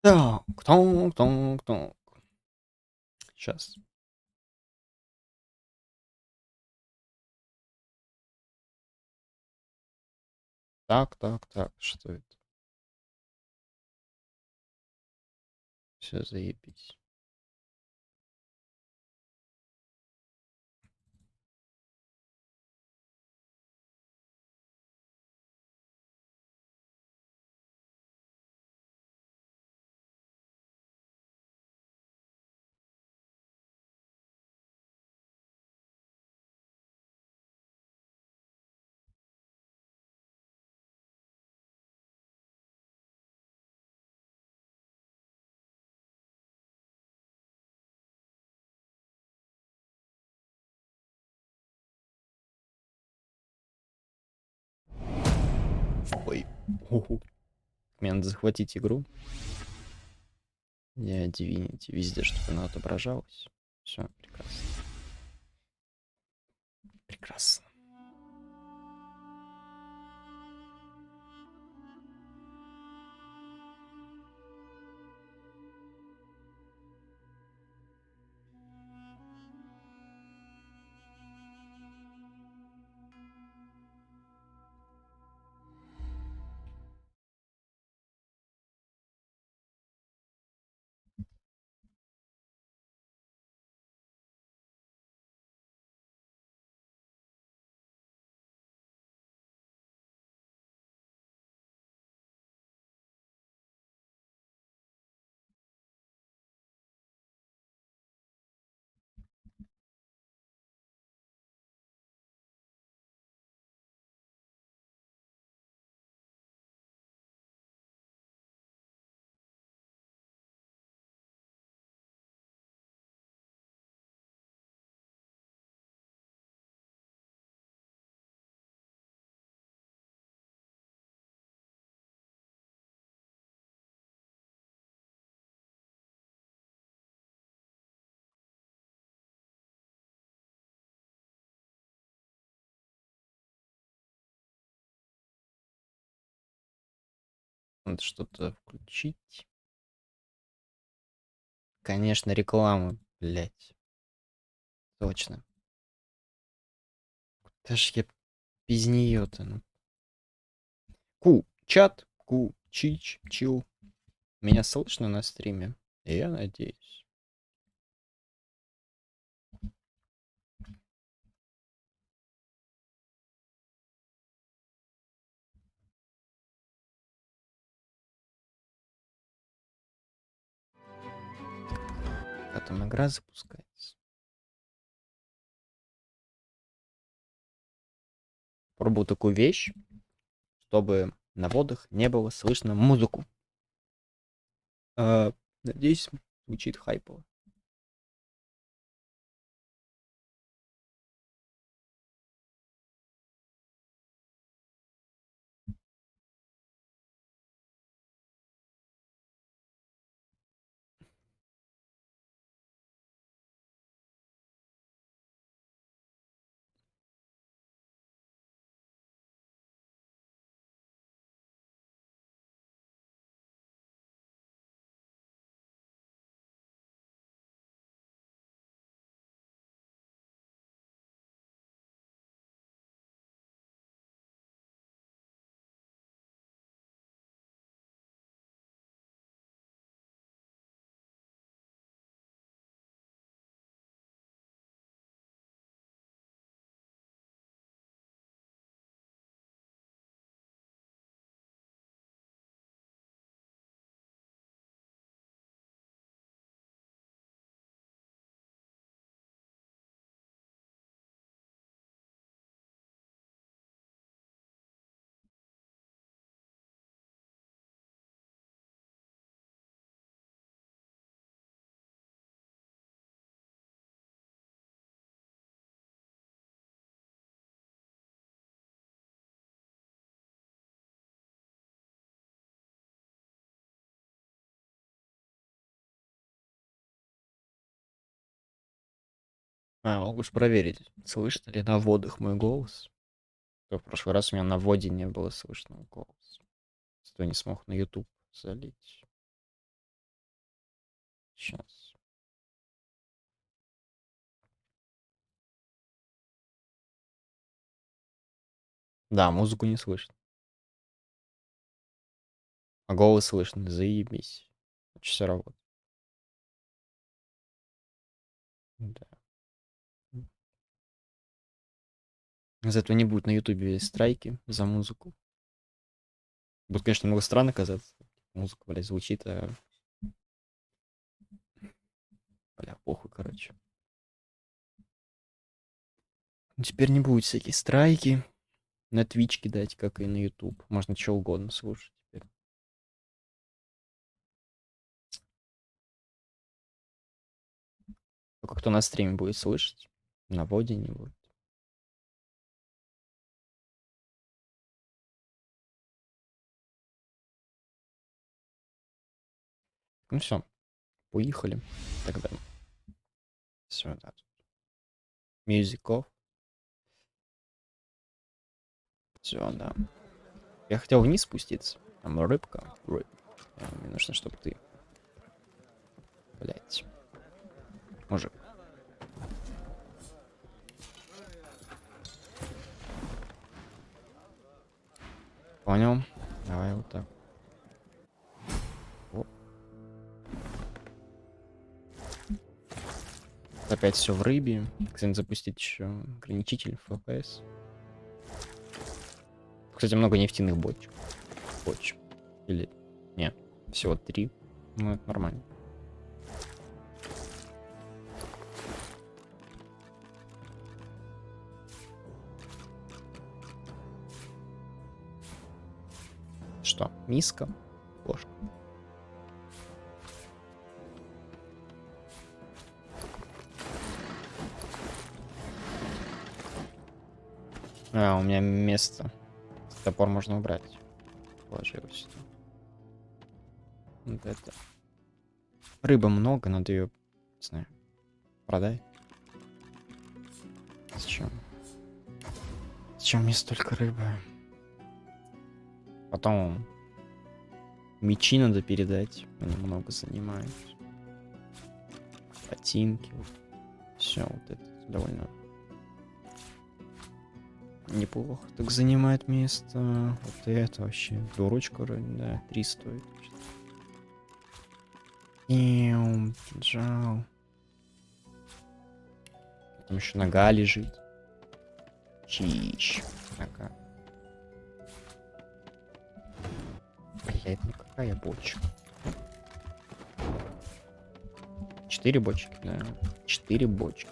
Так, так, так, так. Сейчас. Так, так, так. Что это? Все, заебись. Ой. Уху. Мне надо захватить игру. Я Divinity везде, чтобы она отображалась. Все, прекрасно. Прекрасно. Надо что-то включить. Конечно, реклама, блять. Точно. Даже я без нее-то. Ну. Чат, чил. Меня слышно на стриме? Я надеюсь. Как там игра запускается? Пробую такую вещь, чтобы на водах не было слышно музыку. Надеюсь, звучит хайпово. Могу ж проверить, слышно ли на водах мой голос. В прошлый раз у меня на воде не было слышно голос. Что не смог на YouTube залить. Сейчас. Да, музыку не слышно. А голос слышно. Заебись. Очень всё работает. Да. Из этого не будет на ютубе страйки за музыку. Будет, конечно, много странно казаться. Музыка, блядь, звучит, а... Бля, похуй, короче. Теперь не будет всякие страйки. На Twitch кидать, как и на YouTube. Можно что угодно слушать теперь. Только кто на стриме будет слышать. На воде не будет. Ну все, поехали тогда. Все, да. Мюзиков. Все, да. Я хотел вниз спуститься. Там рыбка. Мне нужно, чтобы ты... Блять. Мужик. Понял. Давай вот так. Оп. Опять все в рыбе. Кстати, запустить еще ограничитель FPS. Кстати, много нефтяных бочек. Или... Не, всего 3. Ну, это нормально. Что? Миска? Ложка. А, у меня место. Топор можно убрать. Положи его сюда. Вот это. Рыбы много, надо ее, не знаю, продай. Зачем? Зачем мне столько рыбы? Потом мечи надо передать. Они много занимают. Ботинки. Вот. Все, вот это довольно неплохо. Так занимает место. Вот это вообще. Дурочка вроде, да. 3 стоит. Джал. Там еще нога лежит. Чищ. Нога. Блять, ну какая бочка? 4 бочки, да. 4 бочки.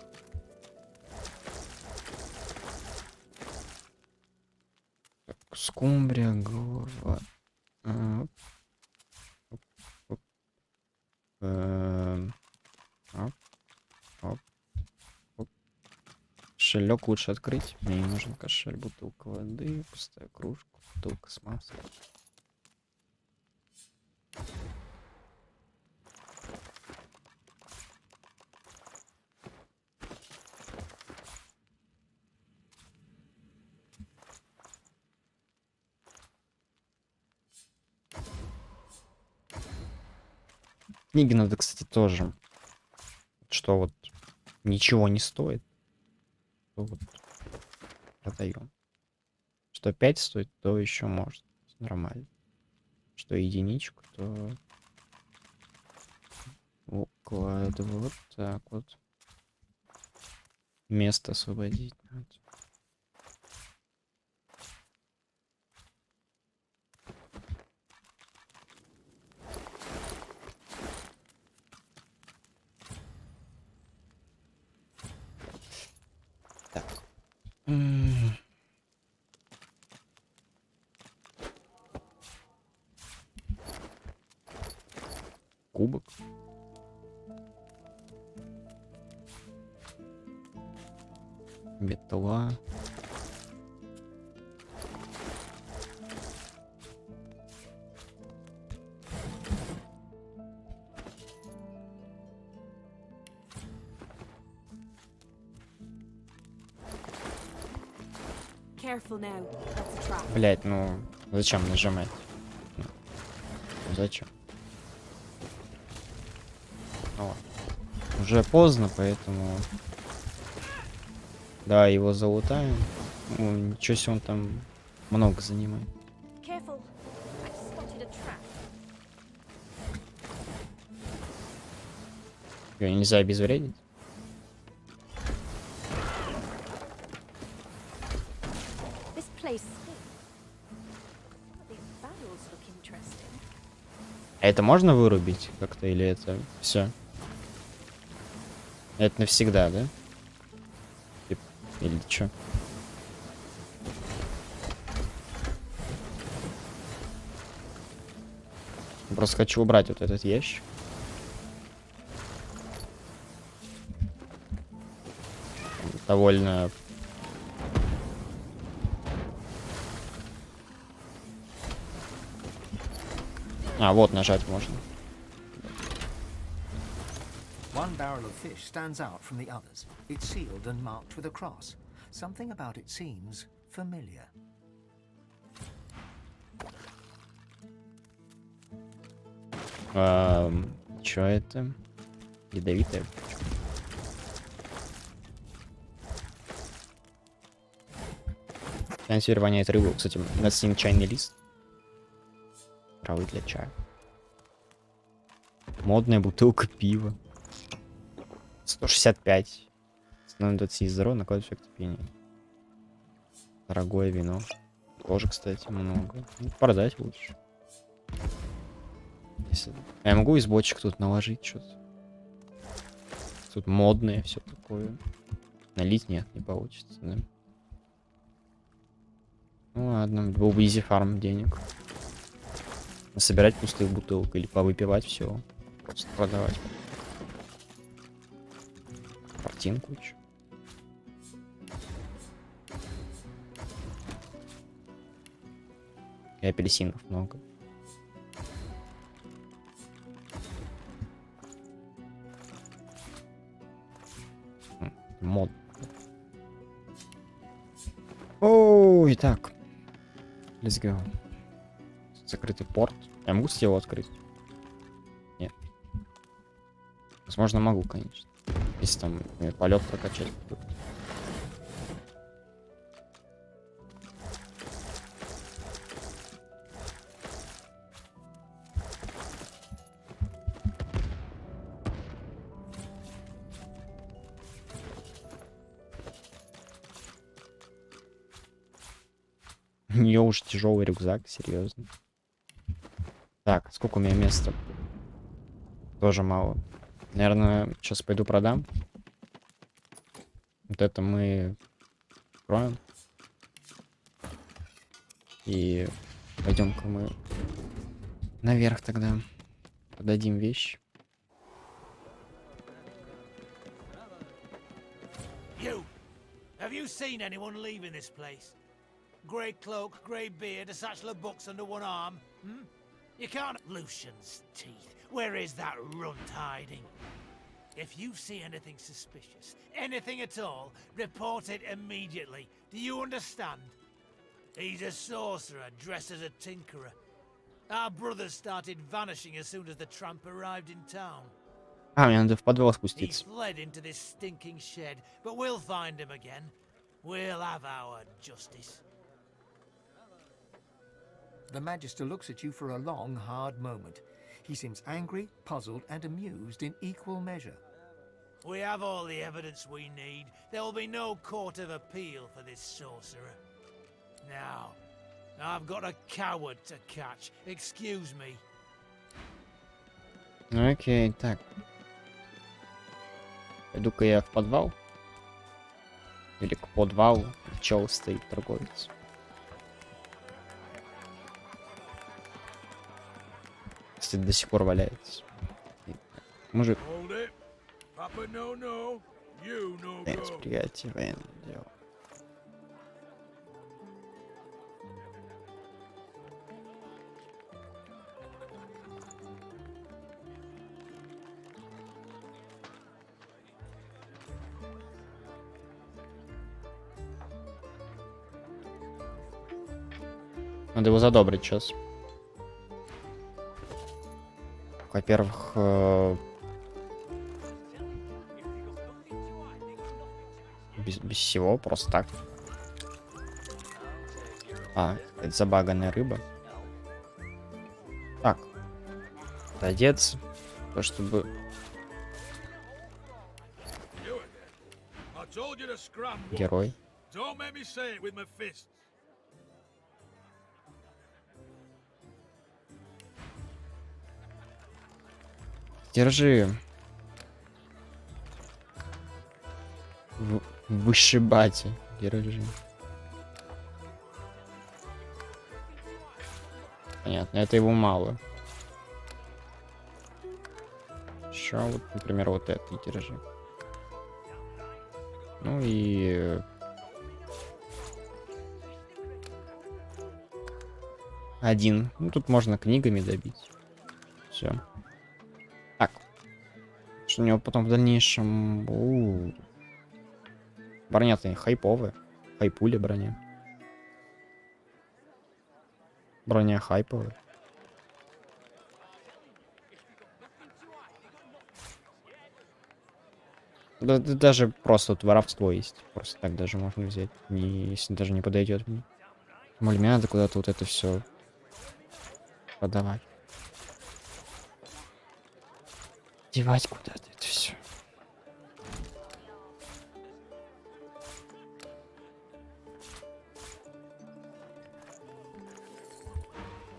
Так, скумбрия, голова. Кошелек лучше открыть. Мне не нужен кошель. Бутылка воды, пустая кружка, бутылка с маслом. Книги надо, кстати, тоже. Что вот ничего не стоит, то вот продаем. Что 5 стоит, то еще может. Нормально. Что единичку, то укладываю вот так вот. Место освободить надо. Так. Кубок. Металла. Блять, ну зачем нажимать? Ну, зачем? Ну, Уже поздно, поэтому... Да, его залутаем. Ну, ничего себе, он там много занимает. Её нельзя обезвредить. А это можно вырубить как-то или это все? Это навсегда, да? Или что? Просто хочу убрать вот этот ящик. Довольно... А, вот нажать можно. One barrel of fish stands out from the others. It's sealed and marked with a cross. Something about it seems familiar. Чё это? Ядовитое. Теперь воняет рыбу. Кстати, у нас с ним чайный лист. Травы для чая. Модная бутылка пива. 165. Становится 20 из здоровья, накладывает эффект пения. Дорогое вино. Тоже, кстати, много. Ну, продать лучше. Если... Я могу из бочек тут наложить что-то. Тут модное все такое. Налить нет, не получится, да? Ну ладно, был бы изи фарм денег. Собирать пустых бутылок или повыпивать все. Просто продавать. Картинку еще. И апельсинов много. Мод. О, итак. Let's go. Закрытый порт. Я могу его открыть? Нет. Возможно, могу, конечно. Если там полет прокачать. У нее уж тяжелый рюкзак, серьезно. Так, сколько у меня места? Тоже мало. Наверное, сейчас пойду продам. Вот это мы откроем. И пойдем-ка мы наверх тогда. Продадим вещи. Have you seen anyone leaving this place? Grey cloak, grey beard, a satchel of books under one arm. Hmm? You can't... Lucian's teeth. Where is that runt hiding? If you see anything suspicious, anything at all, report it immediately. Do you understand? He's a sorcerer dressed as a tinkerer. Our brothers started vanishing as soon as the tramp arrived in town. А, мне надо в подвал He спуститься. fled into this stinking shed, but we'll find him again. We'll have our justice. The Magister looks at you for a long, hard moment. He seems angry, puzzled, and amused in equal measure. We have all the evidence we need. There will be no court of appeal for this sorcerer. Now, I've got a coward to catch. Excuse me. Окей, так. Пойду-ка я в подвал. Или к подвалу. Чел стоит торговец. Кстати, до сих пор валяется. Мужик. Восприятие военное дело. Надо его задобрить сейчас. Во-первых, без всего, просто так. А, это забаганная рыба. Так. Одеться. То, чтобы... Герой. Держи. Вышибайте. Держи. Понятно, это его мало. Еще вот, например, вот это держи. Ну и... Один. Ну, тут можно книгами добить. Все. Так. Что у него потом в дальнейшем... Броня-то хайповая. Хайпуля броня. Броня хайповая. Да, даже просто вот воровство есть. Просто так даже можно взять. Если даже не подойдет мне. Мне надо куда-то вот это все продавать. Девать куда-то это все.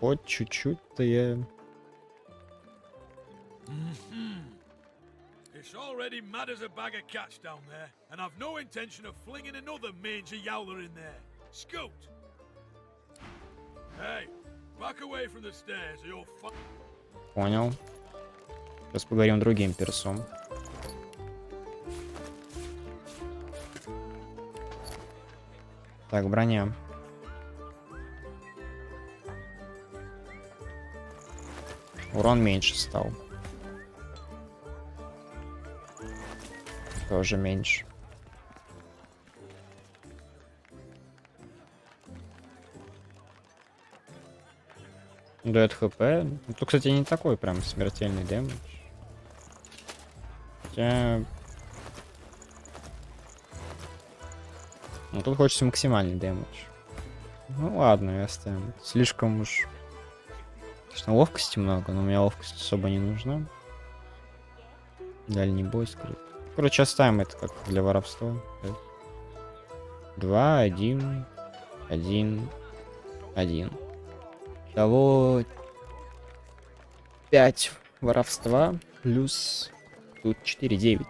Вот чуть-чуть-то я... It's already mad as a bag of cats down there, and I've no intention of flinging another mangy yowler in there. Scoot! Hey, back away from the stairs or you'll Понял. Сейчас поговорим другим персом. Так, броня. Урон меньше стал. Тоже меньше. Дает хп. Тут, кстати, не такой прям смертельный дэмэдж. Хотя... Ну, тут хочется максимальный дэмэдж. Ну ладно, я оставим. Слишком уж... Конечно, ловкости много, но у меня ловкость особо не нужна. Дальний бой скрыт. Короче, оставим это как для воровства. 2, 1, 1, 1. Того 5 воровства плюс тут 4, 9.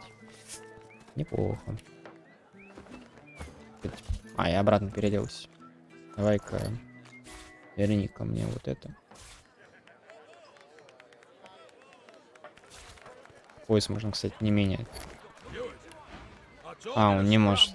Неплохо. А, я обратно переоделся. Давай-ка верни ко мне вот это. Пояс можно, кстати, не менять. А, он не может.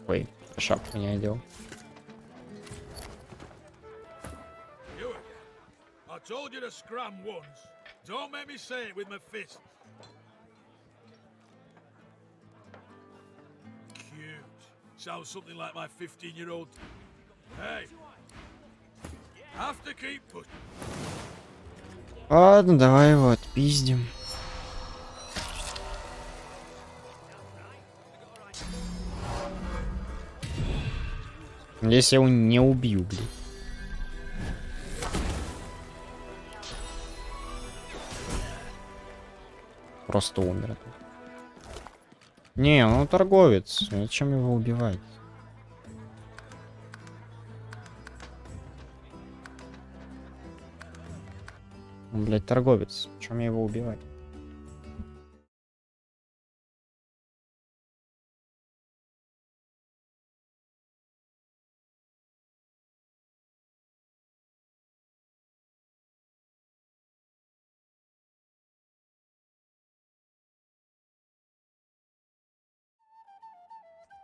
Ой, шапку не одел. Told you to scram once. Don't make me say it with my fist. Cute. Sounds something like my 15-year-old. Hey. Have to keep pushing. Ладно, давай его отпиздим. Надеюсь, я его не убью, блин. Просто умер. Не, он торговец. Зачем его убивать? Он, блядь, торговец. Зачем мне его убивать?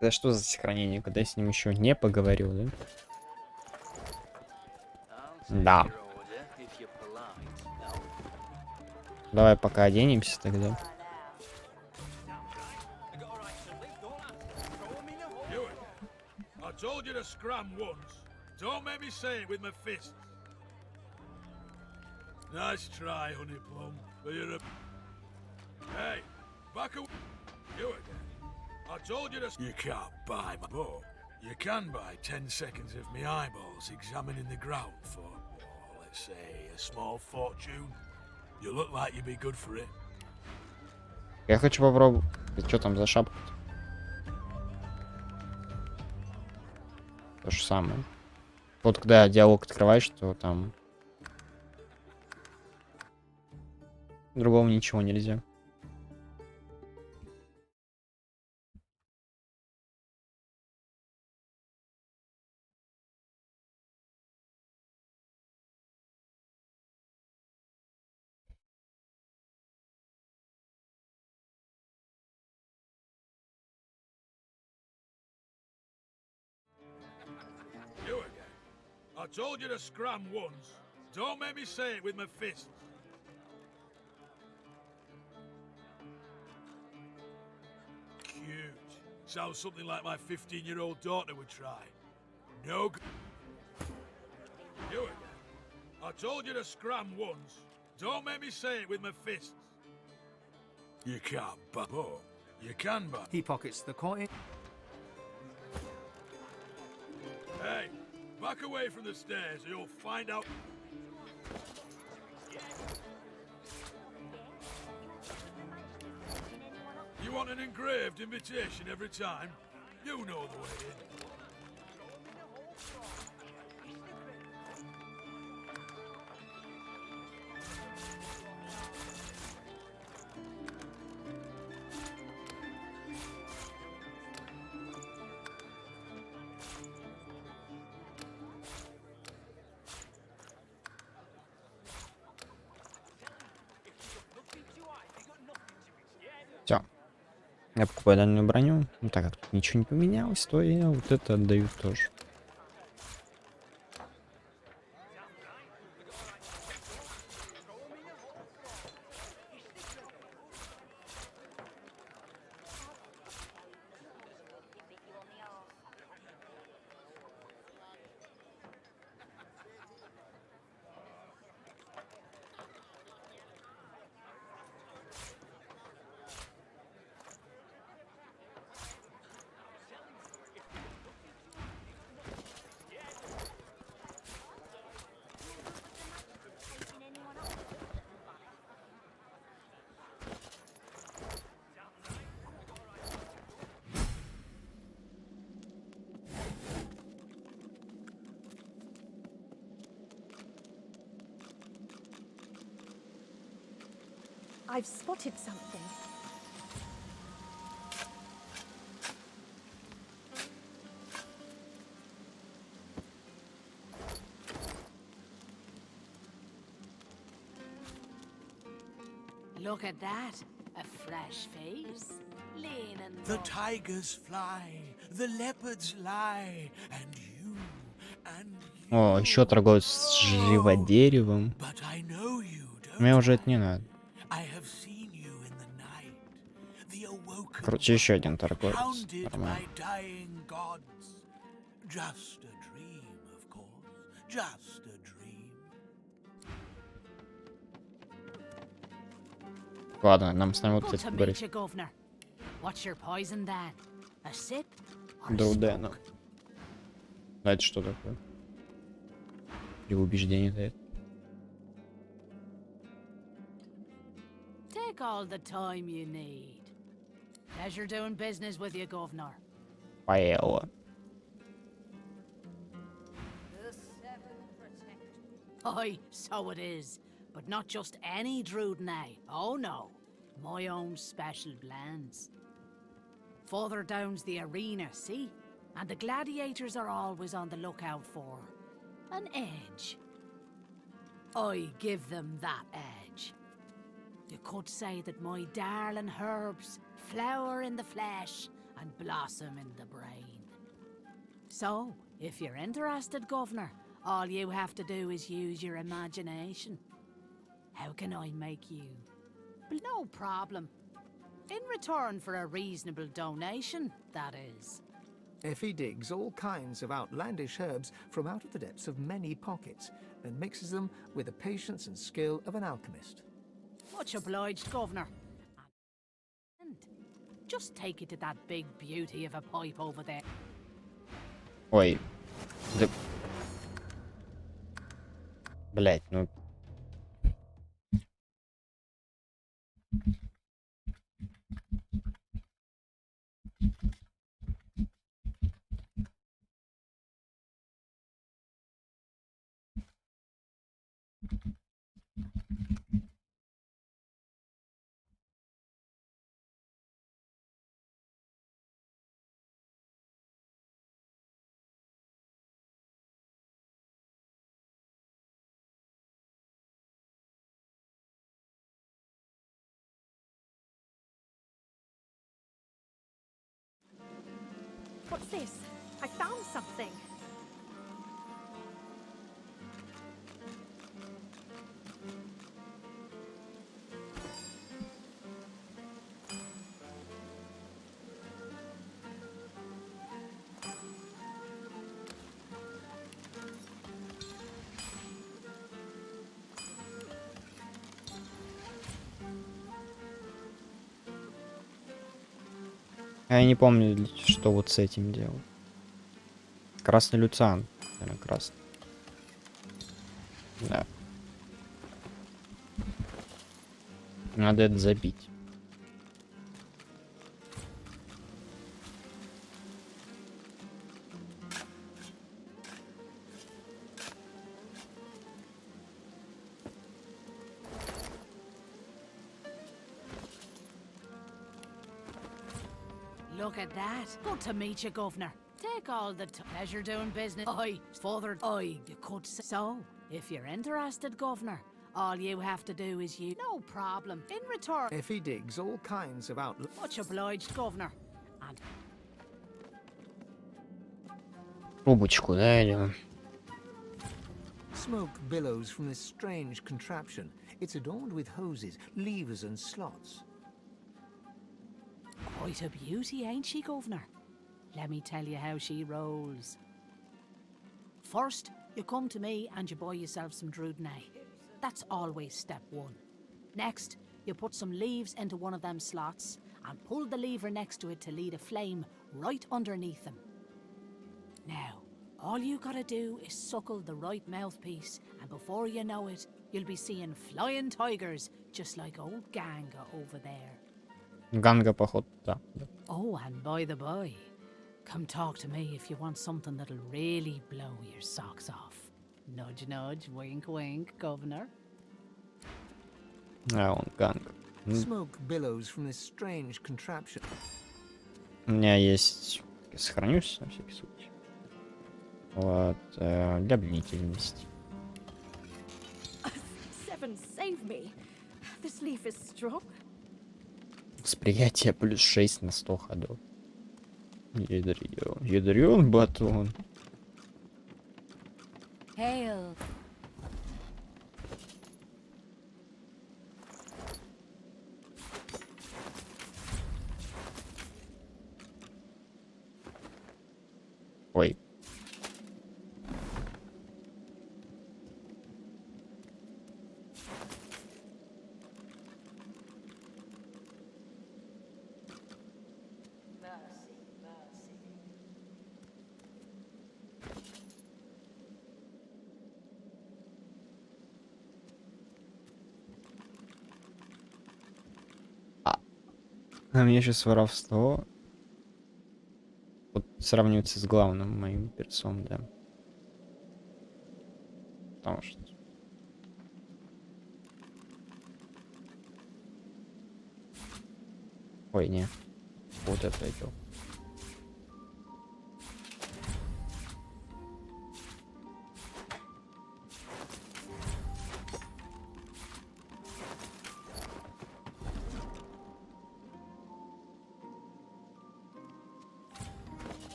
Да что за сохранение, когда я с ним еще не поговорил, да? Да. Давай пока оденемся тогда. told you to scram once. Don't make me say it with my fists. Nice try, honey plum, but you're a... Hey, back away. You again. I told you to... You can't buy my boat. You can buy 10 seconds of me eyeballs examining the ground for, oh, let's say, a small fortune. You look like you'd be good for it. Я хочу попробовать. Что там за шапка? То же самое. Вот когда диалог открываешь, то там другого ничего нельзя. You again. I told you to scram once. Don't make me say it with my fists. Cute. Sounds something like my 15-year-old daughter would try. No good. You again. I told you to scram once. Don't make me say it with my fists. You can't buy. Oh, you can buy. He pockets the coin. Hey, back away from the stairs or you'll find out. You want an engraved invitation every time? You know the way in. Все. Я покупаю данную броню. Ну так как тут ничего не поменялось, то я вот это отдаю тоже. I've spotted something. Look at that. A fresh face. Lean and The long. tigers fly, the leopards lie, and you, О, еще торговец с живодеревом. But I know you, don't Мне уже I? это не надо. I have seen you in the night, the awoken Короче, еще один one, торговец. hounded Нормально. by dying gods. Just a dream, of course, just a dream. Ладно, нам с нами вот Good это to meet говорить. you, governor. What's your poison then? A sip or a Даудена. smoke? А это что такое? Или убеждение дает? Take all the time you need. Pleasure doing business with you, governor. Паэло. Aye, so it is. But not just any Druidnay. Oh no. My own special blends. Further down's the arena, see? And the gladiators are always on the lookout for an edge. I give them that edge. You could say that my darling herbs flower in the flesh and blossom in the brain. So, if you're interested, governor, all you have to do is use your imagination. How can I make you? Well, no problem. In return for a reasonable donation, that is. Effie digs all kinds of outlandish herbs from out of the depths of many pockets and mixes them with the patience and skill of an alchemist. Much obliged, Governor. And just take it to that big beauty of a pipe over there. Ой. Да... Блять, ну... What's this? I found something. Я не помню, что вот с этим делать. Красный люциан. Наверное, красный. Да. Надо это забить. Look at that. Good to meet you, Governor. Take all the pleasure doing business. Aye, father, aye, you could say. So, if you're interested, Governor, all you have to do is you. No problem. In return. Effie digs all kinds of Much obliged, Governor. And Трубочку, да, или... Smoke billows from this strange contraption. It's adorned with hoses, levers, and slots. quite a beauty, ain't she, Governor? Let me tell you how she rolls. First, you come to me and you buy yourself some Drudnay. That's always step one. Next, you put some leaves into one of them slots and pull the lever next to it to lead a flame right underneath them. Now, all you gotta do is suckle the right mouthpiece, and before you know it, you'll be seeing flying tigers just like old Ganga over there. Ганга, походу, да. Oh, and by the by, come talk to me if you want something that'll really blow your socks off. Nudge, nudge, wink, wink, Governor. А, он ганга. Smoke billows from this strange contraption. У меня есть... Сохранюсь на всякий случай. Вот. Для бдительности. Seven, save me. This leaf is strong. Восприятие плюс 6 на 100 ходов. Ядрён. Ядрён батон. Hail. Ой. А мне сейчас воровство вот сравнивается с главным моим перцом, да. Потому что... Ой, не. Вот это идёт.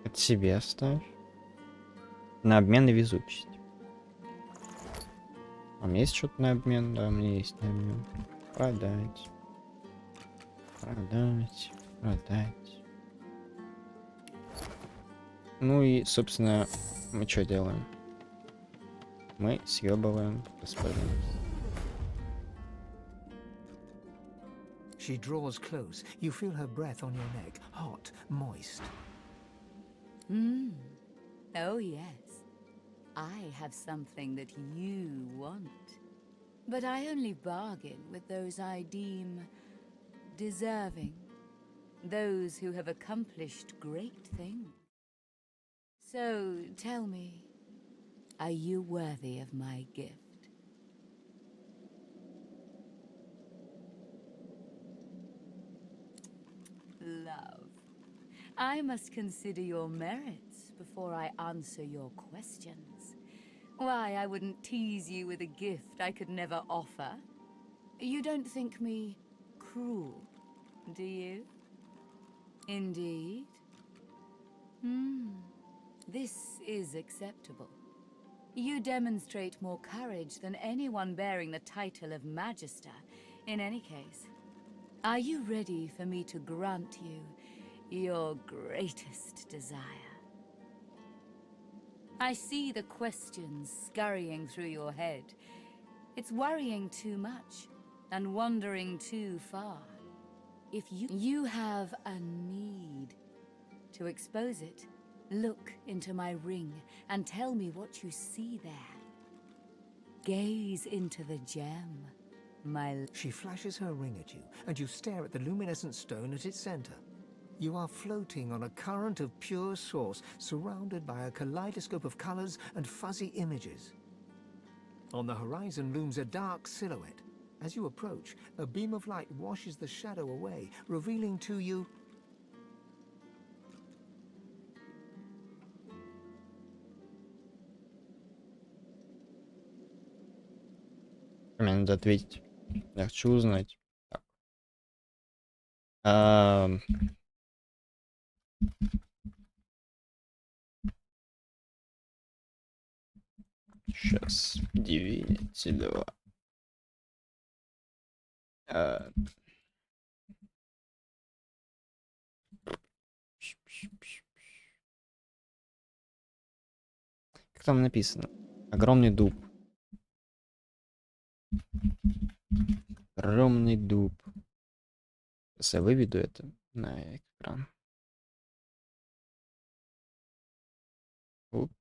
Это себе оставь. На обмен и везучесть. А у меня есть что-то на обмен? Да, у меня есть на обмен. Продать. Продать. Продать. Ну и, собственно, мы что делаем? Мы съебываем господина. She draws close. You feel her breath on your neck, hot, moist. Oh, yes. I have something that you want. But I only bargain with those I deem deserving. Those who have accomplished great things. So, tell me, are you worthy of my gift? Love. I must consider your merits before I answer your questions. Why, I wouldn't tease you with a gift I could never offer. You don't think me cruel, do you? Indeed? This is acceptable. You demonstrate more courage than anyone bearing the title of Magister, in any case. Are you ready for me to grant you your greatest desire? I see the questions scurrying through your head. It's worrying too much and wandering too far. If you have a need to expose it, look into my ring and tell me what you see there. Gaze into the gem, She flashes her ring at you, and you stare at the luminescent stone at its center. You are floating on a current of pure source, surrounded by a kaleidoscope of colors and fuzzy images. On the horizon looms a dark silhouette. As you approach, a beam of light washes the shadow away, revealing to you... Мне надо ответить. Я хочу узнать. Так. Сейчас. 9-2. Как там написано? Огромный дуб. Огромный дуб. Сейчас я выведу это на экран. Оп.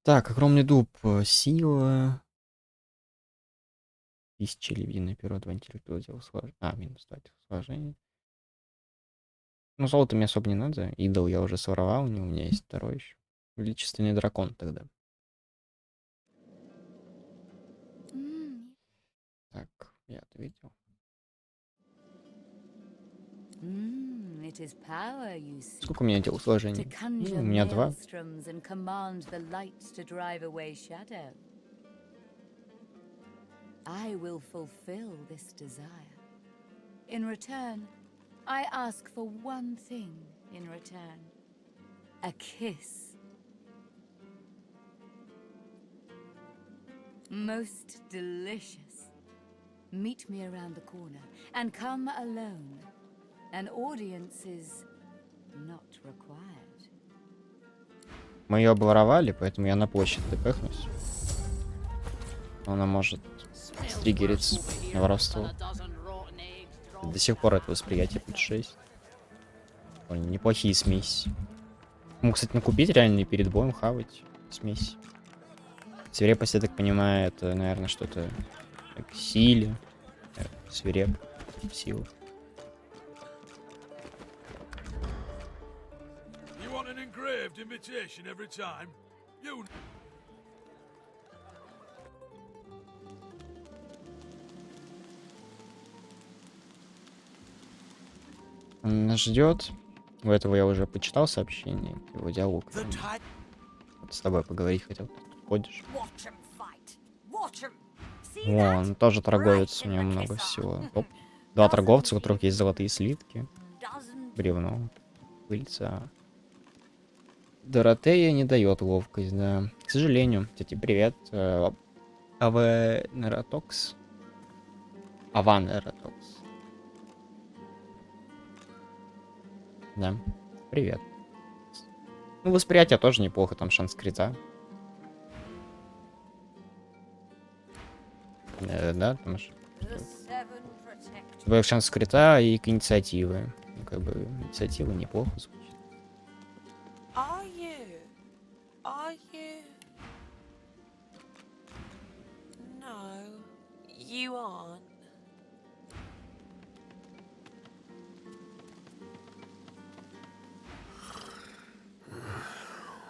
Так, огромный дуб. Сила. 1000 львиное перо, 2 интеллектуального дела сложения. Минус 2 сложения. Ну, золото мне особо не надо. Идол я уже своровал, у меня есть второй еще. Величественный дракон тогда. Так, я ответил. Сколько у меня телосложений? У меня 2. I will fulfill this desire. In return, I ask for one thing in return. A kiss. Most delicious. Meet me around the corner and come alone. An audience is not required. Мы ее обворовали, поэтому я на площадь тпхнусь. Она может стриггериться на воровство. До сих пор это восприятие плюс 6. Неплохие смеси. Мог, кстати, накупить реально и перед боем хавать смесь. Свирепость, я так понимаю, это, наверное, что-то к силе. Свиреп, сила. Он нас ждет. У этого я уже почитал сообщение, его диалог. Вот с тобой поговорить хотел. Ты тут ходишь. О, он тоже торговец, у него много всего. Оп. 2 торговца, у которых есть золотые слитки. Бревно. Пыльца. Доротея не дает ловкость, да. К сожалению. Кстати, привет. Авенеротокс. Аванеротокс. Да. Привет. Ну, восприятие тоже неплохо, там шанс крита. Да, там же. Твой шанс крита и к инициативы. Ну, как бы инициатива неплохо звучит. Are you? Are you? No, you aren't.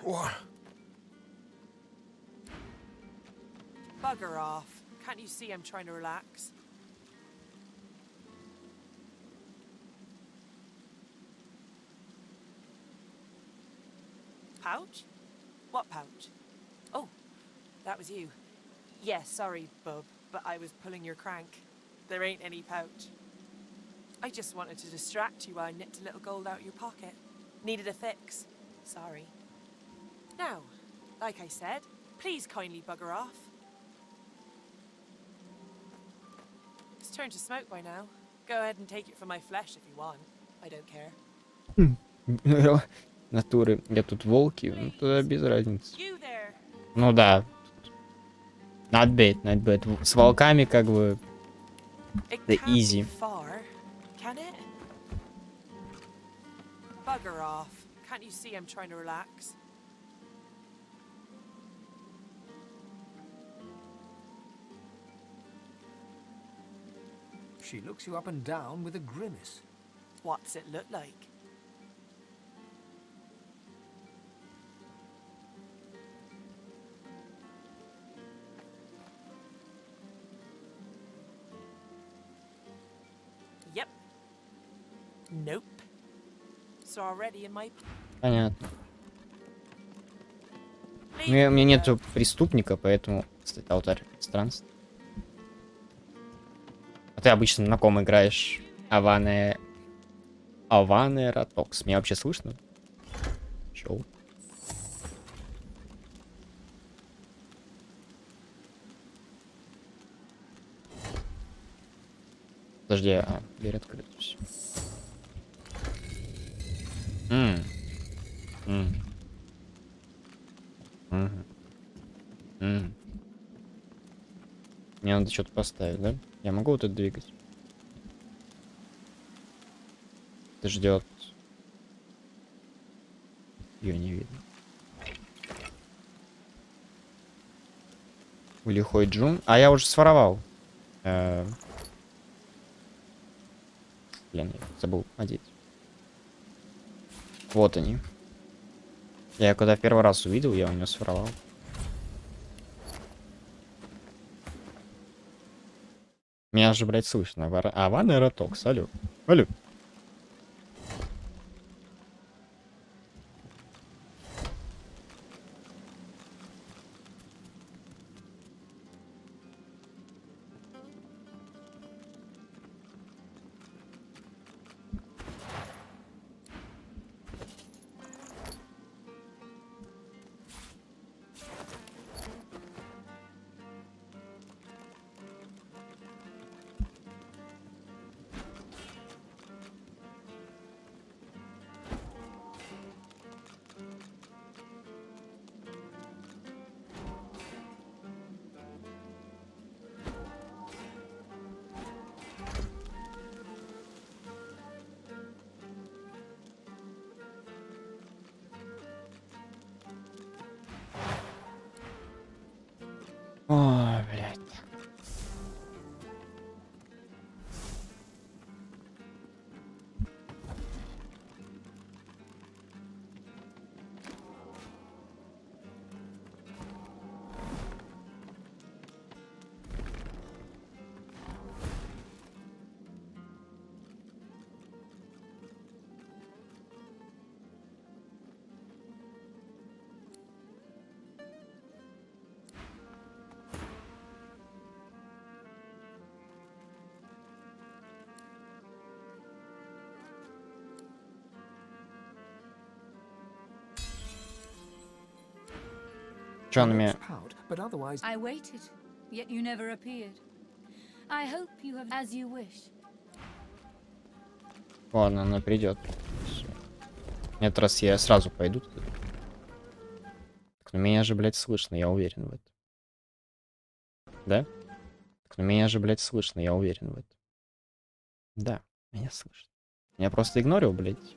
What? Bugger off. Can't you see I'm trying to relax? Pouch? What pouch? Oh, that was you. Yeah, sorry, bub, but I was pulling your crank. There ain't any pouch. I just wanted to distract you while I nipped a little gold out your pocket. Needed a fix. Sorry. Now, like I said, please kindly bugger off. It's turned to smoke by now. Go ahead and take it from my flesh if you want. I don't care. Натуры. Я тут волки, ну туда без разницы. You there. Ну да. Not bad, not bad. С волками как бы It the can't be easy. far, can it? Bugger off. Can't you see I'm trying to relax? She looks you up and down with a grimace. What's it look like? Yep. Nope. It's already in my... Понятно. Leave У меня me нету alone. преступника, поэтому, кстати, алтарь странств. А ты обычно на ком играешь? Аванеротокс. Меня вообще слышно? Чё? Подожди, дверь открыта. Всё. Мне надо что-то поставить, да? Я могу вот это двигать? Это ждет. Ее не видно. Лихой Джун. А я уже своровал. Блин, я забыл одеть. Вот они. Я когда в первый раз увидел, я у него своровал. Меня же, блядь, слышно. Аванеротокс, алло. Алло. Ой, блядь. Чё Her он lips меня... pout, but otherwise I waited, yet you never appeared. I hope you have as you wish. Ладно, она придет. Нет, раз я сразу пойду туда. Так, ну меня же, блядь, слышно, я уверен в этом. Да? Так, ну меня же, блядь, слышно, я уверен в этом. Да, меня слышно. Я просто игнорил, блядь.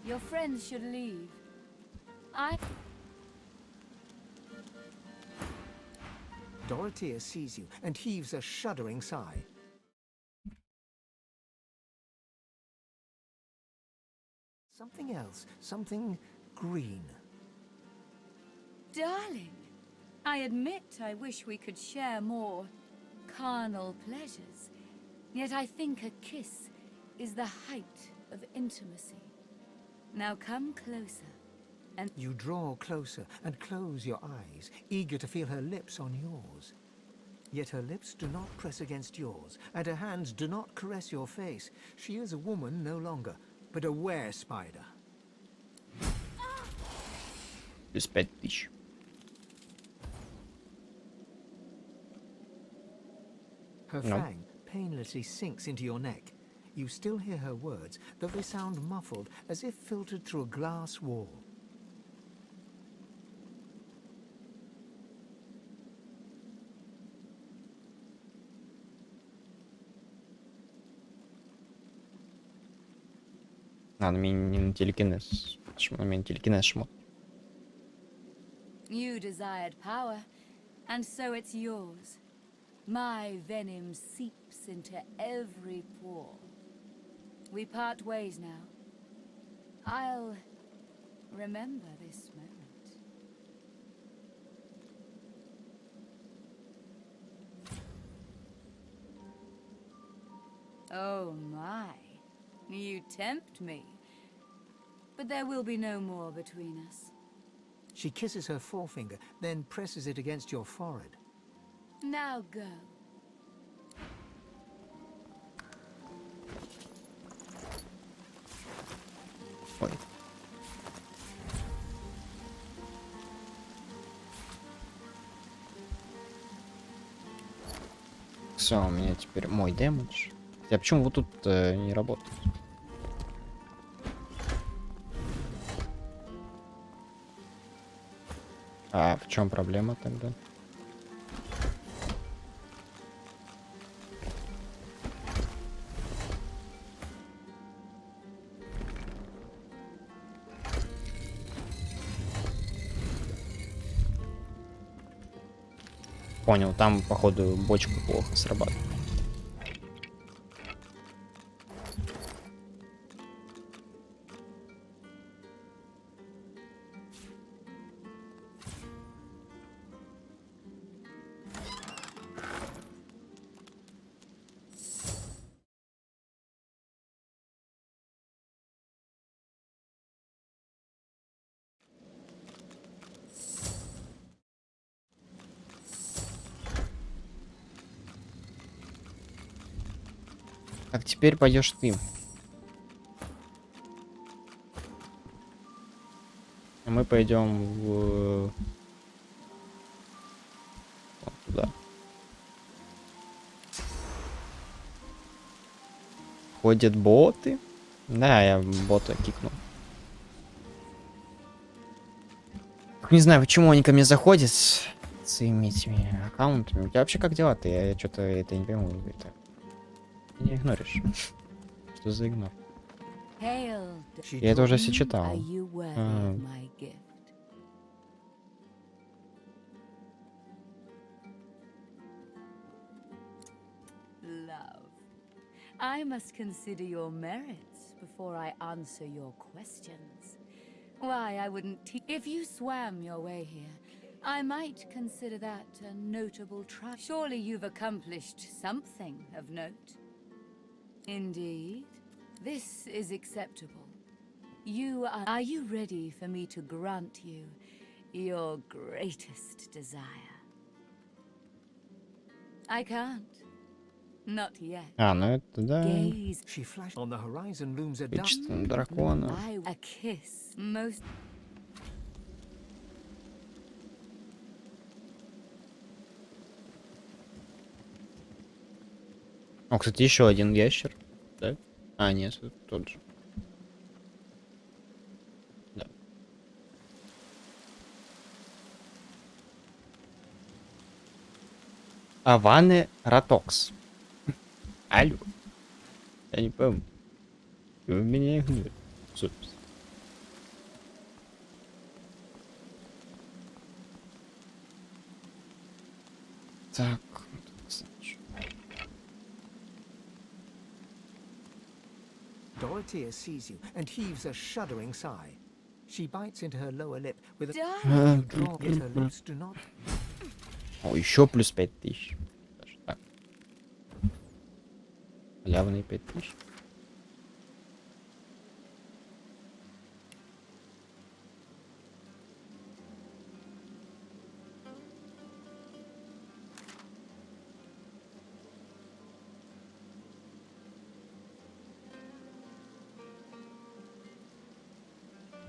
Your friends should leave. Dorothea sees you and heaves a shuddering sigh. Something else, something green. Darling, I admit I wish we could share more carnal pleasures. Yet I think a kiss is the height of intimacy. Now come closer. And You draw closer and close your eyes, eager to feel her lips on yours. Yet her lips do not press against yours, and her hands do not caress your face. She is a woman no longer, but a were-spider. Плюс 5000. Her No. fang painlessly sinks into your neck. You still hear her words, though they sound muffled, as if filtered through a glass wall. Надо мне не на телекинез. На меня телекинез шмот. you desired power, and so it's yours. My venom seeps into every pore. We part ways now. I'll remember this moment. Oh my, you tempt me. But there will be no more between us. She kisses her forefinger, then presses it against your forehead. Now go. Ой. Все, у меня теперь мой дэмэдж. А почему вот тут не работает? А в чем проблема тогда? Понял, там, походу, бочка плохо срабатывает. Так, теперь пойдешь ты. А мы пойдем в... Вот туда. Ходят боты. Да, я бота кикнул. Не знаю, почему они ко мне заходят с своими этими аккаунтами. У тебя вообще как дела-то? Я что-то это не пойму. Это... Ты не игноришь. Что за игнор? Я это уже все читал. I must consider your merits before I answer your questions. Why, I wouldn't if you swam your way here, I might consider that a notable try. Surely you've accomplished something of note. Indeed. This is acceptable. Are you ready for me to grant you your greatest desire. I can't. Not yet. А, ну это да. Gaze. She flashed. On the horizon looms a dark. Почта дракона. A kiss. Most. О, кстати, еще один ящер. Да? А, нет, это тот же. Да. Аваны Ратокс. Алло. Я не пойму. Вы меня игнорируете. Собственно. Так. Dorothea sees you and heaves a shuddering sigh. She bites into her lower lip with a Darling. drop. Yet her lips do not. О, еще плюс 5000. Даже так. Халявные 5000.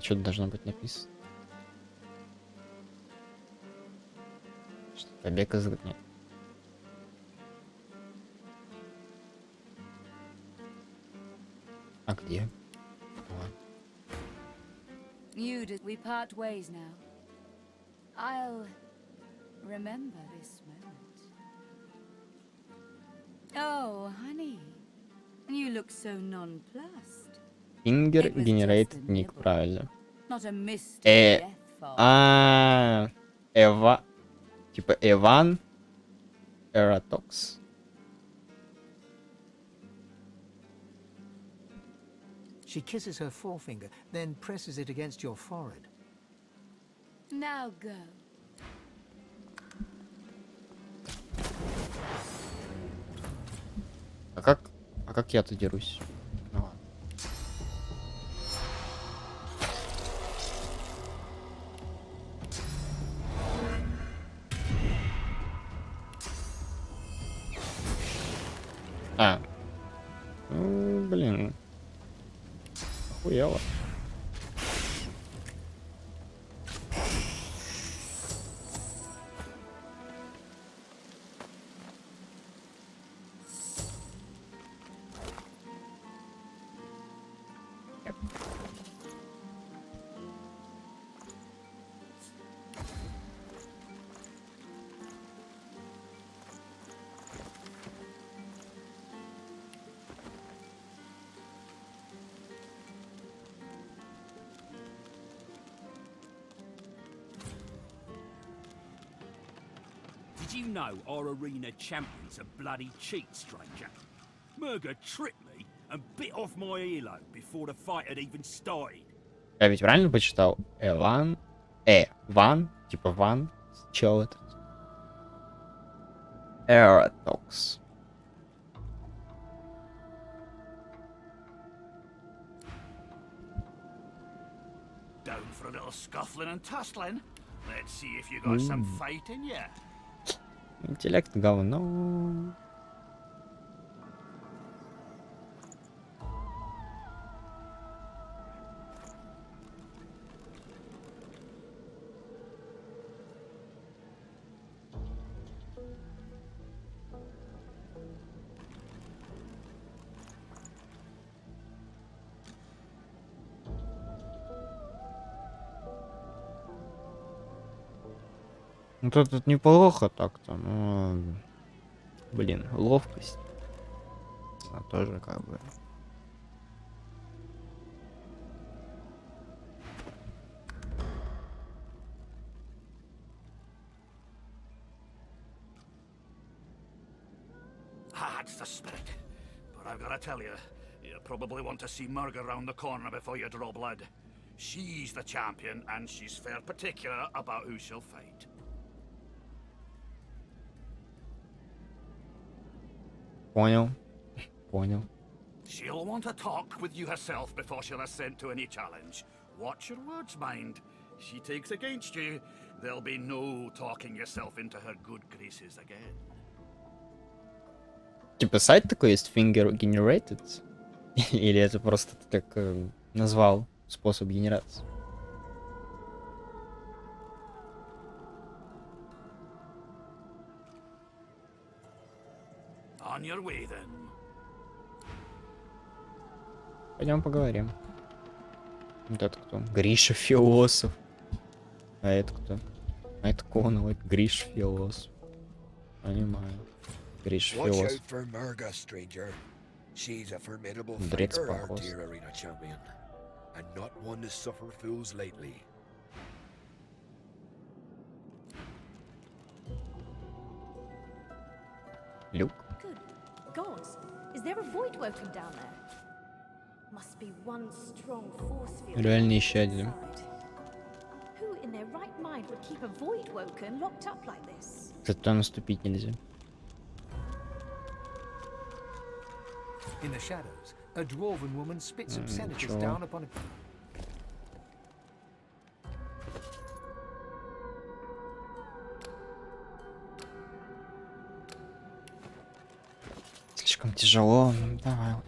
Что-то должно быть написано. Что, побег из... Нет. А где? Вот. We part ways now. I'll remember this moment. Oh, honey. You look so nonplussed. Finger It was generated just a ник, nibble. правильно. Not a mist Э, death fall. Эва... Типа Эван... Эратокс. She kisses her forefinger, then presses it against your forehead. Now go. А как я-то дерусь? Ну ладно. А. Ну, блин. Охуело. Did you know our arena champion's a bloody cheat, stranger? Murga tricked me and bit off my earlobe before the fight had even started. Я ведь правильно почитал? Эван. Ван. Типа Ван. Чел этот. Эратокс. Down for a little scuffling and tussling. Let's see if you got some fight in you. Интеллект говно. Ну тут неплохо так-то, но... Блин, ловкость. Она тоже как бы... That's the spirit. But I've got to tell you, you probably want to see Murga round the corner before you draw blood. She's the champion, and she's fair particular about who she'll fight. Понял. Понял. She'll want to talk with you herself before she'll assent to any challenge. Watch your words, mind. she takes against you, there'll be no talking yourself into her good graces again. Типа сайт такой есть, finger generated? Или это просто ты так назвал способ генерации? On your way then. Пойдем поговорим. Вот это кто? Гриша философ. А это кто? А это Коннелл, Гриша философ. Понимаю. Гриша Watch out философ. for Murga, stranger. She's a formidable Дрец fighter, our похож. dear arena champion, and not one to suffer fools lately. Люк. Good gods, is there a void woken down there? Must be one strong force field. Реально еще один. inside. Who in their right mind would keep a void woken locked up like this? Зато наступить нельзя. In the shadows, a dwarven woman spits obscenities sure. down upon a... Слишком тяжело. Ну, давай вот.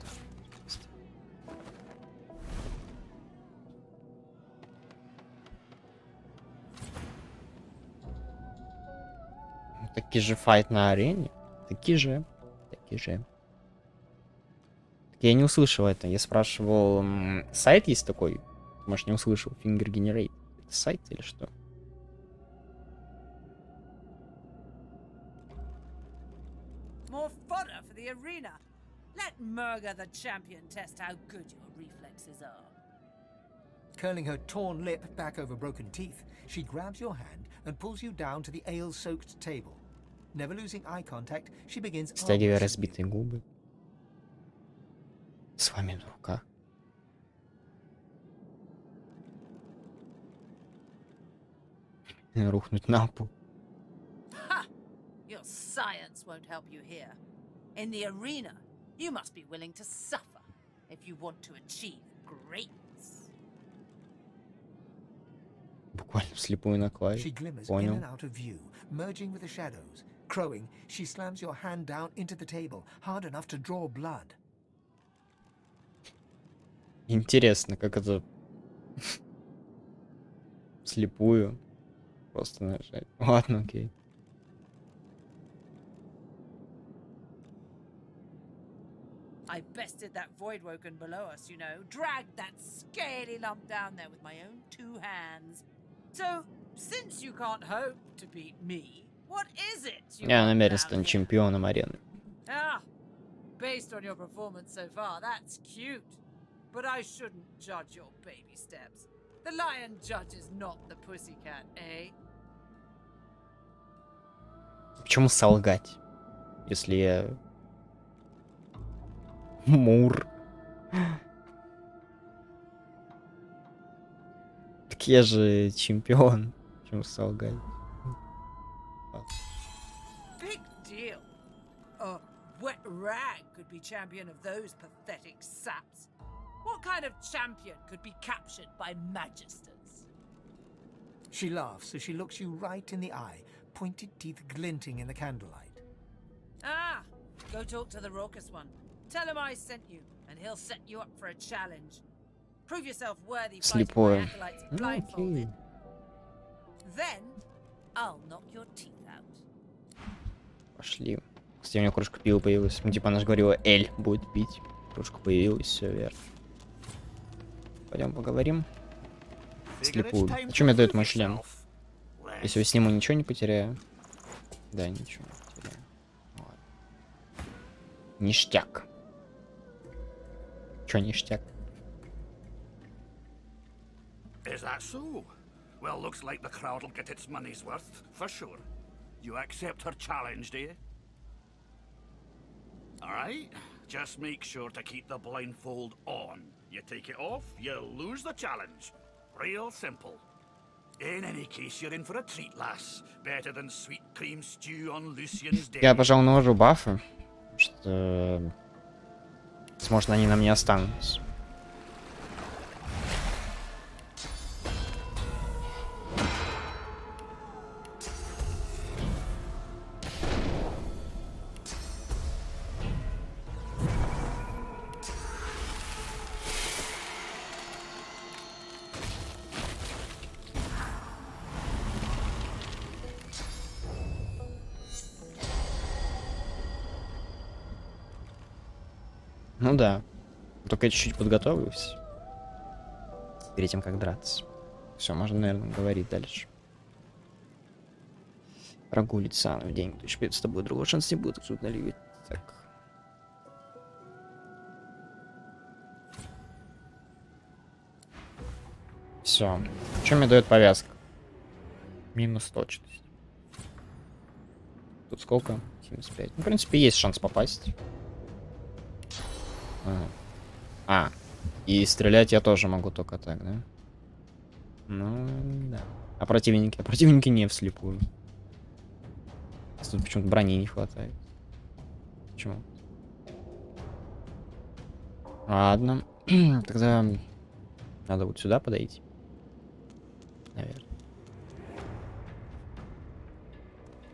Такие же файт на арене. Такие же. Такие же. Я не услышал это. Я спрашивал, сайт есть такой? Может, не услышал. Finger Generate. Это сайт или что? More fodder for the arena. Let Murga the champion test how good your reflexes are. Curling her torn lip back over broken teeth, she grabs your hand and pulls you down to the ale-soaked table. Never losing eye contact, she begins Стягивая arm-wrestling you. разбитые губы. С вами в руках. Рухнуть на пол. Ha! Your science won't help you here. In the arena, you must be willing to suffer if you want to achieve greatness. Буквально вслепую на She клаве. glimmers in Понял. and out of view, merging with the shadows. Crowing, she slams your hand down into the table, hard enough to draw blood. Интересно, как это вслепую просто нажать. Ладно, окей. I bested that voidwoken below us, you know. Dragged that scaly lump down there with my own two hands. So, since you can't hope to beat me, what is it you Я want намерен down стать here? чемпионом арены. Ah, based on your performance so far, that's cute. But I shouldn't judge your baby steps. The lion judges not the pussycat, eh? Почему солгать? Если я... Мур. Так я же чемпион. Почему солгать? Big deal. A wet rag could be champion of those pathetic saps. What kind of champion could be captured by magisters? She laughs as she looks you right in the eye, pointed teeth glinting in the candlelight. Ah, go talk to the raucous one. Tell him I sent you, and he'll set you up for a challenge. Prove yourself worthy fighting my Слепое. acolytes Ну, blindfolded. окей. Then, I'll knock your teeth out. Пошли. Кстати, у меня кружка пива появилась. Ну, типа, она же говорила, Эль будет пить. Кружка появилась, все верно. Пойдем поговорим. Слепую. А что мне дает мой шлем? Если я сниму, ничего не потеряю. Да, ничего не потеряю. Ладно. Ништяк. Чё ништяк? Is that so? Well, looks like the crowd'll get its money's worth, for sure. You accept her challenge, do you? Alright, just make sure to keep the blindfold on. You take it off, you lose the challenge. Real simple. In any case, you're in for a treat, lass. Better than sweet cream stew on Lucian's day. Я, пожалуй, наложу бафы. Потому что... Возможно, они на мне останутся. Ну да. Только я чуть-чуть подготовился. Перед тем, как драться. Все, можно, наверное, говорить дальше. Прогулиться в день. То есть с тобой другого шанса не будет. Тут наливать. Так. Все. Что мне дает повязка? Минус точность. Тут сколько? 75. Ну, в принципе, есть шанс попасть. И стрелять я тоже могу только так, да? Ну, да. А противники? А противники не вслепую. Тут почему-то брони не хватает. Почему? Ладно. Тогда надо вот сюда подойти. Наверное.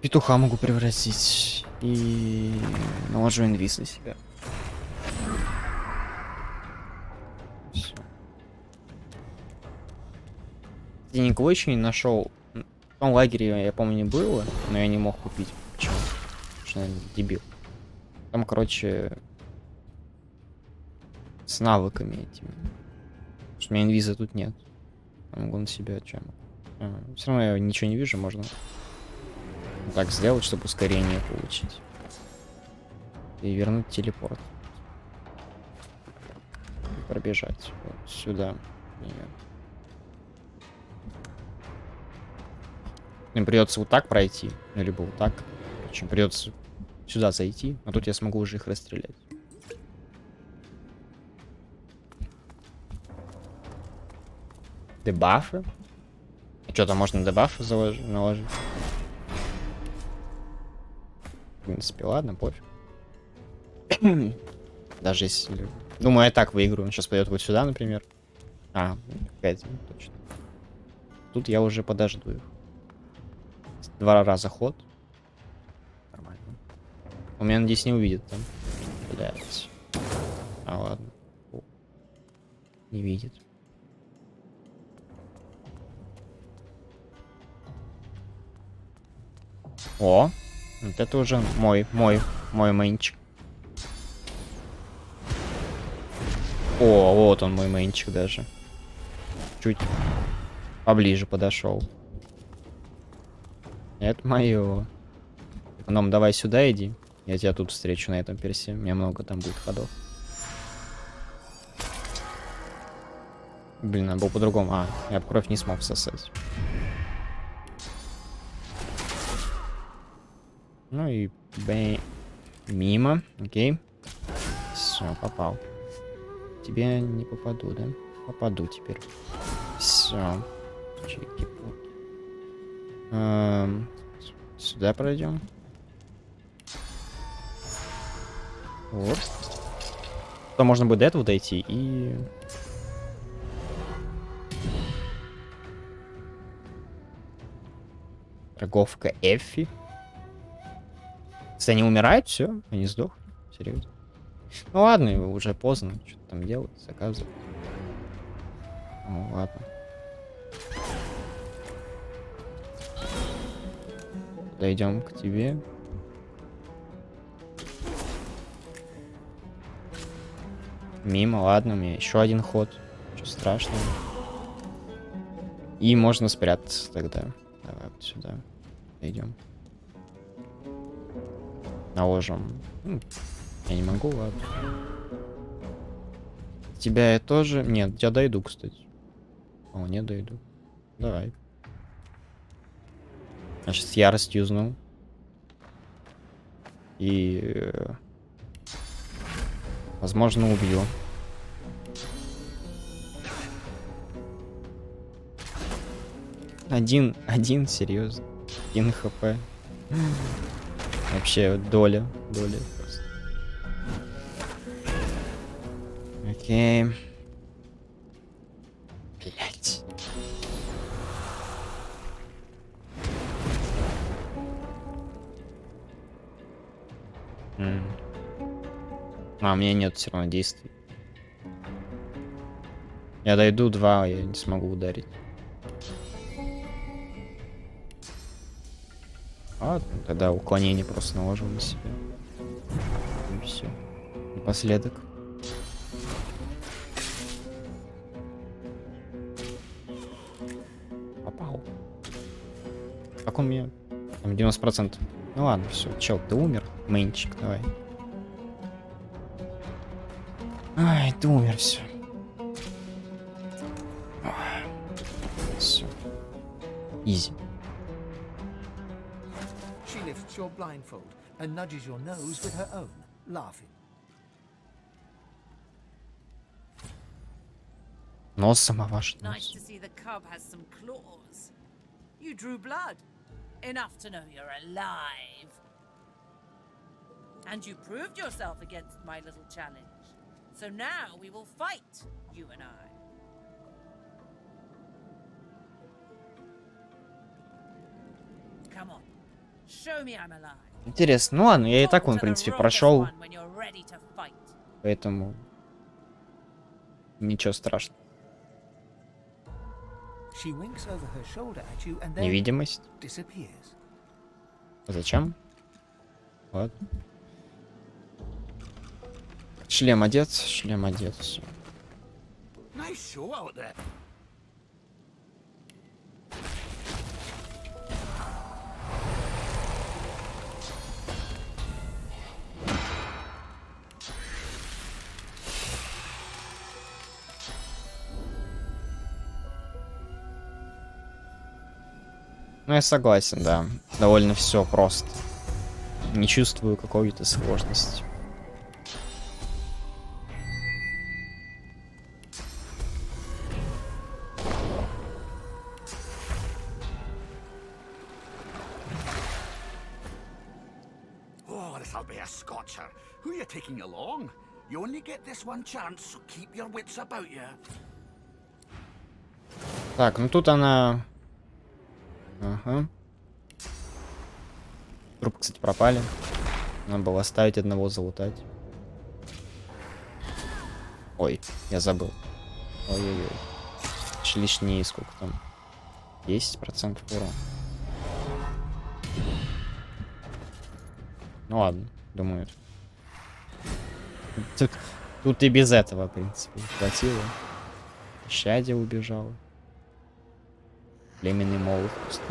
Петуха могу превратить. И наложу инвиз на себя. Всё. Я никого еще не нашел. В том лагере, я помню, не было, но я не мог купить. Почему? Потому что я дебил. Там, короче, с навыками этими. Потому что у меня инвиза тут нет. Я могу на себя чем. Все равно я ничего не вижу, можно так сделать, чтобы ускорение получить. И вернуть телепорт. И пробежать. Вот сюда. Нет. Мне придется вот так пройти, либо вот так. Причем придется сюда зайти, а тут я смогу уже их расстрелять. Дебафы? А что, там можно дебафы наложить? В принципе, ладно, пофиг. Даже если... Думаю, я так выиграю. Он сейчас пойдет вот сюда, например. 5 минут точно. Тут я уже подожду их. 2 раза ход. Нормально. У меня, надеюсь, не увидит там. Блять. Ладно. Не видит. О! Вот это уже мой мейнчик. О, вот он, мой мейнчик даже. Чуть поближе подошел. Это мое. Ном, давай сюда иди. Я тебя тут встречу на этом персе. У меня много там будет ходов. Блин, надо было по-другому. Я кровь не смог всосать. Ну и мимо. Окей. Все, попал. Тебе не попаду, да? Попаду теперь. Все. Чики-пуки. Сюда пройдем. Вот. То можно будет до этого дойти и... Торговка Эффи. Если они умирают, все, они сдохнут. Серьезно. Ну ладно, уже поздно. Что-то там делать, заказывать. Ну ладно. Дойдем к тебе. Мимо, ладно, у меня еще один ход. Ничего страшного. И можно спрятаться тогда. Давай вот сюда. Дойдем. Наложим. Я не могу, ладно. Тебя я тоже... Нет, я дойду, кстати. О, не дойду. Давай. Значит, с яростью юзнул. И... возможно, убью. Один, серьезно. 1 хп. Вообще, доля просто. Окей. Блять. У меня нет все равно действий. Я дойду 2, я не смогу ударить. Ладно, тогда уклонение просто наложу на себя. И все. Напоследок. Как он мне... Там 90%. Ну ладно, все. Чел, ты умер? Мэнчик, давай. Ай, ты умер, все. Все. Изи. She lifts your blindfold and nudges your nose with her own, laughing. Нос сама ваш Nice нос. to see the cub has some claws. You drew blood. Enough to know you're alive. And you proved yourself against my little challenge. So now we will fight, you and I. Come on. Show me I'm alive. Интересно. Ну ладно, я и так, Talk он, в to the принципе, roughest прошел. one when you're ready to fight. Поэтому... Ничего страшного. She winks over her shoulder at you and then Невидимость. disappears. Зачем? Вот. Шлем одет, всё. Nice show out there. Ну, я согласен, да. Довольно все просто. Не чувствую какой-то сложности. Oh, this'll be a scotcher. Who you taking along? You only get this one chance, so keep your wits about you. Так, ну тут она... Ага. Трупы, кстати, пропали. Надо было оставить одного, залутать. Ой, я забыл. Ой-ой-ой. Лишние сколько там? 10% урона. Ну ладно, думаю. Тут и без этого, в принципе, хватило. Щадя убежала. Племенный молот просто.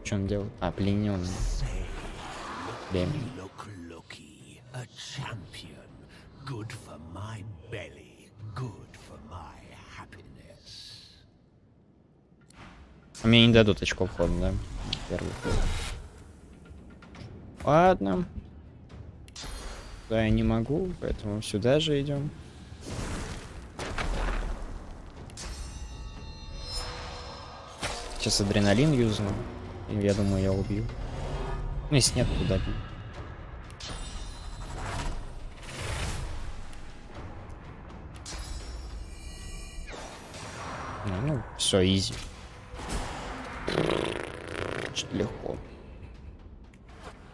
Что он делает? А, плененный. Племенный. Look lucky, a champion. Good for my belly, good for my happiness. А мне не дадут очков хода, да? Первый ход. Ладно. Да, я не могу, поэтому сюда же идем. Сейчас адреналин юзну. И я думаю, я убью. Ну, если нет, то добью. Ну, все, изи. Что-то легко.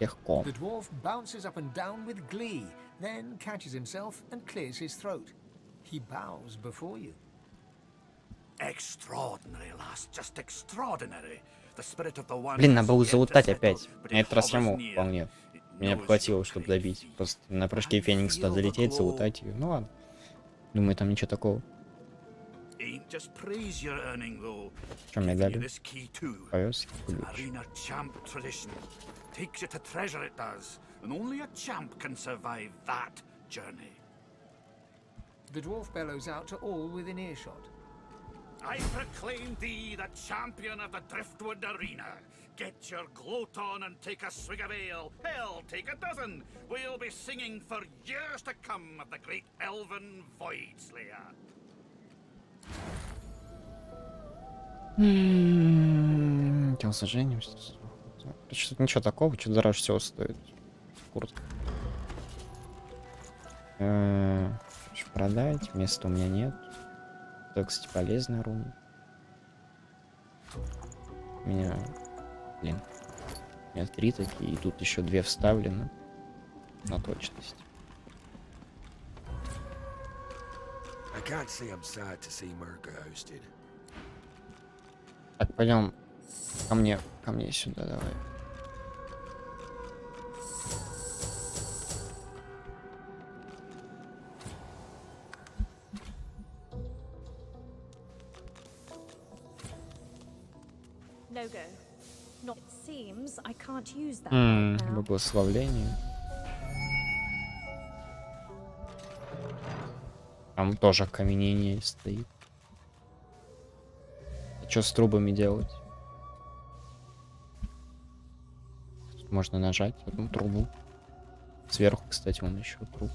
Легко. The dwarf bounces up and down with glee, then catches himself and clears his throat. He bows before you. Extraordinary, lass, just extraordinary. The spirit of the one. Блин, надо было залутать опять. На этот раз я мог вполне. Меня бы хватило, чтобы добить. Просто на прыжке Феникс туда залететь, залутать ее. Ну ладно. Думаю, там ничего такого. Что мне дали? Повез. Takes you to treasure, it does, and only a champ can survive that journey. The dwarf bellows out to all within earshot. I proclaim thee the champion of the Driftwood Arena. Get your gloat on and take a swig of ale. Hell, take a dozen. We'll be singing for years to come of the great elven Void Slayer. Телосложение. Что-то ничего такого, что дороже всего стоит. Куртка. Продать. Места у меня нет. Это, кстати, полезная руна. У меня... Блин. У меня 3 такие, и тут еще 2 вставлены. На точность. Так, пойдем ко мне сюда, давай. No go. Not it seems I can't use that right now. Благословление. Там тоже окаменение стоит. А что с трубами делать? Тут можно нажать одну трубу. Сверху, кстати, вон еще труб.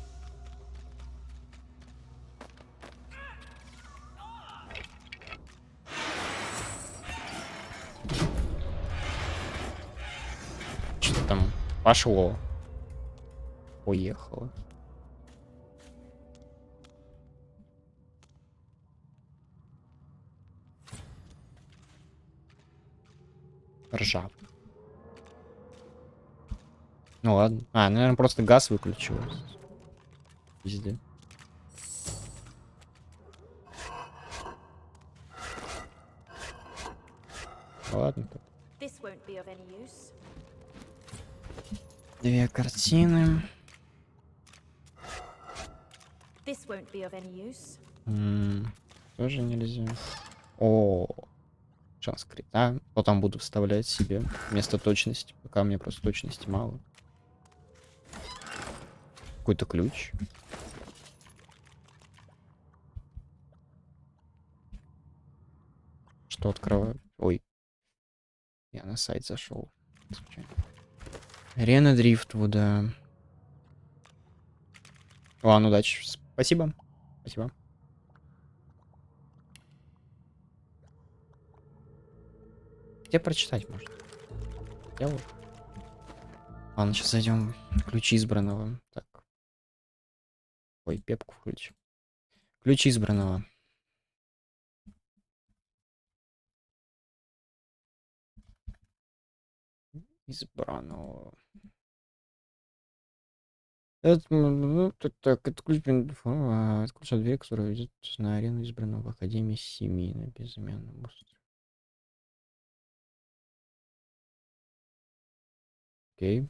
Что там пошло? Уехало. Ржав. Ну ладно. А, наверное, просто газ выключился. Везде. Ладно. This won't be of any use. Две картины. This won't be of any use. Тоже нельзя. О, санскрит. А, потом буду вставлять себе вместо точности. Пока у меня просто точности мало. Какой-то ключ. Что открываю? Ой. Я на сайт зашел. Арена Дрифтвуда. Ладно, удачи. Спасибо. Спасибо. Где прочитать можно? Я вот. Ладно, сейчас зайдем. Ключ избранного. Так. Ой, пепку включу. Ключ избранного. Избранного. Так, это ключ от двери, которая ведет на арену избранного в Академии Семьи на безымянном острове. Окей.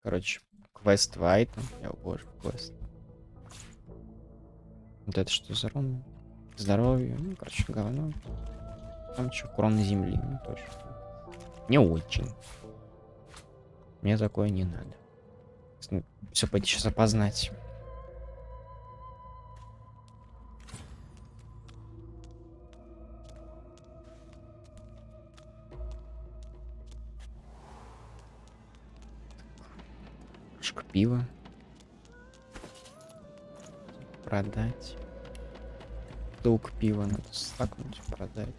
Короче, квест Вайта. Я боже, квест. Вот это что за рун? Здоровье. Ну, короче, говно. Там что, крона земли. Ну, тоже. Не очень. Мне такое не надо. Все, пойти сейчас опознать. Кружка пива. Продать. Долг пива надо стакнуть, продать.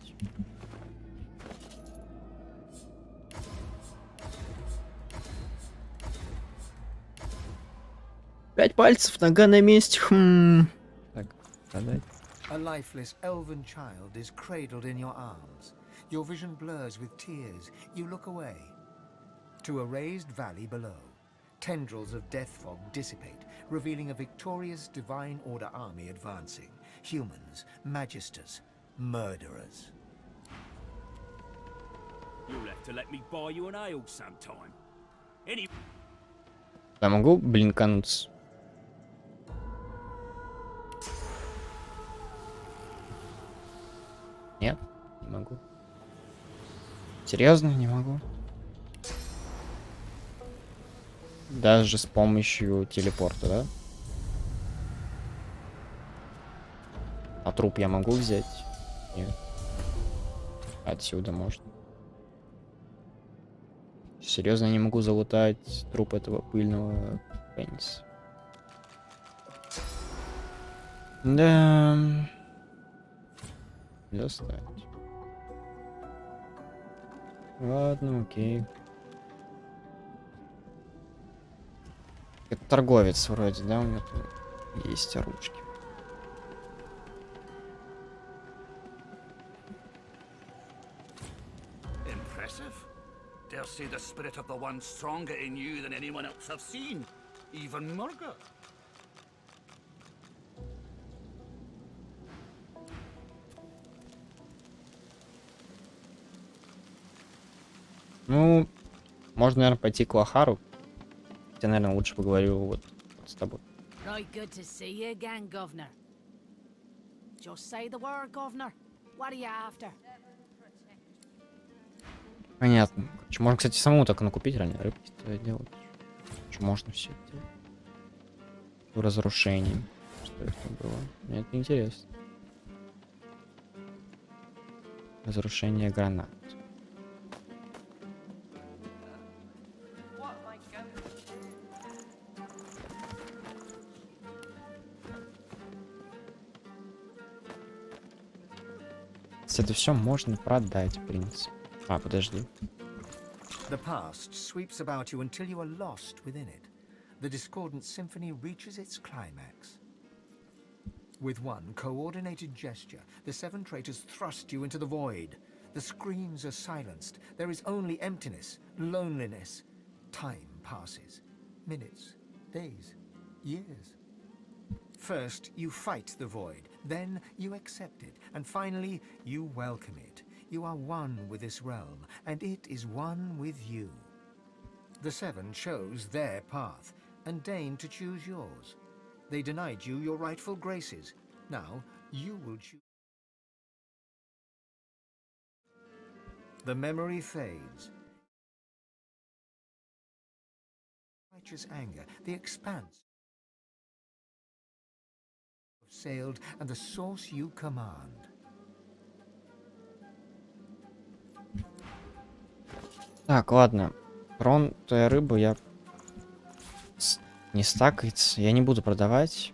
Пять пальцев, нога на месте. Так, продать. A lifeless elven child is cradled in your arms. Your vision blurs with tears. You look away. To a raised valley below, tendrils of death fog dissipate, revealing a victorious Divine Order army advancing. Humans, magisters, murderers. You'll have to let me buy you an ale sometime. Any... Я могу блинкануться? Нет, не могу. Серьезно, не могу. Даже с помощью телепорта, да? А труп я могу взять? Нет. Отсюда можно. Серьезно, я не могу залутать труп этого пыльного пениса. Да. Достать. Ладно, окей. Это торговец вроде, да? У него тут есть ручки. Impressive. Dare say the spirit of the one stronger in you than anyone else I've seen. Even Murga. Ну, можно, наверное, пойти к Лохару. Я, наверное, лучше поговорю вот с тобой. Right, good to see you again, Governor. Just say the word, Governor. What are you after? Понятно. Короче, можно, кстати, самому так накупить ранее рыбки делать. Можно все это делать. Разрушение. Что это было? Мне это интересно. Разрушение гранат. Это все можно продать, в принципе. А, подожди. The past sweeps about you until you are lost within it. The discordant symphony reaches its climax. With one coordinated gesture, the seven traitors thrust you into the void. The screams are silenced. There is only emptiness, loneliness. Time passes. Minutes, days, years. First, you fight the void. Then you accept it. And finally, you welcome it. You are one with this realm, and it is one with you. The seven chose their path, and deigned to choose yours. They denied you your rightful graces. Now, you will choose. The memory fades. Righteous anger, the expanse have sailed, and the source you command. Так, ладно. Тронутая рыба я... Не стакается. Я не буду продавать.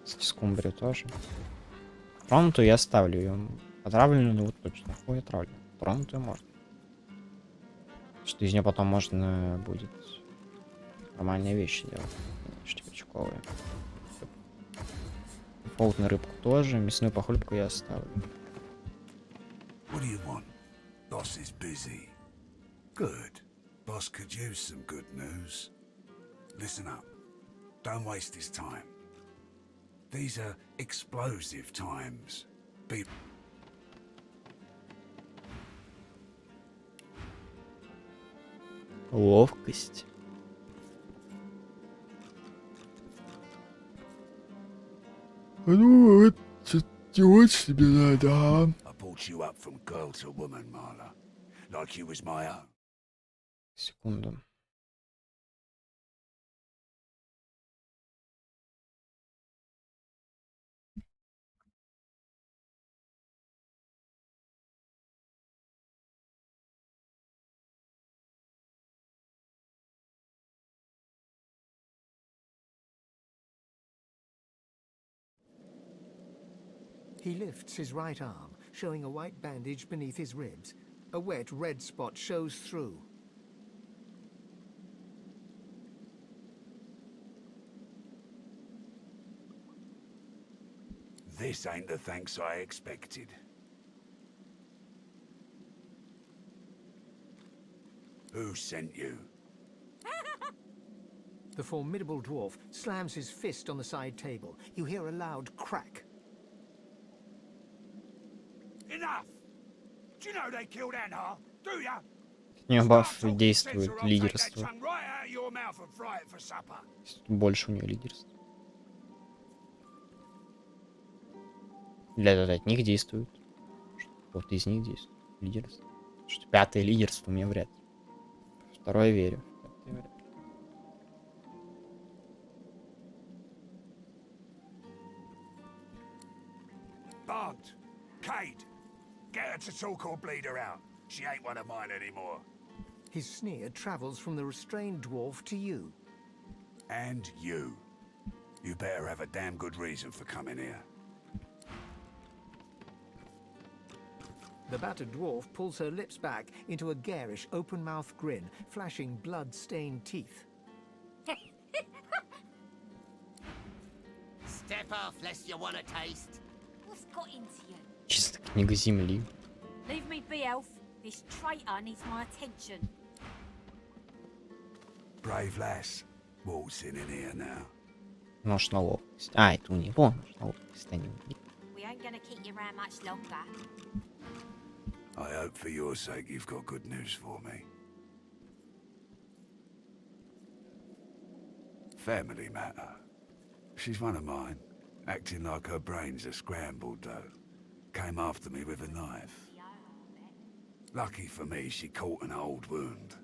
Скумбрию тоже. Тронутую я оставлю ее. Отравленную вот точно. Хуй отравлю. Тронутую можно. Что из нее потом можно будет нормальные вещи делать. Штучковые. Фолтную рыбку тоже. Мясную похлебку я оставлю. What do you want? Boss is busy. Good. Boss could use some good news. Listen up. Don't waste his time. These are explosive times. Be... Ловкость. Ну, это делать тебе надо, а? I brought you up from girl to woman, Marla. Like you was my own. Секунду. He lifts his right arm, showing a white bandage beneath his ribs. A wet red spot shows through. This ain't the thanks I expected. Who sent you? The formidable dwarf slams his fist on the side table. You hear a loud crack. Enough! Do you know they killed Anna? Do ya? У нее баф действует лидерство. Right out of your mouth and fry it for supper. Больше у нее лидерство. От них действует. Вот из них действует лидерство. Что пятое лидерство мне вряд ли. Второе верю. Bart, Kate, get her to talk or bleed her out. She ain't one of mine anymore. His sneer travels from the restrained dwarf to you. And you. You better have a damn good reason for coming here. The battered dwarf pulls her lips back into a garish, open-mouthed grin, flashing blood-stained teeth. Step off, lest you want a taste. What's got into you? Чисто книга земли. Leave me be, elf. This traitor needs my attention. Brave lass. Waltzing in here now. Нож на ловкость. А, это у него нож на ловкость, а не у них. We ain't gonna keep you around much longer. I hope for your sake you've got good news for me. Family matter. She's one of mine, acting like her brains are scrambled though. came after me with a knife. Lucky for me, she caught an old wound.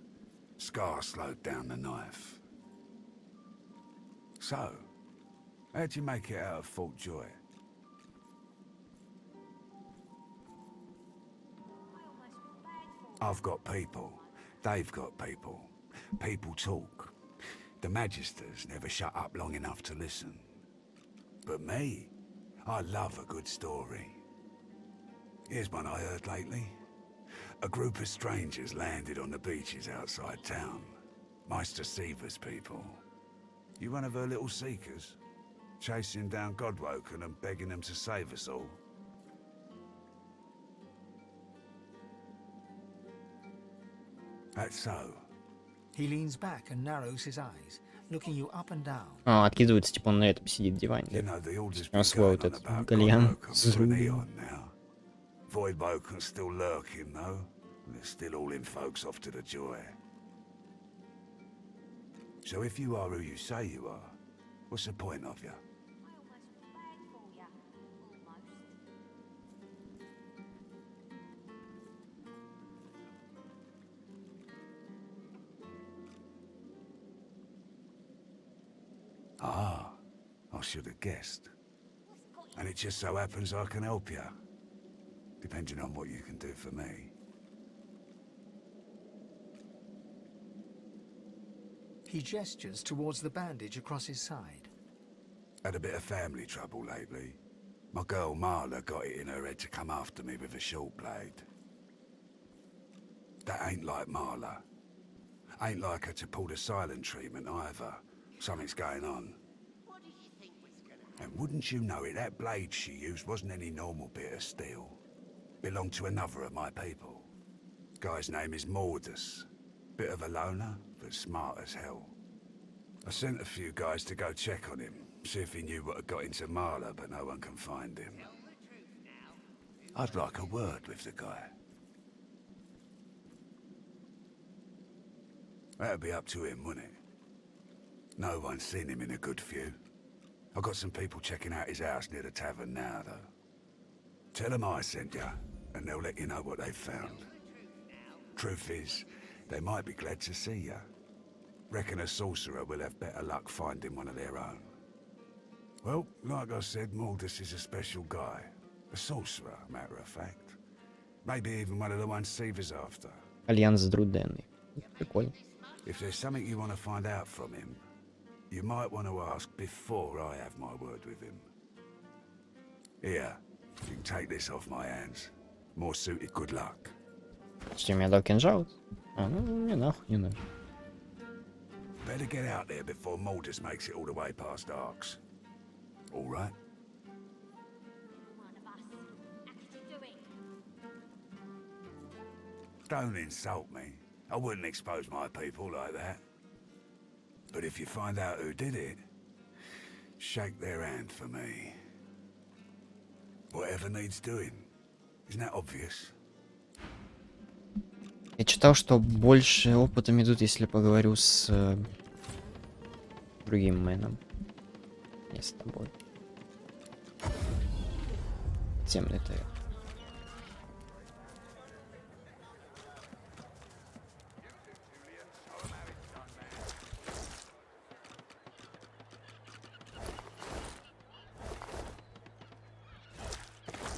Scar slowed down the knife. So, how'd you make it out of Fort Joy? I've got people. They've got people. People talk. The Magisters never shut up long enough to listen. But me, I love a good story. Here's one I heard lately. A group of strangers landed on the beaches outside town. Meister Seaver's people. You one of her little seekers? Chasing down Godwoken and begging them to save us all? That's so. He leans back and narrows his eyes, looking you up and down. А, откидывается, типа он на этом сидит в диване, You да? know, the order's У него been свой going вот on этот about гальян Godwoken с for an рублем. eon now. Voidwoken's still lurking, though. They're still hauling folks off to the Joy. So if you are who you say you are, what's the point of you? Ah, I should have guessed. And it just so happens I can help you. Depending on what you can do for me. He gestures towards the bandage across his side. Had a bit of family trouble lately. My girl Marla got it in her head to come after me with a short blade. That ain't like Marla. Ain't like her to pull the silent treatment either. Something's going on. And wouldn't you know it, that blade she used wasn't any normal bit of steel. Belonged to another of my people. Guy's name is Mordus. Bit of a loner, but smart as hell. I sent a few guys to go check on him, see if he knew what had got into Marla, but no one can find him. I'd like a word with the guy. That'd be up to him, wouldn't it? No one's seen him in a good few. I've got some people checking out his house near the tavern now, though. Tell them I sent you, and they'll let you know what they've found. Truth is, they might be glad to see you. Reckon a sorcerer will have better luck finding one of their own. Well, like I said, Mordus is a special guy. A sorcerer, matter of fact. Maybe even one of the ones Seaver's after. Альянс Друденный. Прикольно. If there's something you want to find out from him, you might want to ask before I have my word with him. Here, you can take this off my hands. More suited good luck. Что, мне дал кинжал? А, ну, мне нахуй не надо. Better get out there before Mordus makes it all the way past Arks. All right? Don't insult me. I wouldn't expose my people like that. But if you find out who did it, shake their hand for me. Whatever needs doing. Isn't that obvious? Я читал, что больше опытом идут, если поговорю с другим мэном. Не с тобой. Темный ты.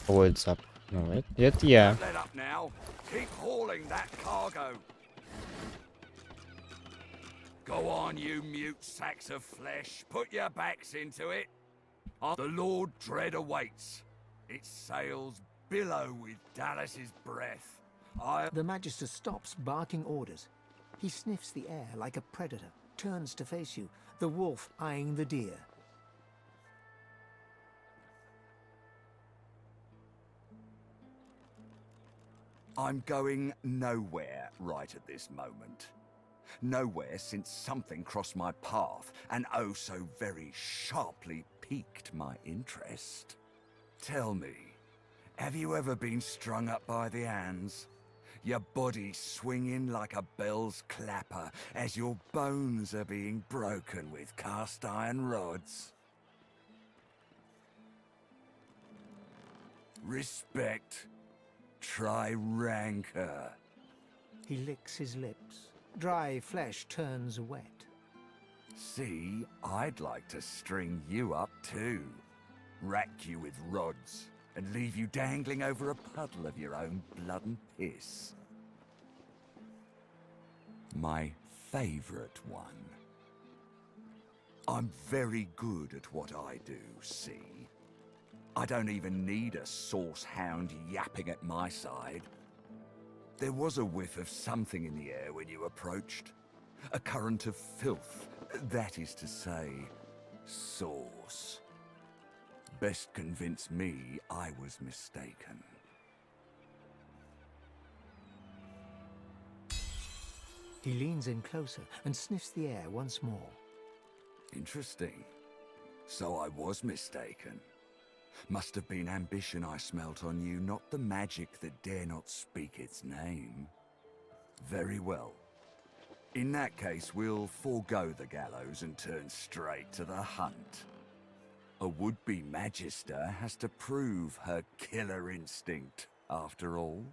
What's up? Ну, это я. Let up now. Keep hauling that cargo. Go on, you mute sacks of flesh. Put your backs into it. The Lord Dread awaits. Its sails billow with Dallas's breath. The Magister stops, barking orders. He sniffs the air like a predator, turns to face you, the wolf eyeing the deer. I'm going nowhere right at this moment. Nowhere since something crossed my path and oh so very sharply piqued my interest. Tell me, have you ever been strung up by the hands? Your body swinging like a bell's clapper as your bones are being broken with cast iron rods? Respect. Try rancor. He licks his lips. Dry flesh turns wet. See, I'd like to string you up too. Rack you with rods and leave you dangling over a puddle of your own blood and piss. My favorite one. I'm very good at what I do, see? I don't even need a sauce hound yapping at my side. There was a whiff of something in the air when you approached. A current of filth, that is to say, sauce. Best convince me I was mistaken. He leans in closer and sniffs the air once more. Interesting. So I was mistaken. Must have been ambition I smelt on you, not the magic that dare not speak its name. Very well. In that case, we'll forego the gallows and turn straight to the hunt. A would-be magister has to prove her killer instinct, after all.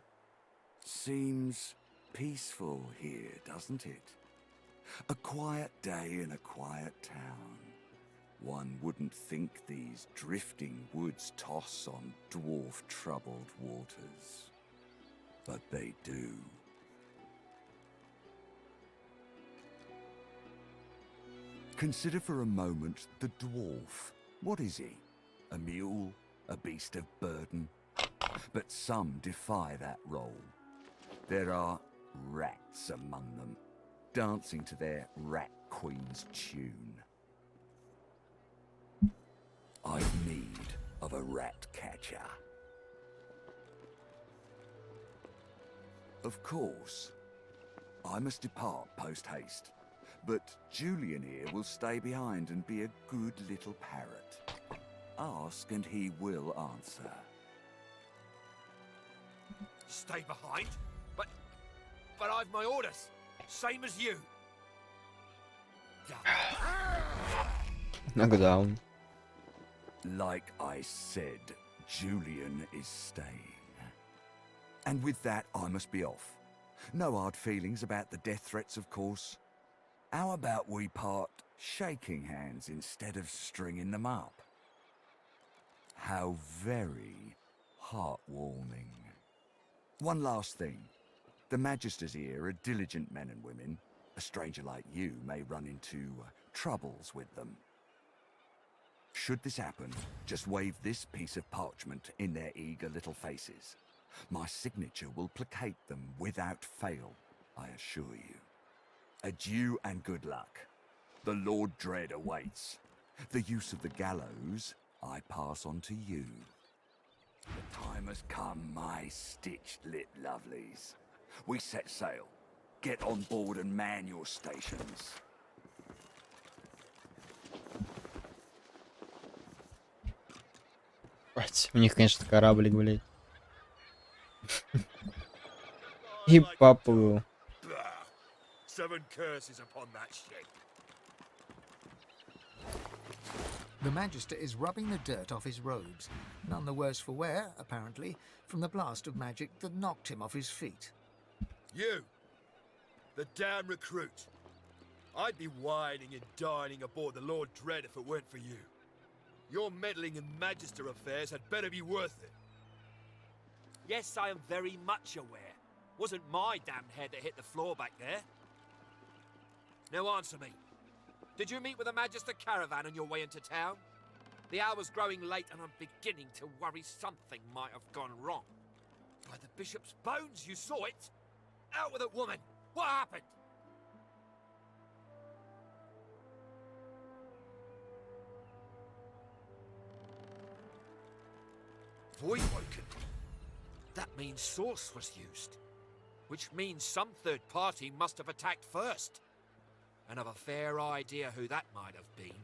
Seems peaceful here, doesn't it? A quiet day in a quiet town. One wouldn't think these drifting woods toss on dwarf-troubled waters. But they do. Consider for a moment the dwarf. What is he? A mule? A beast of burden? But some defy that role. There are rats among them, dancing to their rat queen's tune. I've need of a rat catcher. Of course, I must depart post-haste, but Julian here will stay behind and be a good little parrot. Ask and he will answer. Stay behind? But I've my orders. Same as you. Нокдаун. Like I said, Julian is staying. And with that, I must be off. No hard feelings about the death threats, of course. How about we part shaking hands instead of stringing them up? How very heartwarming. One last thing. The Magisters here are diligent men and women. A stranger like you may run into troubles with them. Should this happen, just wave this piece of parchment in their eager little faces. My signature will placate them without fail, I assure you. Adieu and good luck. The Lord Dread awaits. The use of the gallows I pass on to you. The time has come, my stitched-lip lovelies. We set sail. Get on board and man your stations. У них, конечно, кораблик, блядь. И поплыл. 7 curses upon that ship. The Magister is rubbing the dirt off his robes, none the worse for wear, apparently, from the blast of magic that knocked him off his feet. You, the damn recruit. I'd be whining and dining aboard the Lord Dread if it weren't for you. Your meddling in Magister affairs had better be worth it. Yes, I am very much aware. Wasn't my damned head that hit the floor back there. Now answer me. Did you meet with a Magister caravan on your way into town? The hour's growing late and I'm beginning to worry something might have gone wrong. By the Bishop's bones, you saw it! Out with it, woman! What happened? Voidwoken? That means Source was used. Which means some third party must have attacked first. And I've a fair idea who that might have been.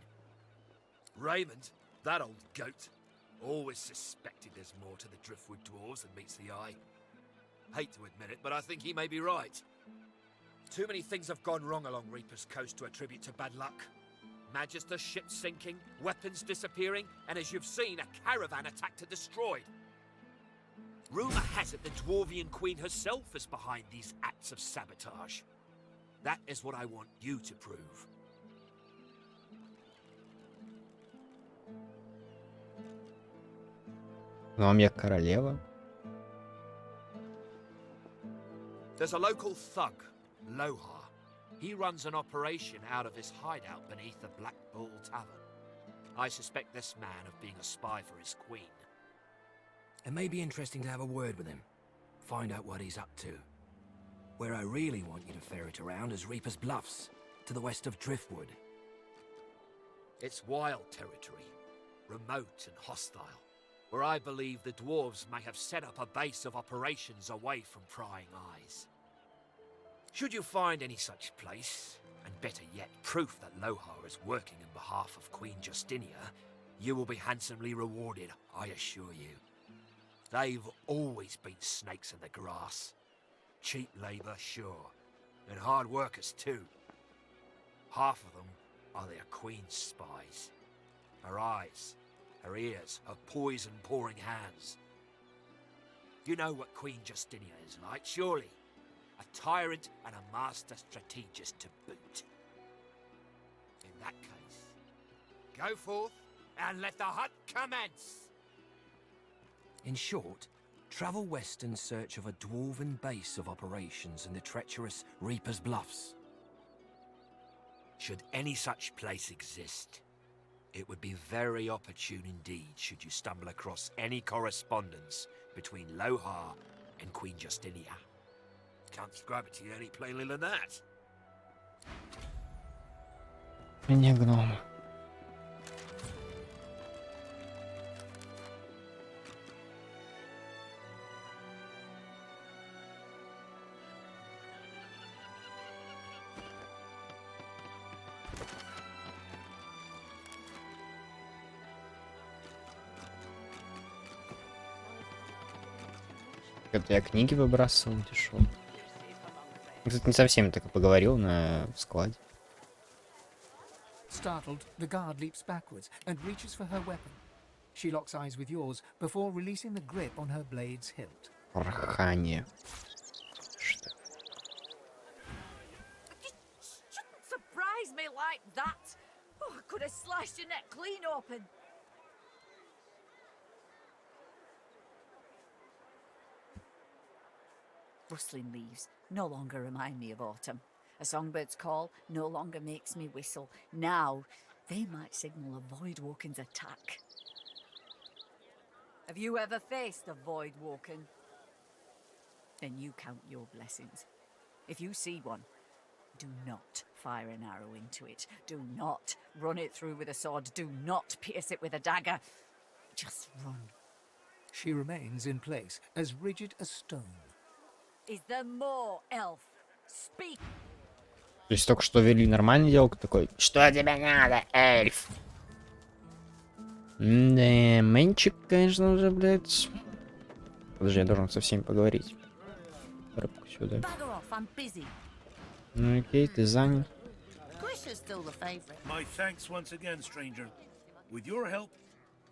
Raymond, that old goat, always suspected there's more to the Driftwood Dwarves than meets the eye. Hate to admit it, but I think he may be right. Too many things have gone wrong along Reaper's Coast to attribute to bad luck. Magister ships sinking, weapons disappearing, and as you've seen, a caravan attacked and destroyed. Rumour has it the Dwarvian Queen herself is behind these acts of sabotage. That is what I want you to prove. Ну, а мне королева. There's a local thug, Lohar. He runs an operation out of his hideout beneath the Black Bull Tavern. I suspect this man of being a spy for his queen. It may be interesting to have a word with him. Find out what he's up to. Where I really want you to ferret around is Reaper's Bluffs, to the west of Driftwood. It's wild territory, remote and hostile, where I believe the dwarves may have set up a base of operations away from prying eyes. Should you find any such place, and better yet, proof that Lohar is working on behalf of Queen Justinia, you will be handsomely rewarded, I assure you. They've always been snakes in the grass. Cheap labour, sure, and hard workers too. Half of them are their queen's spies. Her eyes, her ears, her poison-pouring hands. You know what Queen Justinia is like, surely? A tyrant and a master strategist to boot. In that case, go forth and let the hunt commence! In short, travel west in search of a dwarven base of operations in the treacherous Reaper's Bluffs. Should any such place exist, it would be very opportune indeed should you stumble across any correspondence between Lohar and Queen Justinia. Can't describe it to you any plainly than that. Не гном. Это я книги выбрасывал, дешёв. Кстати, не со всеми так и поговорил на складе. Startled, the guard leaps backwards and reaches for her weapon. She locks eyes with yours before releasing the grip on her blade's hilt. Порхание. Что? Shouldn't surprise me like that. Oh, I could have slashed your neck clean open. Rustling leaves no longer remind me of autumn. A songbird's call no longer makes me whistle. Now, they might signal a Voidwoken's attack. Have you ever faced a Voidwoken? Then you count your blessings. If you see one, do not fire an arrow into it. Do not run it through with a sword. Do not pierce it with a dagger. Just run. She remains in place, as rigid as stone. Is there more, elf? Speak. То есть только что вели нормальный диалог такой. Что тебе надо, эльф? Да, мэнчик, конечно, уже, блядь. Подожди, я должен со всеми поговорить. Рыбку сюда. Ну окей, ты занят. My thanks once again, stranger. With your help,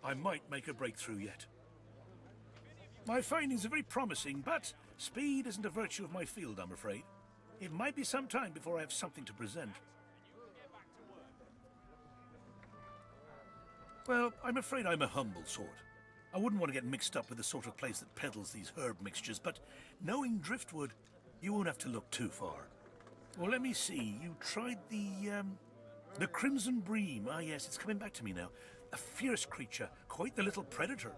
I might make a breakthrough yet. My findings are very promising, but speed isn't a virtue of my field, I'm afraid. It might be some time before I have something to present. Well, I'm afraid I'm a humble sort. I wouldn't want to get mixed up with the sort of place that peddles these herb mixtures, but knowing Driftwood, you won't have to look too far. Well, let me see. You tried the Crimson Bream. Ah, yes, it's coming back to me now. A fierce creature, quite the little predator.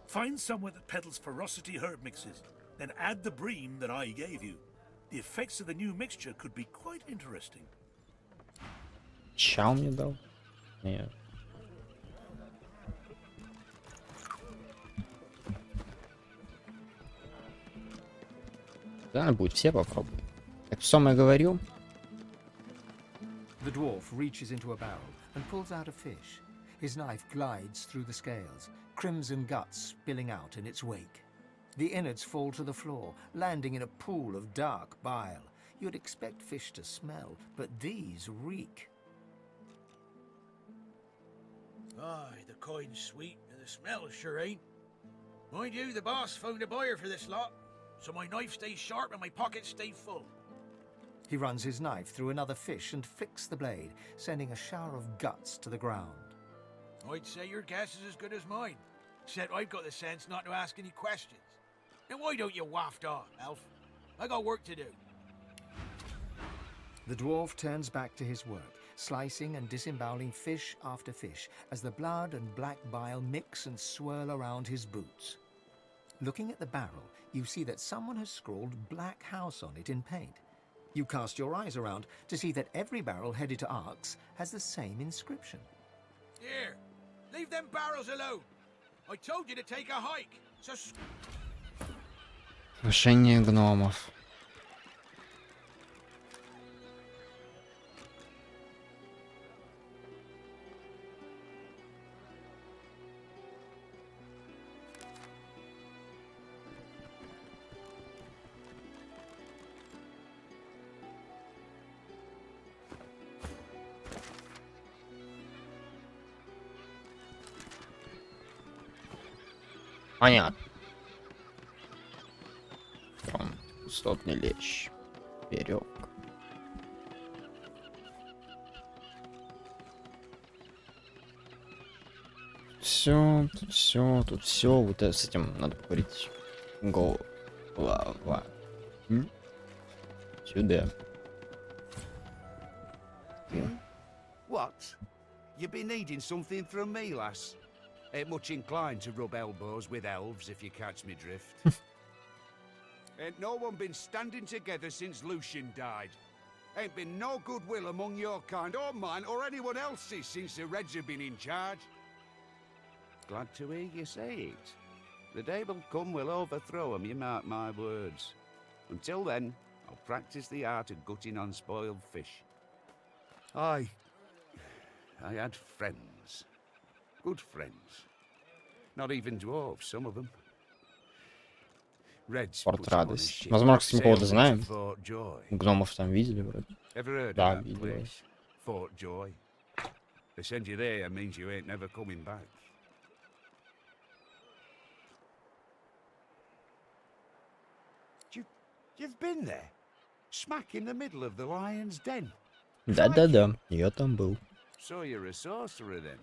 Find somewhere that peddles ferocity herb mixes, then add the bream that I gave you. The effects of the new mixture could be quite interesting. Чал мне дал? Нет. Да, будет, все попробуй. Так что я говорил? The dwarf reaches into a barrel and pulls out a fish. His knife glides through the scales, crimson guts spilling out in its wake. The innards fall to the floor, landing in a pool of dark bile. You'd expect fish to smell, but these reek. Aye, the coin's sweet, and the smell sure ain't. Mind you, the boss found a buyer for this lot, so my knife stays sharp and my pockets stay full. He runs his knife through another fish and flicks the blade, sending a shower of guts to the ground. I'd say your guess is as good as mine, except I've got the sense not to ask any questions. Now why don't you waft off, elf? I got work to do. The dwarf turns back to his work, slicing and disemboweling fish after fish as the blood and black bile mix and swirl around his boots. Looking at the barrel, you see that someone has scrawled Black House on it in paint. You cast your eyes around to see that every barrel headed to Arx has the same inscription. Here, leave them barrels alone. I told you to take a hike, so... Решение гномов. Понятно. Пустотный лещ. Веревка. Все, тут все, тут все. Вот с этим надо поговорить. Голова. Сюда. What? You been needing something from me, lass? Ain't much inclined to rub elbows with elves, if you catch me drift. Ain't no one been standing together since Lucian died. Ain't been no goodwill among your kind, or mine, or anyone else's since the Reds have been in charge. Glad to hear you say it. The day will come we'll overthrow 'em, you mark my words. Until then, I'll practice the art of gutting unspoiled fish. I had friends. Good friends. Not even dwarves, some of them. Порт радость. Возможно, кстати, мы кого-то знаем. Гномов там видели вроде. Да, видели. Fort Joy. They send you there means you ain't never coming back. You've been there? Smack in the middle of the lion's den? Да-да-да, я там был. So you're a sorcerer then?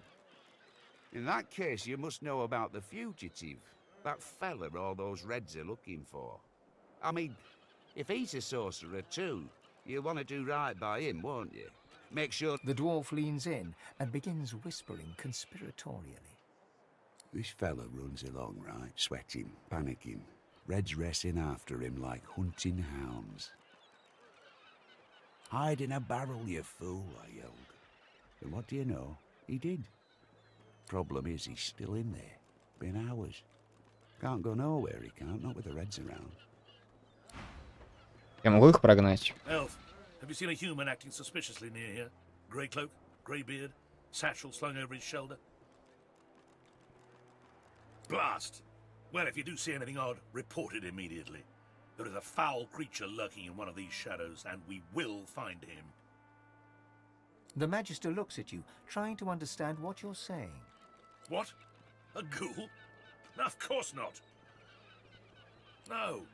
In that case, you must know about the fugitive. That fella all those Reds are looking for. I mean, if he's a sorcerer too, you'll want to do right by him, won't you? Make sure... The dwarf leans in and begins whispering conspiratorially. This fella runs along, right, sweating, panicking. Reds racing after him like hunting hounds. Hide in a barrel, you fool, I yelled. And what do you know? He did. Problem is, he's still in there. Been hours. Can't go nowhere, he can't, not with the Reds around. Я могу их прогнать? Elf, have you seen a human acting suspiciously near here? Grey cloak, grey beard, satchel slung over his shoulder? Blast! Well, if you do see anything odd, report it immediately. There is a foul creature lurking in one of these shadows, and we will find him. The Magister looks at you, trying to understand what you're saying. What? A ghoul? No, of course not. No.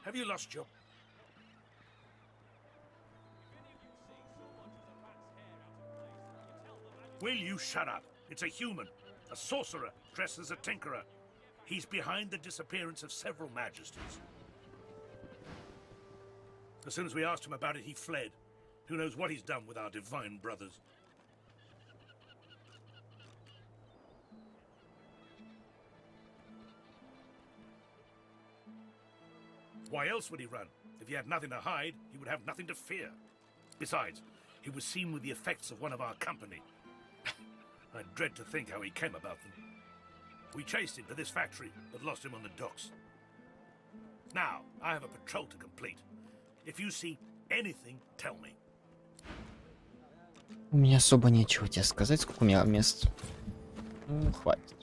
Have you lost your... Will you shut up? It's a human. A sorcerer dressed as a tinkerer. He's behind the disappearance of several magisters. As soon as we asked him about it, he fled. Who knows what he's done with our divine brothers? Why else would he run? If he had nothing to hide, he would have nothing to fear. Besides, he was seen with the effects of one of our company. I dread to think how he came about them. We chased him to this factory, but lost him on the docks. Now, I have a patrol to complete. If you see anything, tell me. У меня особо нечего тебе сказать, сколько у меня мест. Ну, хватит.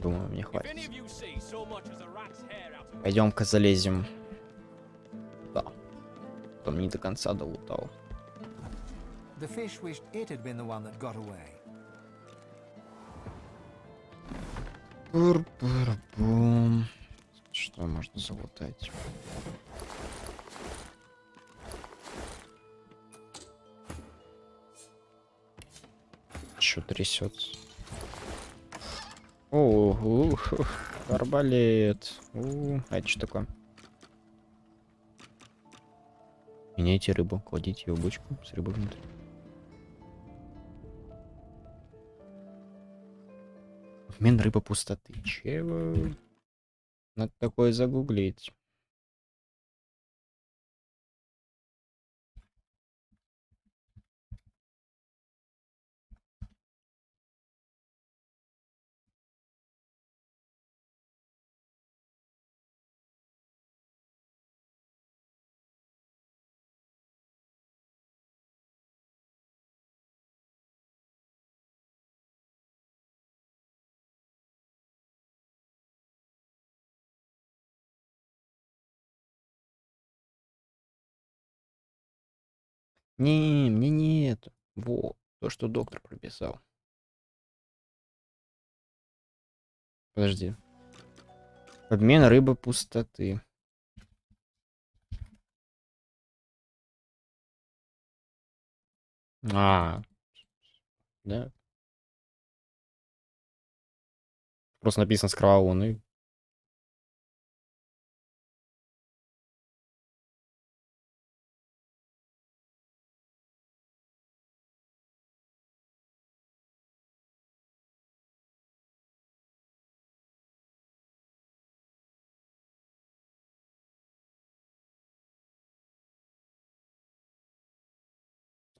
Думаю, мне хватит. Пойдем-ка залезем. Да. Там не до конца долутал. The fish wished it had been the one that got away. Пур-пур-пум. Что можно залутать? Чё трясется? О, арбалет. А это что такое? Меняйте рыбу, кладите ее в бочку с рыбой внутри. Обмен рыба пустоты. Чего? Надо такое загуглить. Не, мне нет. Вот, то, что доктор прописал. Подожди. Обмен рыбы пустоты. А, да. Просто написано с кровавой.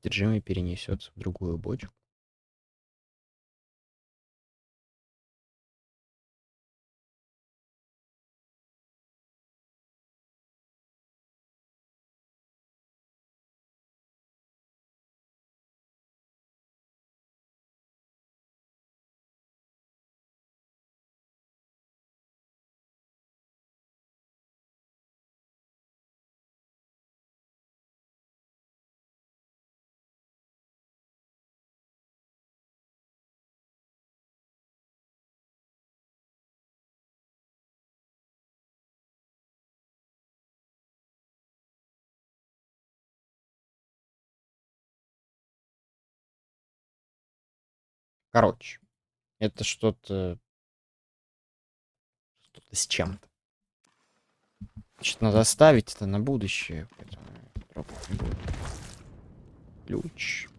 Содержимое перенесется в другую бочку. Короче, это что-то с чем-то. Значит, надо оставить это на будущее. Поэтому пробовать не буду. Ключ.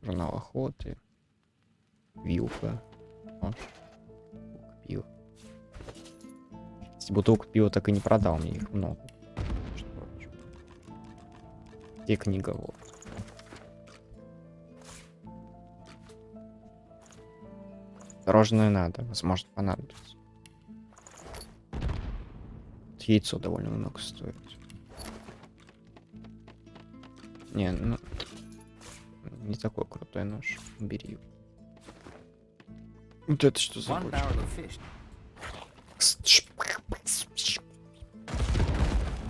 Журнал охоты. Вилка. О, пиво. Если бутылку пива так и не продал, мне их много. И книга, вот. Дорожное надо, возможно, понадобится. Яйцо довольно много стоит. Не, ну... Не такой крутой нож. Бери его. Вот это что за бочка?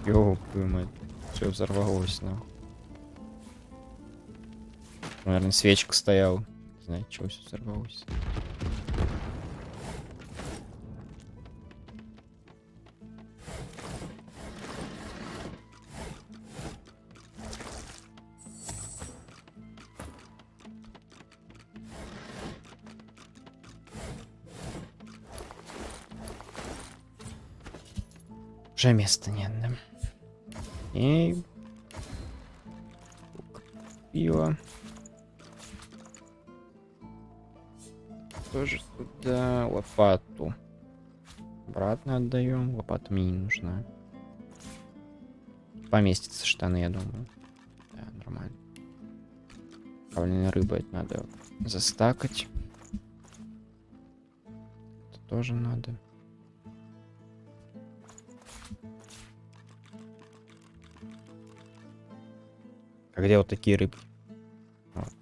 Ёпую мать. Все взорвалось, нахуй. Наверное, свечка стояла. Не знаю, чего все взорвалось. Уже места нет, да? И... Пиво. Тоже туда лопату. Обратно отдаем. Лопата мне не нужна. Поместятся штаны, я думаю. Да, нормально. Правильно, рыба это надо застакать. Это тоже надо. А где вот такие рыбки? Вот.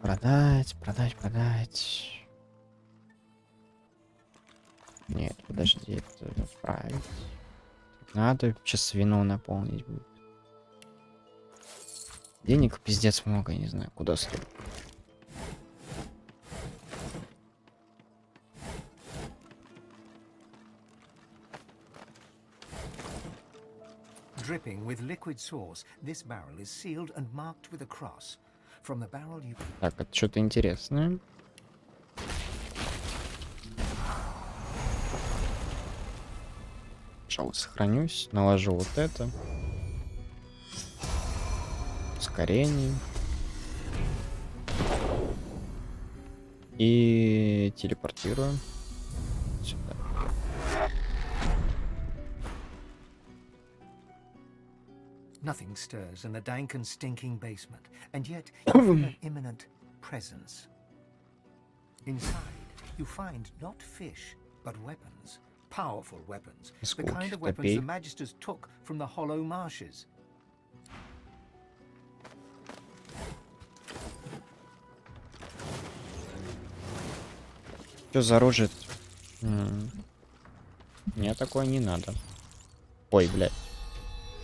Продать, продать, продать. Нет, подожди, это отправить. Надо, сейчас вино наполнить будет. Денег пиздец много, не знаю, куда стоит. Dripping with liquid sauce, this barrel is sealed and marked with a cross. From the barrel you... Так, это что-то интересное. Пожалуй, сохранюсь. Наложу вот это. Ускорение. И телепортирую сюда. Nothing stirs in the dank and stinking basement, and yet you feel an imminent presence. Inside, you find not fish, but weapons. Powerful weapons. The kind of weapons the Magisters took from the hollow marshes. Что за оружие? Мне такое не надо. Ой, блядь.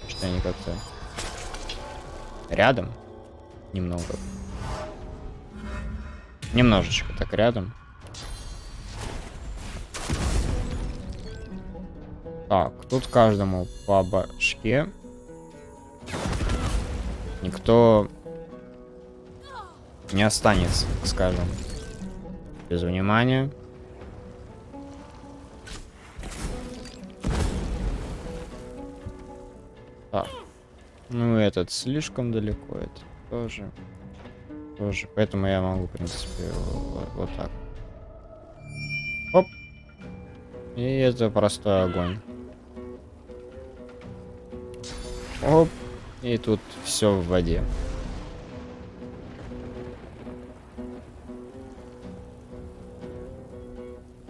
Что они как-то рядом? Немного. Немножечко так рядом. Так, тут каждому по башке. Никто не останется, так скажем, без внимания. Так. Ну, этот слишком далеко, это тоже. Поэтому я могу, в принципе, вот так. Оп. И это простой огонь. Оп. И тут все в воде.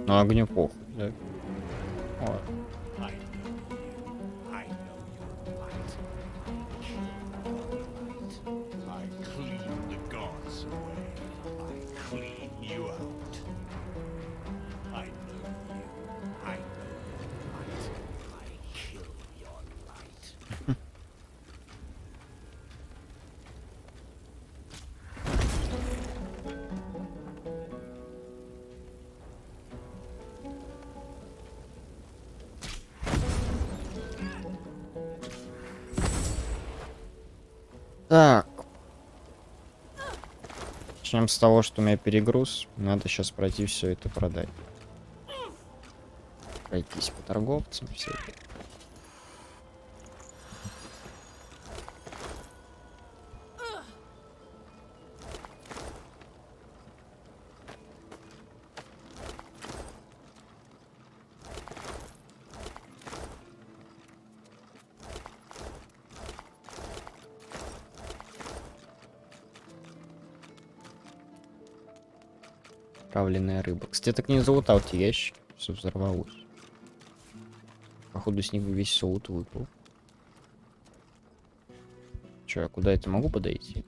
Но огню похуй, да? Вот. Так. Начнем с того, что у меня перегруз. Надо сейчас пройти все это продать. Пройтись по торговцам всяким. Отравленная рыба. Кстати, я так не залутал те ящики. Все взорвалось. Походу с них весь лут выпал. Че, я куда это могу подойти?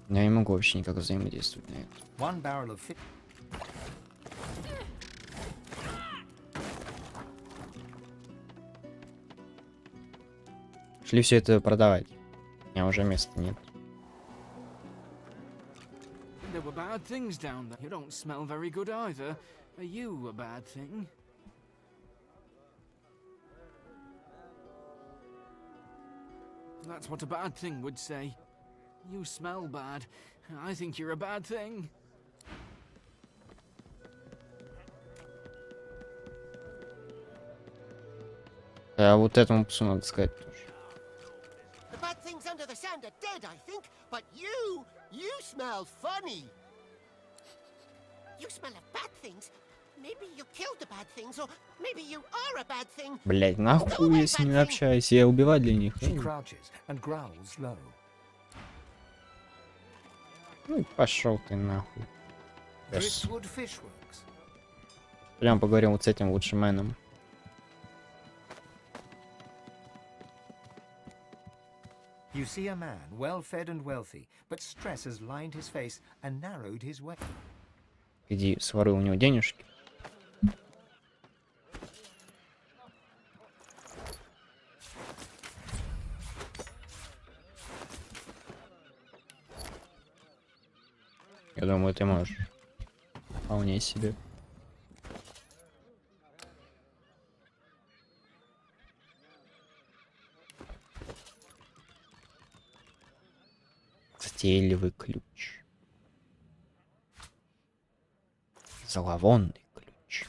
Я не могу вообще никак взаимодействовать на это. Шли все это продавать. У меня уже места нет. There were bad things down there. You don't smell very good either. Are you a bad thing? That's what a bad thing would say. You smell bad. I think you're a bad thing. А вот этому псу надо сказать тоже. The bad things under the sand are dead, I think. But you smell funny. You smell of bad things. Maybe you killed the bad things, or maybe you are a bad thing. Блять, нахуй я с ними общаюсь, я убивать для них. Ну, пошел ты нахуй. Прям поговорим вот с этим лучшим мэном. You see a man, well fed and wealthy, but stress has lined his face and narrowed his way. Иди, своруй у него денежки. Я думаю, ты можешь. Вполне себе. Затейливый ключ. Зловонный ключ.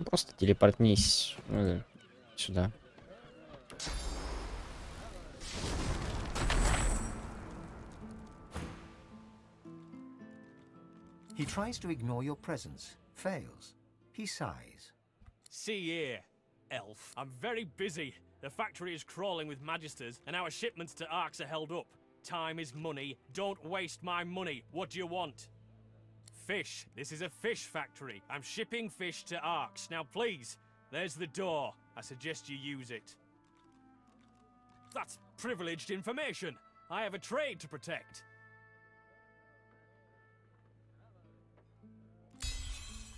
Просто телепортнись сюда. He tries to ignore your presence, fails. He sighs. See here, elf. I'm very busy. The factory is crawling with magisters, and our shipments to Arks are held up. Time is money. Don't waste my money. What do you want? Fish. This is a fish factory. I'm shipping fish to Arks. Now please, there's the door. I suggest you use it. That's privileged information. I have a trade to protect.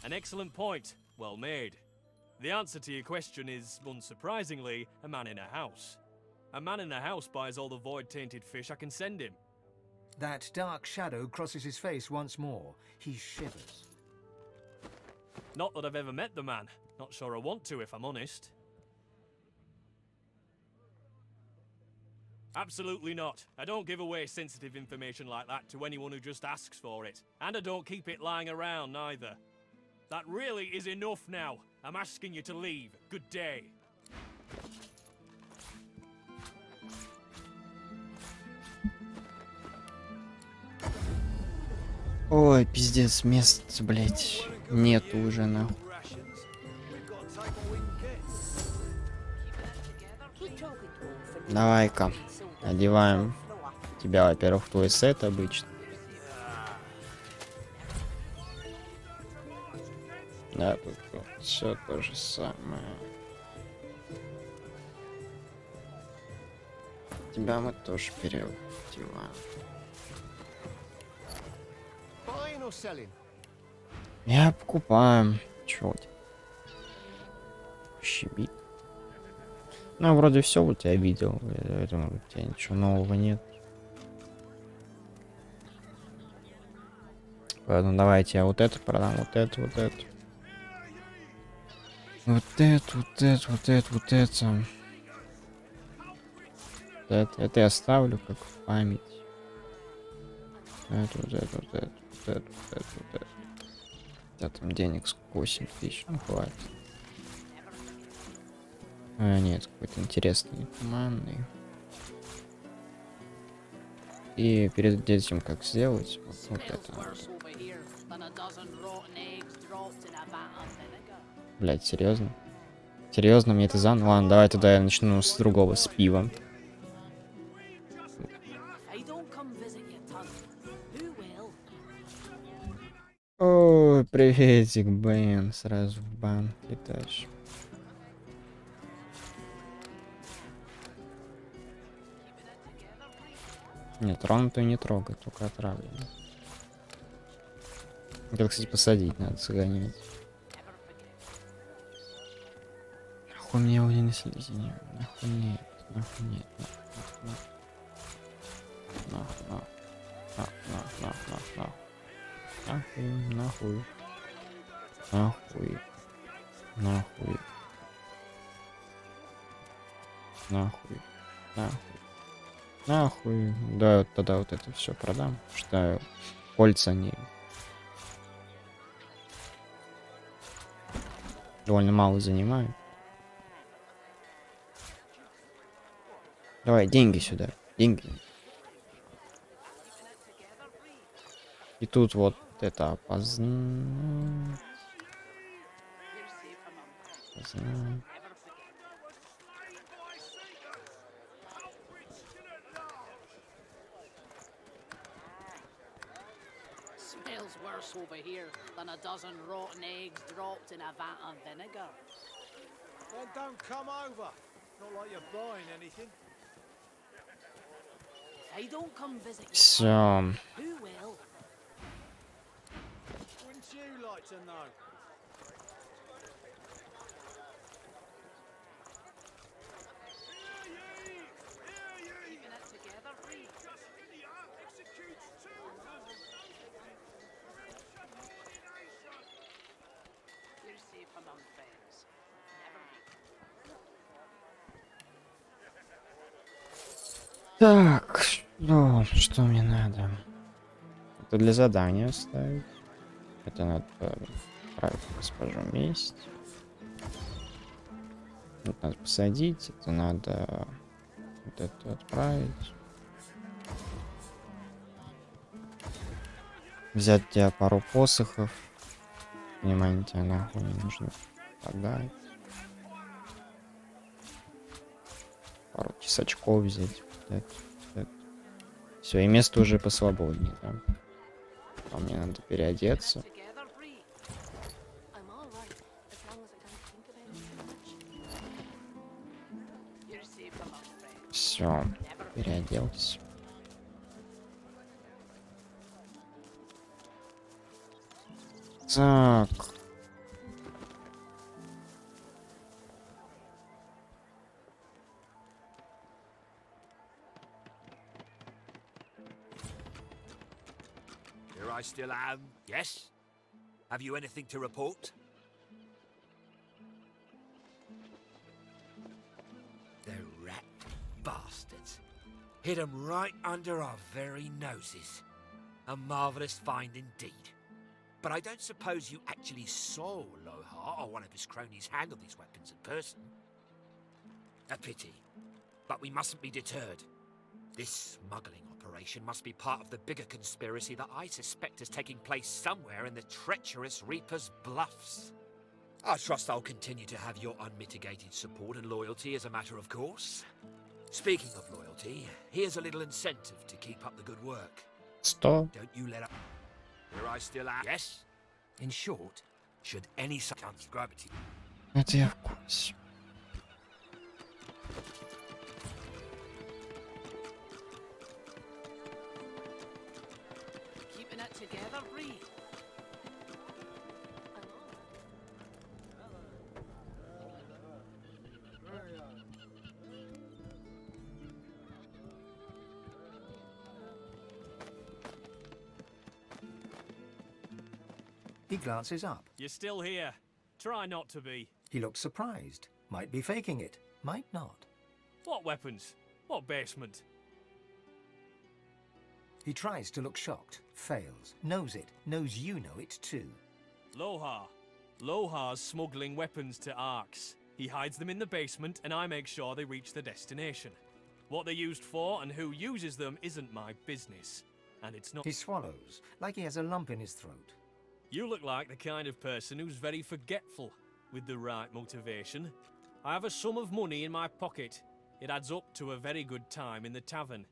An excellent point. Well made. The answer to your question is, unsurprisingly, a man in a house. A man in a house buys all the void-tainted fish I can send him. That dark shadow crosses his face once more. He shivers. Not that I've ever met the man. Not sure I want to, if I'm honest. Absolutely not. I don't give away sensitive information like that to anyone who just asks for it. And I don't keep it lying around, neither. That really is enough now. I'm asking you to leave. Good day. Ой, пиздец, мест, блять, нету уже, нахуй. Давай-ка, одеваем тебя, во-первых, в твой сет обычно. Да, тут все то же самое. Тебя мы тоже переодеваем. Я покупаю. Чё у тебя? Щебит. Ну, вроде все у тебя видел. Я думаю, у тебя ничего нового нет. Поэтому давайте я вот это продам, вот это, вот это. Вот это, вот это, вот это, вот это. Это я оставлю как в память. Это, вот это, вот это, вот это, вот это, вот это. Да, там денег 8000, ну хватит. А, нет, какой-то интересный, туманный. И перед этим как сделать? Вот это. Блять, серьезно? Серьезно, мне это заново? Ладно, давай тогда я начну с другого, с пивом. Ой, приветик, блин, сразу в бан летаешь. Нет, тронутую не трогай, только отравлено. Это, кстати, посадить надо, загонять. Нахуй мне его не несли, нахуй нет, нахуй нет, нахуй, нахуй, нахуй, нахуй, нахуй, нахуй, да, тогда вот это все продам, что кольца не довольно мало занимают. Давай, деньги сюда, деньги. И тут вот это опознать. Опознать. Smells worse over here than a dozen rotten eggs dropped in a vat of vinegar. Then don't come over. Not like you're buying anything. If I don't come visit you, Всё. who will? Wouldn't you like to know? You're safe among friends. Так, ну, что мне надо? Это для задания оставить. Это надо отправить госпожу месть. Это надо посадить, это надо вот это отправить. Взять у тебя пару посохов. Внимание, тебе нахуй не нужно продать. Пару тесачков взять. Все, и место уже посвободнее, да? А мне надо переодеться. Все, переоделся. Так. Here I still am. Yes? Have you anything to report? The rat bastards. Hid 'em right under our very noses. A marvellous find indeed. But I don't suppose you actually saw Lohar or one of his cronies handle these weapons in person. A pity. But we mustn't be deterred. This smuggling operation must be part of the bigger conspiracy that I suspect is taking place somewhere in the treacherous Reaper's Bluffs. I trust I'll continue to have your unmitigated support and loyalty as a matter of course. Speaking of loyalty, here's a little incentive to keep up the good work. Stop. Don't you let up. Here I still am. Yes? In short, should any chance gravity. Это я в курсе. Keeping it together, Bree. He glances up. You're still here. Try not to be. He looks surprised. Might be faking it. Might not. What weapons? What basement? He tries to look shocked. Fails. Knows it. Knows you know it too. Lohar. Lohar's smuggling weapons to Arx. He hides them in the basement, and I make sure they reach the destination. What they're used for and who uses them isn't my business. And it's not— He swallows, like he has a lump in his throat. You look like the kind of person who's very forgetful, with the right motivation. I have a sum of money in my pocket. It adds up to a very good time in the tavern.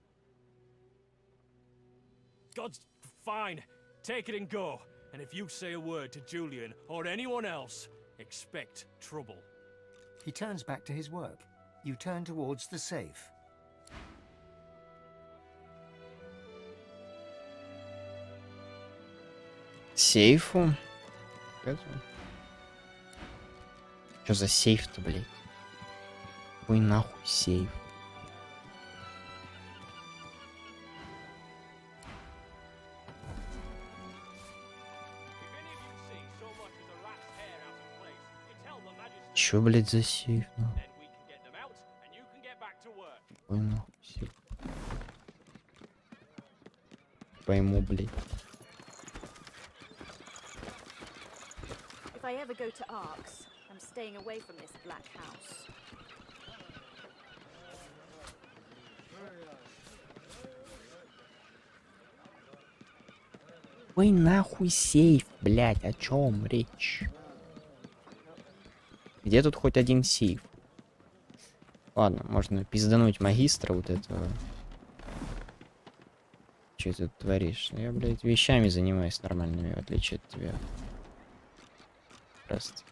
God's fine. Take it and go. And if you say a word to Julian or anyone else, expect trouble. He turns back to his work. You turn towards the safe. Сейфу? Что за сейф-то, блядь? Ой, нахуй сейф. Чё, блядь, за сейф, нахуй? Ой, нахуй сейф. Пойму, блядь. If I ever go to Arx, I'm staying away from this black house. Ой, нахуй сейф, блядь, о чем речь? Где тут хоть один сейф? Ладно, можно пиздануть магистра вот этого. Че ты тут творишь? Я, блядь, вещами занимаюсь нормальными, в отличие от тебя. Просто.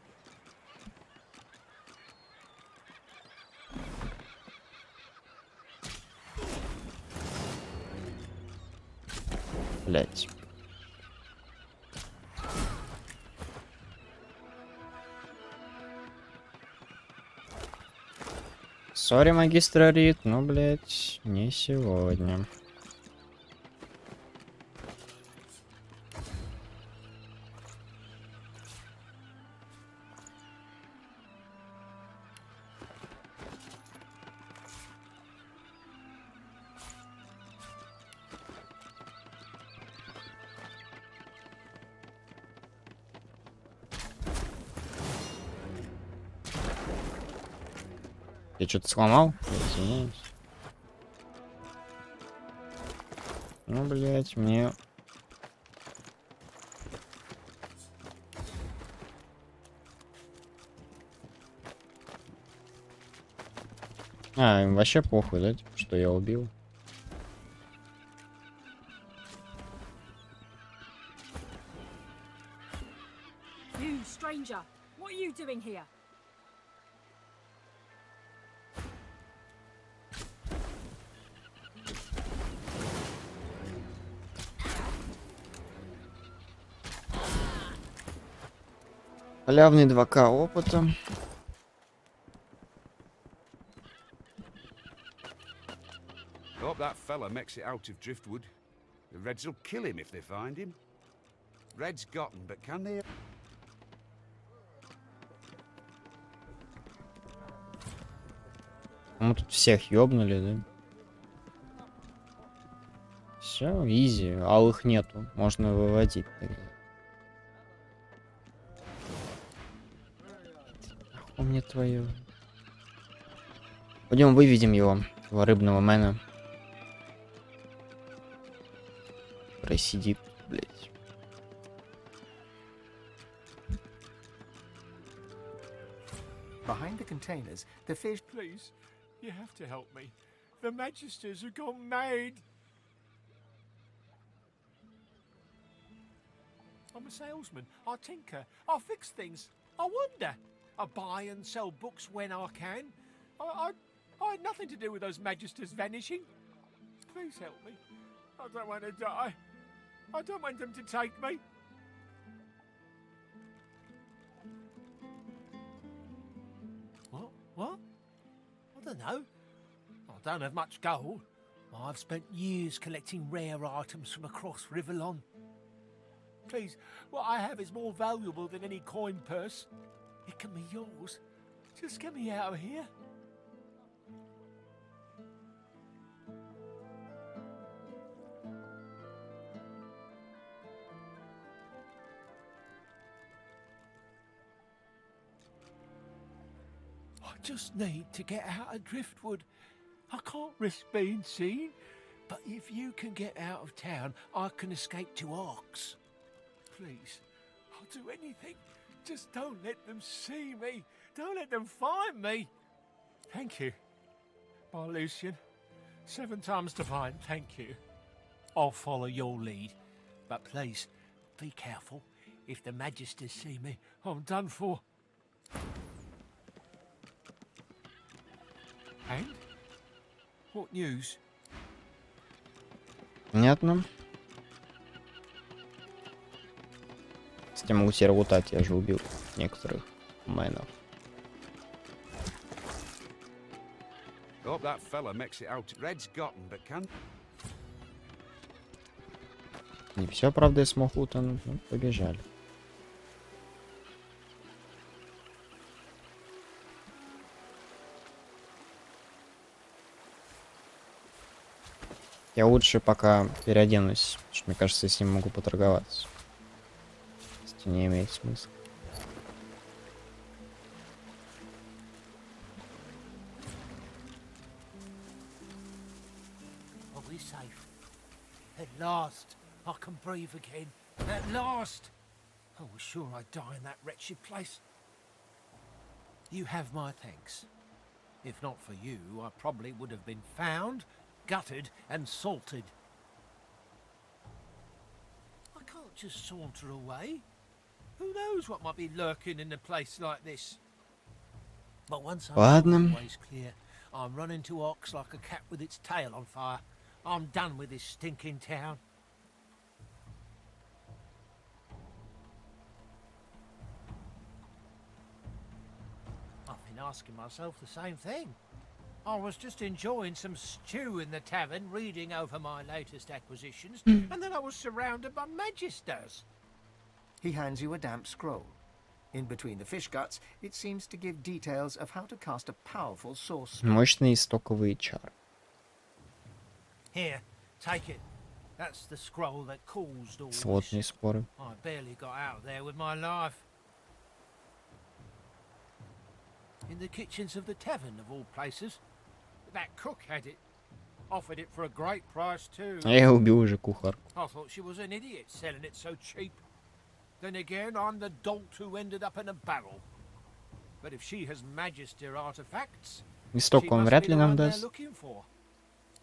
Блядь. Сори, магистр Рид, но, блядь, не сегодня. Я что-то сломал? Извиняюсь. Ну, блять, мне... А, им вообще похуй, да, типа, что я убил. You, stranger! What are you doing here? Халявный 2К опыта. Hope that fella makes it out of Driftwood. The Reds will kill him if they find him. Reds got him, but can they? Мы тут всех ёбнули, да? Все, изи. Алых нету. Можно выводить тогда. Нахуй мне твое. Пойдем выведем его, этого рыбного мэна. Который сидит, блять. Behind the containers, the fish... Please, you have to help me. The Magisters have gone mad. I'm a salesman. I tinker. I fix things. I wonder. I buy and sell books when I can. I had nothing to do with those Magisters vanishing. Please help me. I don't want to die. I don't want them to take me. What? I don't know. I don't have much gold. I've spent years collecting rare items from across Riverlon. Please, what I have is more valuable than any coin purse. It can be yours. Just get me out of here. I just need to get out of Driftwood. I can't risk being seen, but if you can get out of town, I can escape to Arks. Please, I'll do anything. Just don't let them see me. Don't let them find me. Thank you. Bye, Lucian. 7 times divine, thank you. I'll follow your lead. But please, be careful. If the Magisters see me, I'm done for. And? What news? Понятно. Кстати, могу себе лутать, я же убил некоторых мэнов. Hope that fella makes it out. Red's gotten, but can... Не все, правда, я смог лутануть, ну, побежали. Я лучше пока переоденусь, потому что, мне кажется, я с ним могу поторговаться. Если не имеет смысла. Are we safe? At last, I can breathe again. At last! I was sure I'd die in that wretched place. You have my thanks. If not for you, I probably would have been found, gutted and salted. I can't just saunter away. Who knows what might be lurking in a place like this? But once I'm always clear, I'm running to Ox like a cat with its tail on fire. I'm done with this stinking town. I've been asking myself the same thing. I was just enjoying some stew in the tavern, reading over my latest acquisitions, and then I was surrounded by Magisters. He hands you a damp scroll. In between the fish guts, it seems to give details of how to cast a powerful sorcery. Мощные истоковые чары. Here, take it. That's the scroll that caused all Сводные this. споры. I barely got out there with my life. In the kitchens of the tavern, of all places. That cook had it. Offered it for a great price, too. Я убил уже кухарку. I thought she was an idiot selling it so cheap. Then again, I'm the dolt who ended up in a barrel. But if she has Magister artifacts, И столько он вряд ли нам даст.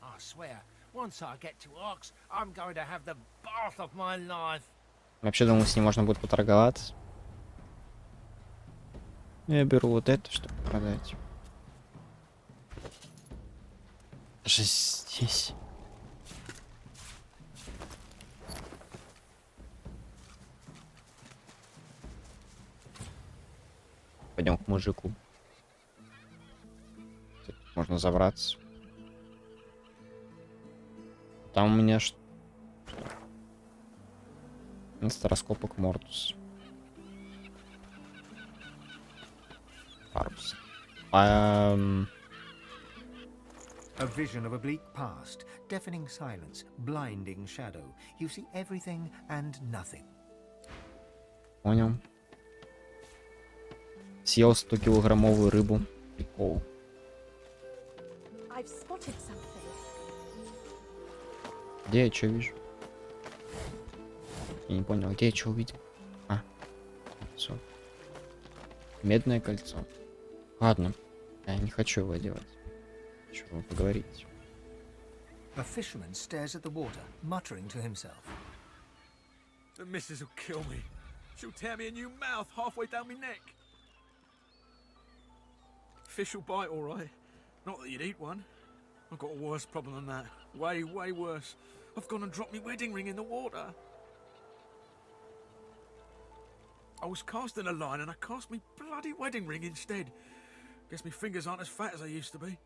I swear, once I get to Arx, I'm going to have the bath of my life. Вообще думал, с ним можно будет поторговаться. Я беру вот это, чтобы продать. Даже здесь. Пойдем к мужику. Тут можно забраться. Там у меня что? Староскопок Мортус. Парус. A vision of a bleak past, deafening silence, blinding shadow. You see everything and nothing. Понял. Съел 100-килограммовую рыбу. Прикол. I've spotted something. Где я что вижу? Я не понял, где я что увидел? А, кольцо. Медное кольцо. Ладно, я не хочу его одевать. Хочу вам поговорить. A fisherman stares at the water, muttering to himself. The missus will kill me. She'll tear me a new mouth halfway down my neck. Fish will bite, all right. Not that you'd eat one. I've got a worse problem than that. Way, way worse. I've gone and dropped my wedding ring in the water. I was casting a line and I cast me bloody wedding ring instead. Guess my fingers aren't as fat as they used to be.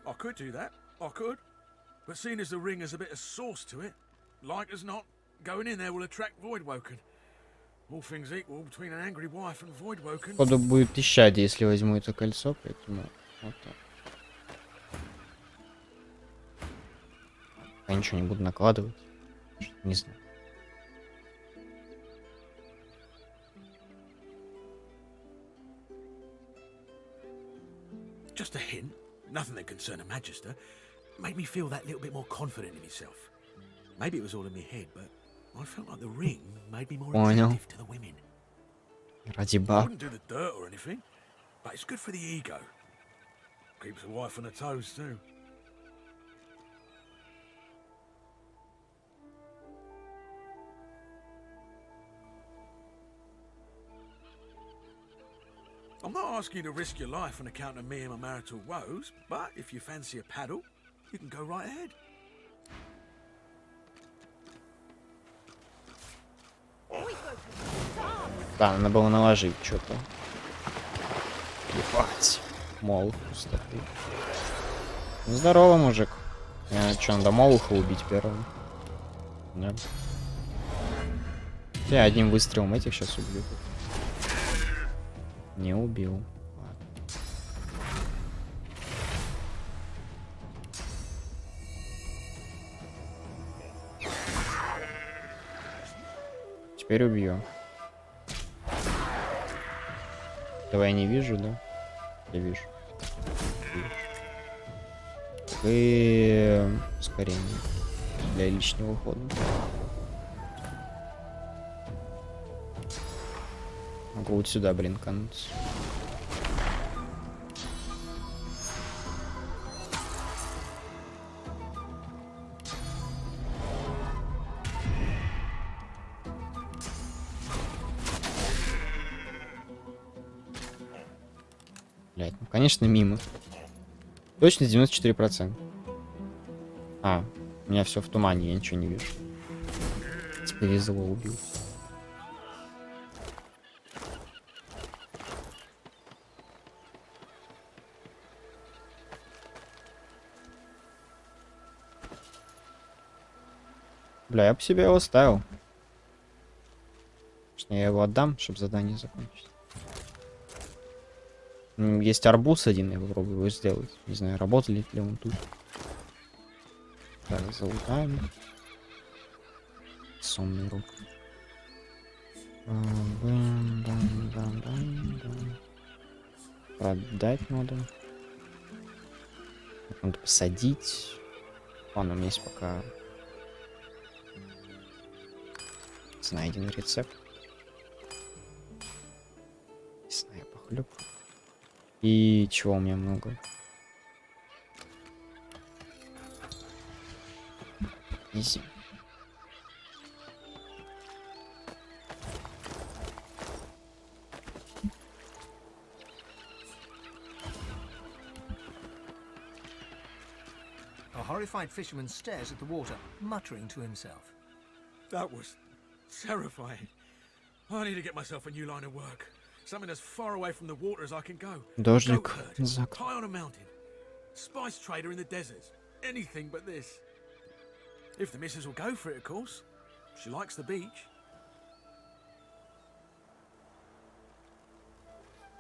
I could do that. I could. But seeing as the ring has a bit of sauce to it, like as not, going in there will attract Voidwoken. All things equal between an angry wife and Voidwoken. Походу будет исчадие, если возьму это кольцо, поэтому вот так. Я ничего не буду накладывать. Не знаю. Just a hint, nothing that concerned a Magister, made me feel that little bit more confident in myself. Maybe it was all in my head, but I felt like the ring made me more attractive to the women. Ради I баб. wouldn't do the dirt or anything, but it's good for the ego. Keeps a wife on her toes too. I'm not asking you to risk your life on account of me and my marital woes, but if you fancy a paddle, you can go right ahead. Да, надо было наложить что-то. Ебать. Молот пустоты. Ну, здорово, мужик. Я что, надо Молоха убить первым? Нет. Я одним выстрелом этих сейчас убью. Не убил. Ладно. Теперь убью. Этого я не вижу, да? Я вижу. И ускорение для лишнего хода. Могу вот сюда, блин, кануться. Блять, ну конечно мимо. Точно 94%. А, у меня все в тумане, я ничего не вижу. Повезло, убил. Бля, я бы себе его ставил. Конечно, я его отдам, чтобы задание закончить. Есть арбуз один, я попробую его сделать. Не знаю, работает ли он тут. Так, залутаем. Сонный рук. Продать надо. Надо посадить. Ладно, у меня есть пока... найден рецепт. Мясная похлебка. И чего у меня много? Изи. A horrified fisherman stares at the water, muttering to himself. That was terrifying. I need to get myself a new line of work. Something as far away from the water as I can go. Дождик. Goat herd, high on a mountain. Spice trader in the deserts. Anything but this. If the missus will go for it, of course. She likes the beach.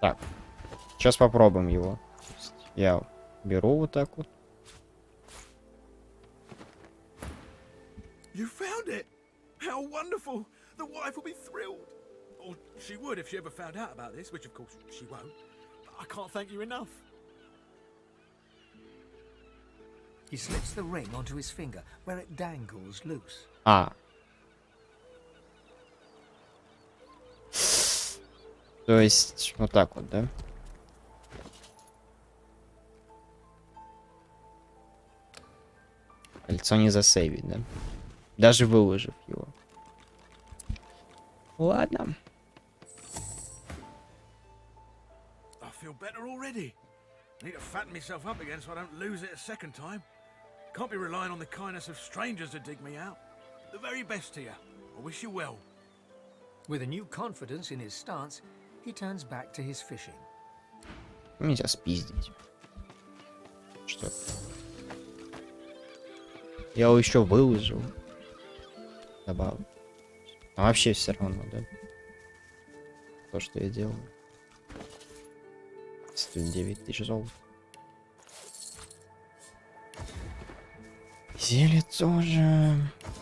Так. Сейчас попробуем его. Я беру вот так вот. You found it! How wonderful! The wife will be thrilled. Or she would if she ever found out about this, which of course she won't. I can't thank you enough. He slips the ring onto his finger, where it dangles loose. А. То есть, вот так вот, да? Кольцо не засейвить, да? Даже выложив его. Ладно. I feel better already. I need to fatten myself up again so I don't lose it a second time. Can't be relying on the kindness of strangers to dig me out. The very best to you. I wish you well. With a new confidence in his stance, he turns back to his fishing. Нельзя спиздить. Что? Я его еще выложил. Добавил. А вообще все равно, да? То, что я делаю. Стоит 9000 золота. Зелье тоже.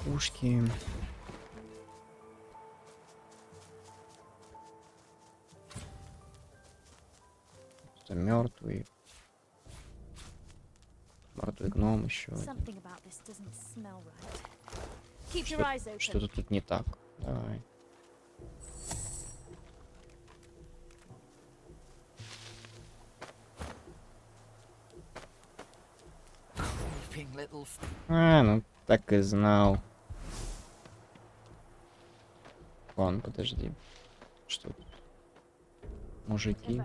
Пушки. Это мертвый. Мертвый гном еще. Что-то тут не так. Давай. А, ну так и знал. Ладно, подожди. Что тут? Мужики.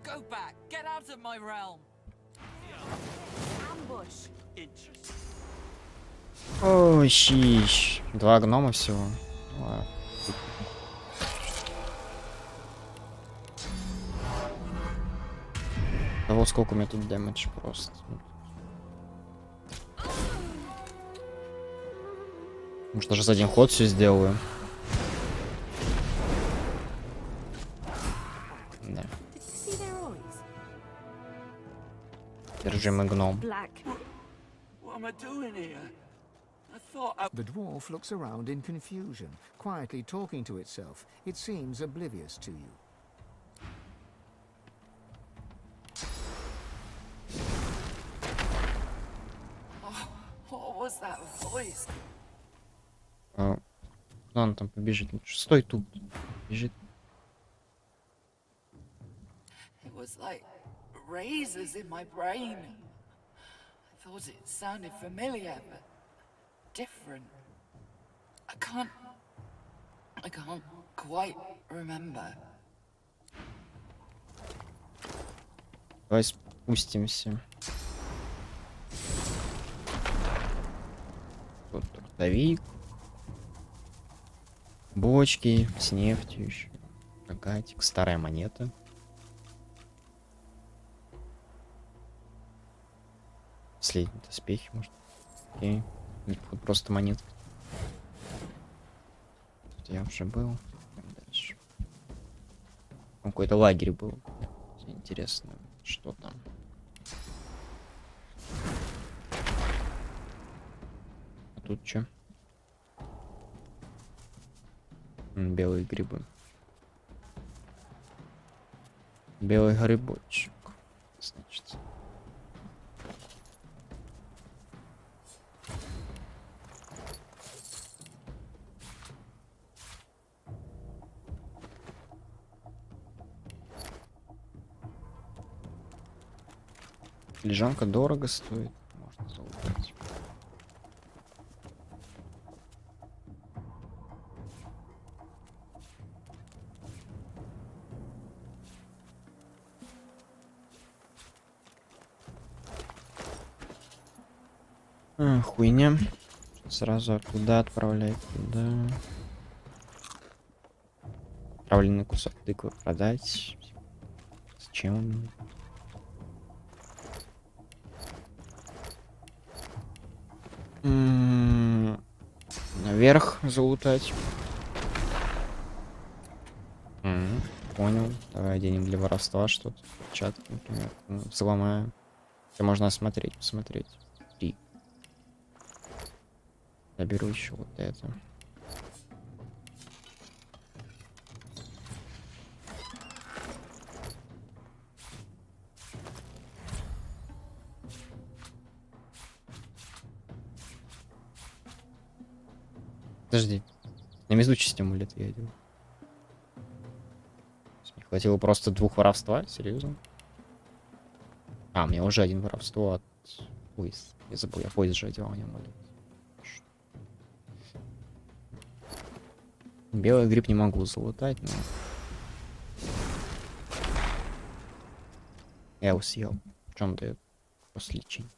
Go back! Get out of my realm! Ambush! Ой, щищ. 2 гнома всего. Ладно. А вот сколько у меня тут дэмэдж просто. Может, даже за один ход все сделаю. Да. Держимый гном. The dwarf looks around in confusion, quietly talking to itself. It seems oblivious to you. What was that voice? Куда он там побежит? Стой тут. Бежит. It was like razors in my brain. I thought it sounded familiar, but different. I can't quite remember. Давай спустимся. Тут трудовик. Бочки с нефтью еще. Рогатик. Старая монета. Последние доспехи, может. Окей. Или просто монетка. Тут я уже был. Дальше. Там какой-то лагерь был. Интересно, что там. тут что? Белые грибы. Белый грибочек. Значит. Лежанка дорого стоит. Можно залутать. Хуйня. Сразу туда отправлять, туда. Отправленный кусок тыквы продать. Зачем? Наверх залутать. Понял. Давай оденем для воровства что-то. Чат, например. Взломаем. Это можно осмотреть, посмотреть. 3. Заберу еще вот это. Подожди. На везучий стимулет я делал. Не хватило просто 2 воровства? Серьезно? А, мне уже 1 воровство от поезда. Я забыл, я поезд же одевал, не молю. Белый гриб не могу залутать, но... Я его съел. В чем дает? После лечения.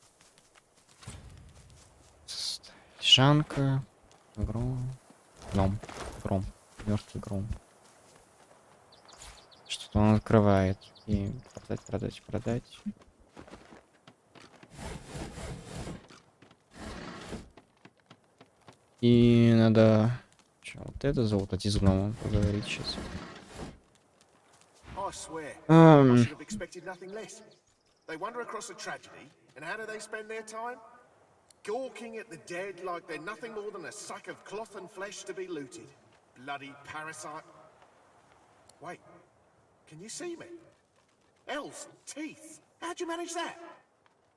Шанка. Гром. Гром. Мертвый гром. Что-то он открывает. И продать. И надо... Вот это золото из гнома поговорить сейчас. I swear, I should have expected nothing less. They wander across a tragedy, and how do they spend their time? Gawking at the dead like they're nothing more than a sack of cloth and flesh to be looted. Bloody parasite. Wait, can you see me? Elves, teeth. How'd you manage that?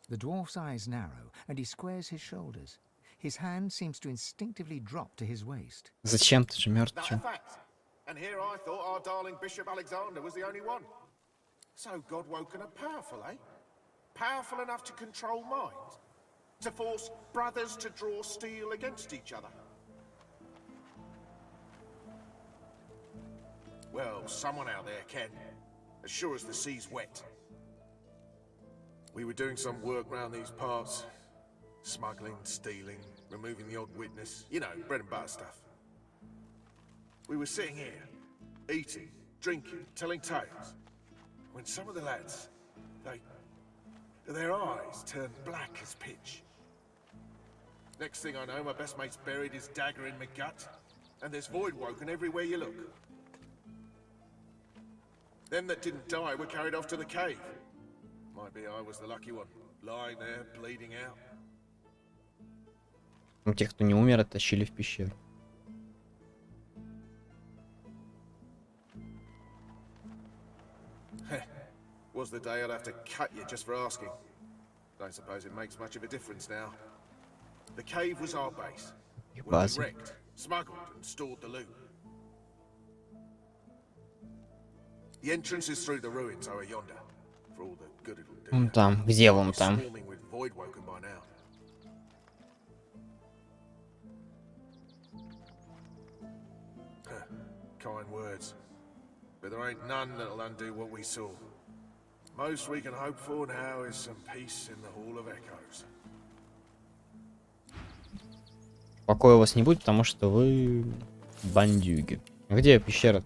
The dwarf's eyes narrow, and he squares his shoulders. His hand seems to instinctively drop to his waist. Зачем ты же мертв? That's a fact. And here I thought our darling Bishop Alexander was the only one. So God-woken are powerful, eh? Powerful enough to control minds? To force brothers to draw steel against each other? Well, someone out there can. As sure as the sea's wet. We were doing some work round these parts. Smuggling, stealing, removing the odd witness. You know, bread and butter stuff. We were sitting here, eating, drinking, telling tales, when some of the lads, their eyes turned black as pitch. Next thing I know, my best mate's buried his dagger in my gut, and there's void woken everywhere you look. Them that didn't die were carried off to the cave. Might be I was the lucky one, lying there, bleeding out. Тех, кто не умер, оттащили в пещеру. Was the day I'd have to cut you just for asking. Don't suppose it makes much of a difference now. The cave was our base. Where we wrecked, smuggled, and stored the loot. The entrance is through the ruins over yonder. For all the good it'll do. Вон там, где вон там? Swarming with void woken by now. Kind words. But there ain't none that'll undo what we saw. Most we can hope for now is some peace in the Hall of Echoes. Покоя у вас не будет, потому что вы бандюги. Где пещера?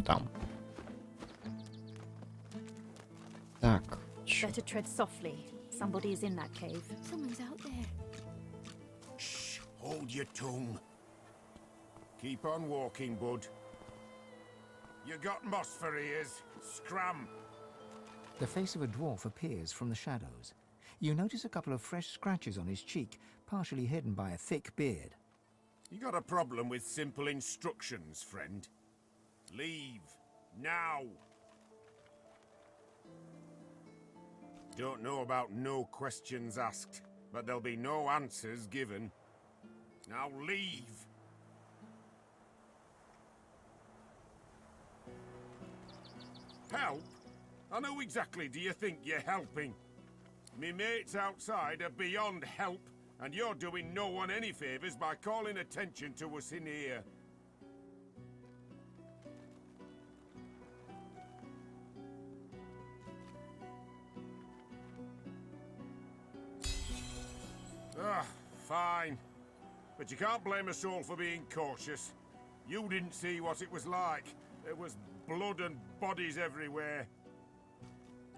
Там. Так. Better tread softly. Somebody is in that cave. Someone's out there. Shh. Hold your tongue. Keep on walking, bud. You got moss for ears. Scram. The face of a dwarf appears from the shadows. You notice a couple of fresh scratches on his cheek, partially hidden by a thick beard. You got a problem with simple instructions, friend? Leave. Now. Don't know about no questions asked, but there'll be no answers given. Now leave. Help? And who exactly do you think you're helping? Me mates outside are beyond help, and you're doing no one any favours by calling attention to us in here. Ah, fine. But you can't blame us all for being cautious. You didn't see what it was like. There was blood and bodies everywhere.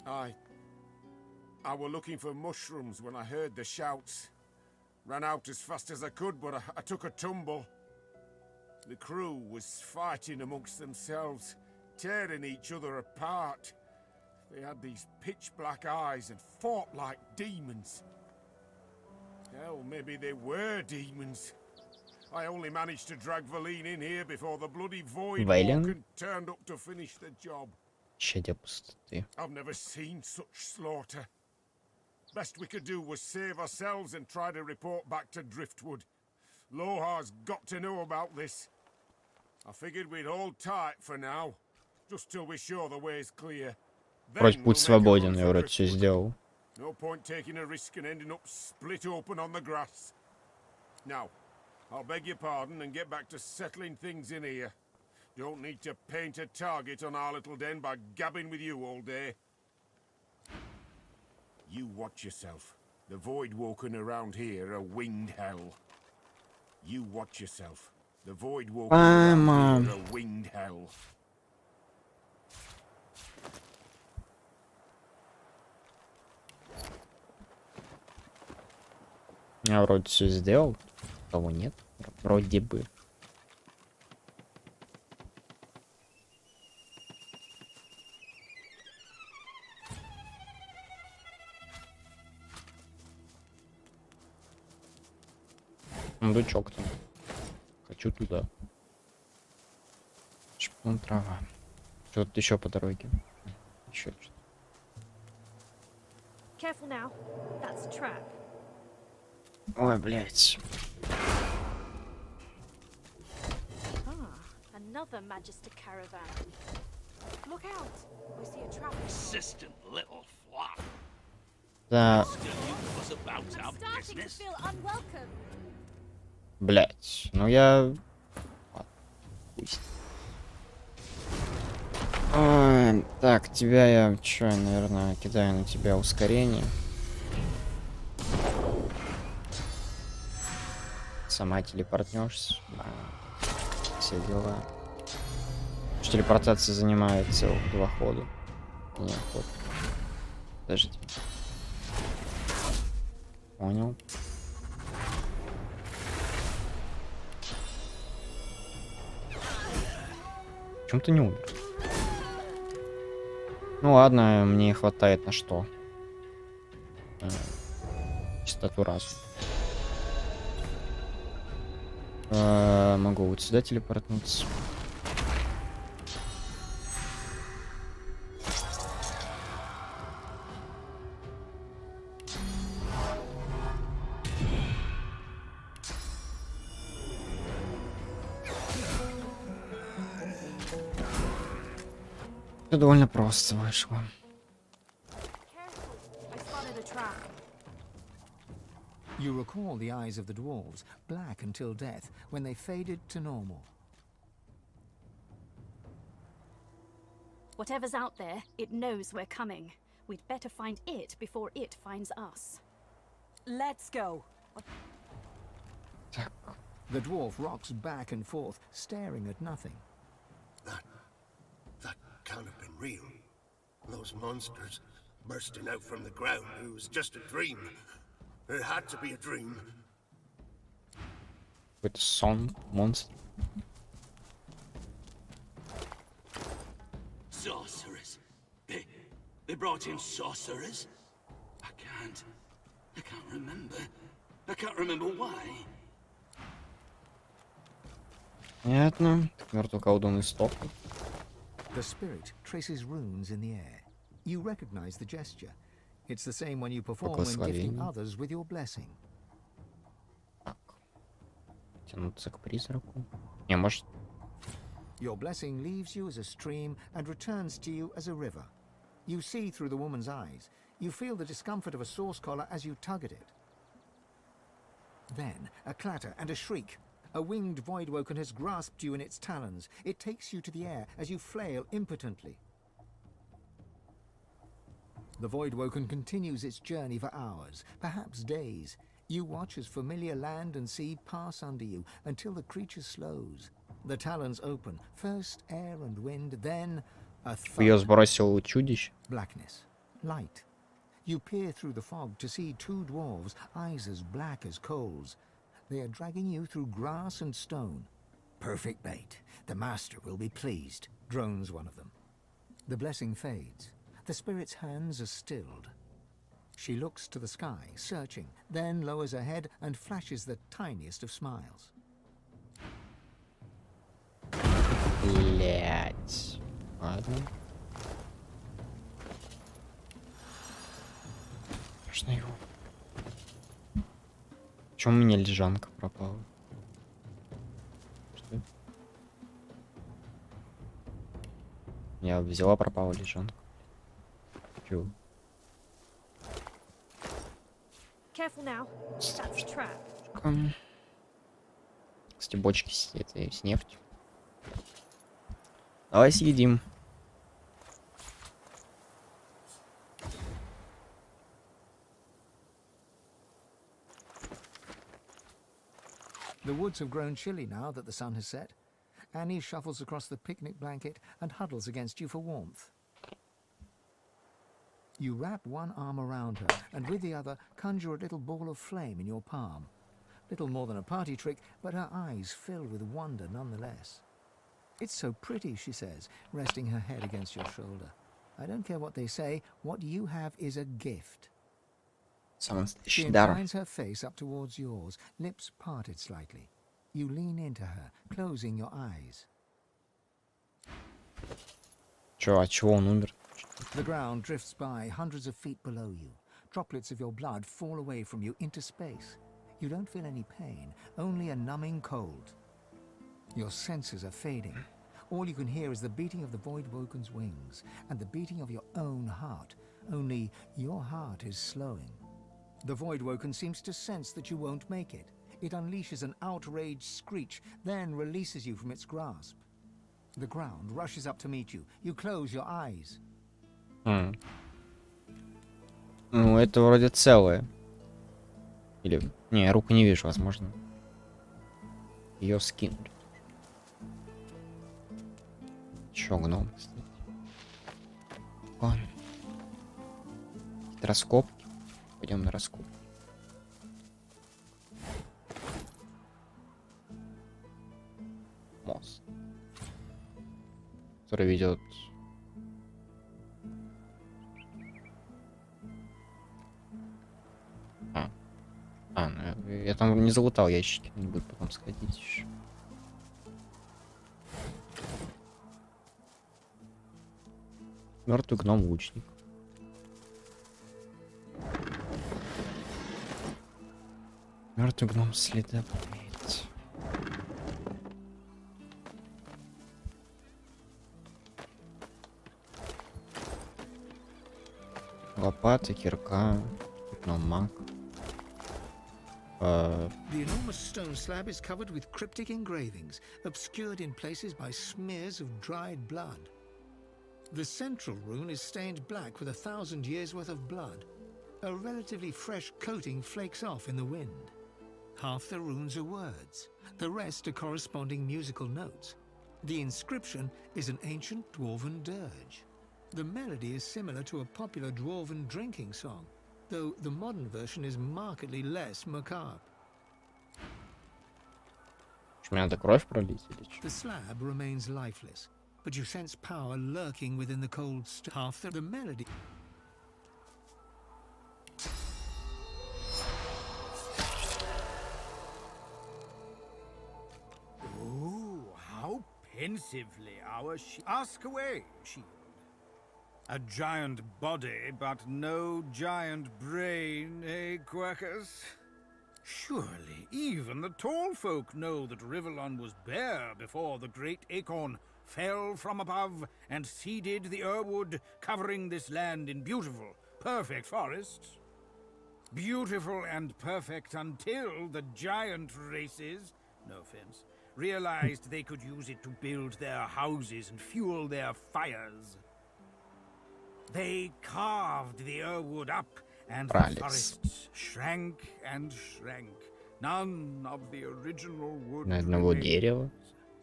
I were looking for mushrooms when I heard the shouts. Ran out as fast as I could, but I took a tumble. The crew was fighting amongst themselves, tearing each other apart. They had these pitch-black eyes and fought like demons. Hell, maybe they were demons. I only managed to drag Valine in here before the bloody Void Walker turned up to finish the job. I've never seen such slaughter. Best we could do was save ourselves and try to report back to Driftwood. Lohar's got to know about this. I figured we'd hold tight for now, just till we're sure the way's clear. Вроде путь свободен, я вроде все сделал. No point taking a risk and ending up split open on the grass. Now, I'll beg your pardon and get back to settling things in here. Don't need to paint a target on our little den by gabbing with you all day. You watch yourself. The Void Walking around here are winged hell. You watch yourself. The Void Walking around here are winged hell. Я вроде все сделал. Того нет. Вроде бы. Сундучок там. Хочу туда. Шпун трава. Что тут еще по дороге? Еще что-то. Careful now. That's a trap. Ой, блядь. Another Magister caravan. Look out! I see a trap. Persistent little flop. Да. I'm starting to feel unwelcome. Блять, ну я... Ой, так, тебя я... Чё, наверное, кидаю на тебя ускорение. Сама телепортнешься. Да. Все дела. Телепортация занимает целых 2 хода. Нет, ход. Подождите. Понял. Почему ты не умер? Ну ладно, мне хватает на что? Чистоту разума. Могу вот сюда телепортнуться. Это довольно просто вышло. You recall the eyes of the dwarves, black until death, when they faded to normal. Whatever's out there, it knows we're coming. We'd better find it before it finds us. Let's go. The dwarf rocks back and forth, staring at nothing. That can't have been real. Those monsters bursting out from the ground, it was just a dream. It had to be a dream. With сон, monster. Sorcerers. They brought in sorcerers? I can't. I can't remember why. Понятно. Мертвый колдун из тока. The spirit traces runes in the air. You recognize the gesture. It's the same one you perform when gifting others with your blessing. Тянуться к призраку. Не, может... Your blessing leaves you as a stream and returns to you as a river. You see through the woman's eyes. You feel the discomfort of a source collar as you tug at it. Then, a clatter and a shriek. A winged voidwoken has grasped you in its talons. It takes you to the air as you flail impotently. The voidwoken continues its journey for hours, perhaps days. You watch as familiar land and sea pass under you until the creature slows. The talons open, first air and wind, then a Ее thud. сбросил чудище. Blackness, light. You peer through the fog to see two dwarves, eyes as black as coals. They are dragging you through grass and stone. Perfect bait. The master will be pleased, drones one of them. The blessing fades. The spirit's hands are stilled. She looks to the sky, searching, then lowers her head and flashes the tiniest of smiles. Блять. Ладно. Можно его. Почему у меня лежанка пропала? Что? Я взяла, пропала лежанка. Чего? Careful now. That's a trap. Кстати, бочки с нефтью. Давай съедим. The woods have grown chilly now that the sun has set. Annie shuffles across the picnic blanket and huddles against you for warmth. You wrap one arm around her and with the other conjure a little ball of flame in your palm. Little more than a party trick, but her eyes fill with wonder nonetheless. It's so pretty, she says, resting her head against your shoulder. I don't care what they say, what you have is a gift. She inclines her face up towards yours, lips parted slightly. You lean into her, closing your eyes. Чё, от чего он умер? The ground drifts by hundreds of feet below you. Droplets of your blood fall away from you into space. You don't feel any pain, only a numbing cold. Your senses are fading. All you can hear is the beating of the Voidwoken's wings and the beating of your own heart, only your heart is slowing. The Voidwoken seems to sense that you won't make it. It unleashes an outraged screech, then releases you from its grasp. The ground rushes up to meet you. You close your eyes. Ну, это вроде целое. Или... Не, я руку не вижу, возможно. Ее скинули. Чё, гном, кстати. Ладно. Какие-то раскопки. Пойдем на раскопки. Мост. Который ведет... Ну, я там не залутал ящики, не буду потом сходить еще. Мертвый гном лучник. Мертвый гном следопыт. Лопата, кирка, гном маг. The enormous stone slab is covered with cryptic engravings, obscured in places by smears of dried blood. The central rune is stained black with 1,000 years' worth of blood. A relatively fresh coating flakes off in the wind. Half the runes are words, the rest are corresponding musical notes. The inscription is an ancient dwarven dirge. The melody is similar to a popular dwarven drinking song, though the modern version is markedly less macabre. Что, мне надо кровь пролить или что? The slab remains lifeless, but you sense power lurking within the cold half the melody. pensively our ask away, shield. A giant body, but no giant brain, eh, Quackers? Surely even the tall folk know that Rivellon was bare before the great acorn fell from above and seeded the Irwood, covering this land in beautiful, perfect forests. Beautiful and perfect until the giant races, no offense, realized they could use it to build their houses and fuel their fires. They carved the Irwood up, and the forests shrank and shrank. None of the original wood На одного дерева.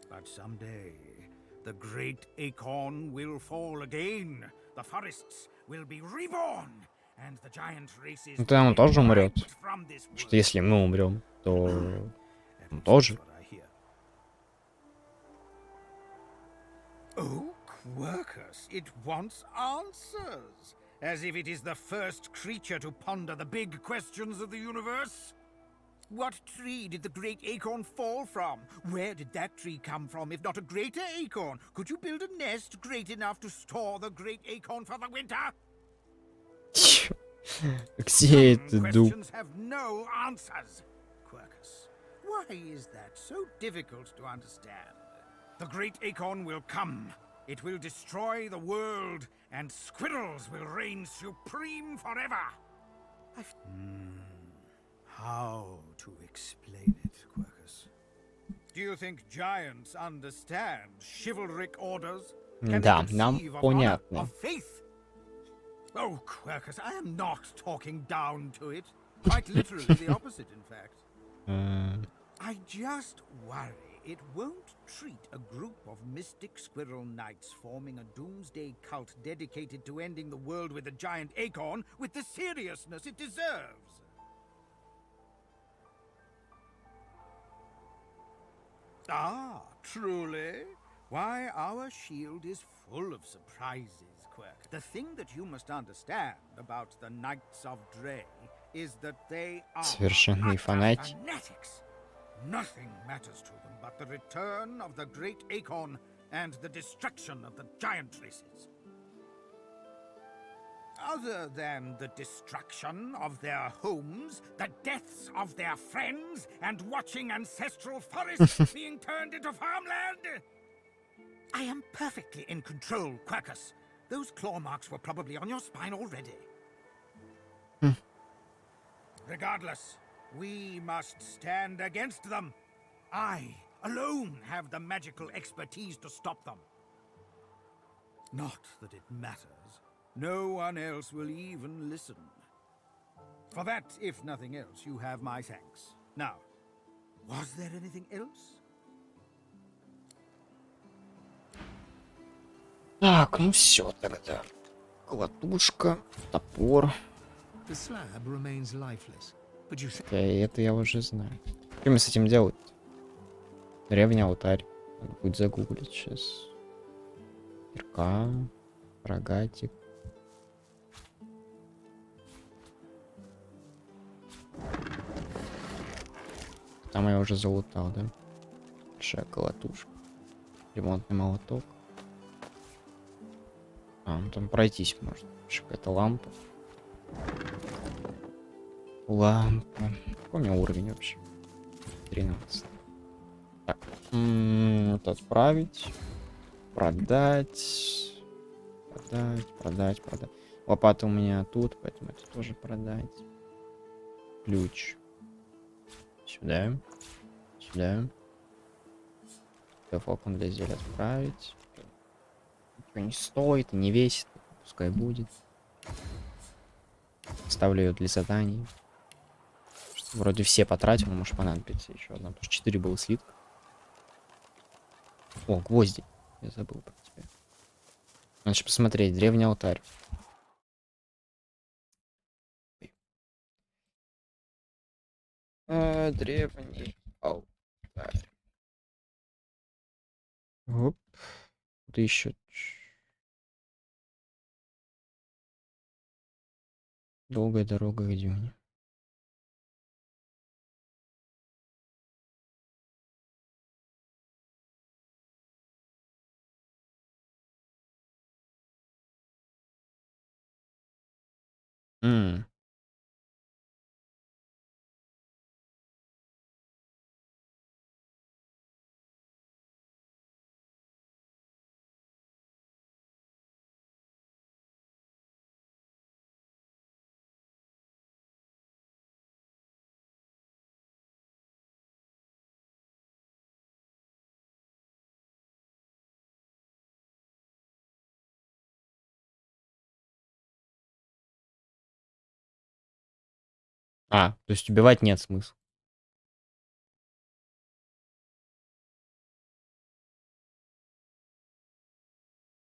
But someday, the great acorn will fall again. The forests will be reborn, and the giant races Ну, тогда он тоже умрет. Что если мы умрем, то он тоже. Oh, Quirkus, it wants answers. As if it is the first creature to ponder the big questions of the universe. What tree did the great acorn fall from? Where did that tree come from, if not a greater acorn? Could you build a nest great enough to store the great acorn for the winter? Где это дуб? Questions have no answers. Quirkus, why is that so difficult to understand? The great acorn will come. It will destroy the world, and squirrels will reign supreme forever. How to explain it, Quirkus? Do you think giants understand chivalric orders? Да, нам понятно. Of faith? Oh, Quirkus, I am not talking down to it. Quite literally the opposite, in fact. I just worry it won't treat a group of mystic squirrel knights forming a doomsday cult dedicated to ending the world with a giant acorn with the seriousness it deserves. Ah, truly? Why, our shield is full of surprises, Quirk. The thing that you must understand about the Knights of Dre is that they are Совершенные фанатики. fanatics. Nothing matters to them but the return of the great acorn and the destruction of the giant races. Other than the destruction of their homes, the deaths of their friends, and watching ancestral forests being turned into farmland, I am perfectly in control, Quirkus. Those claw marks were probably on your spine already. Regardless, we must stand against them. I alone have the magical expertise to stop them. Not that it matters. No one else will even listen. For that, if nothing else, you have my thanks. Now, was there anything else? Так, ну все тогда. Колотушка, топор. The slab remains lifeless, but you say Это я уже знаю. Что мне с этим делать? Древний алтарь. Надо будет загуглить сейчас. Кирка, рогатик. Там я уже залутал, да? Большая колотушка. Ремонтный молоток. А, ну там пройтись можно. Какая-то лампа. Лампа. Какой у меня уровень вообще? 13. Так. Вот отправить. Продать. Продать. Лопата у меня тут, поэтому это тоже продать. Ключ. Сюда. Флакон для зелья отправить. Ничего не стоит, не весит. Пускай будет. Ставлю ее для заданий. Вроде все потратил, но может понадобится еще одна. Потому что 4 было слитка. О, гвозди. Я забыл про тебя. Надо еще посмотреть. Древний алтарь. Древний алтарь. Оп. Тут еще. Долгая дорога к Дюне. М. А, то есть убивать нет смысла.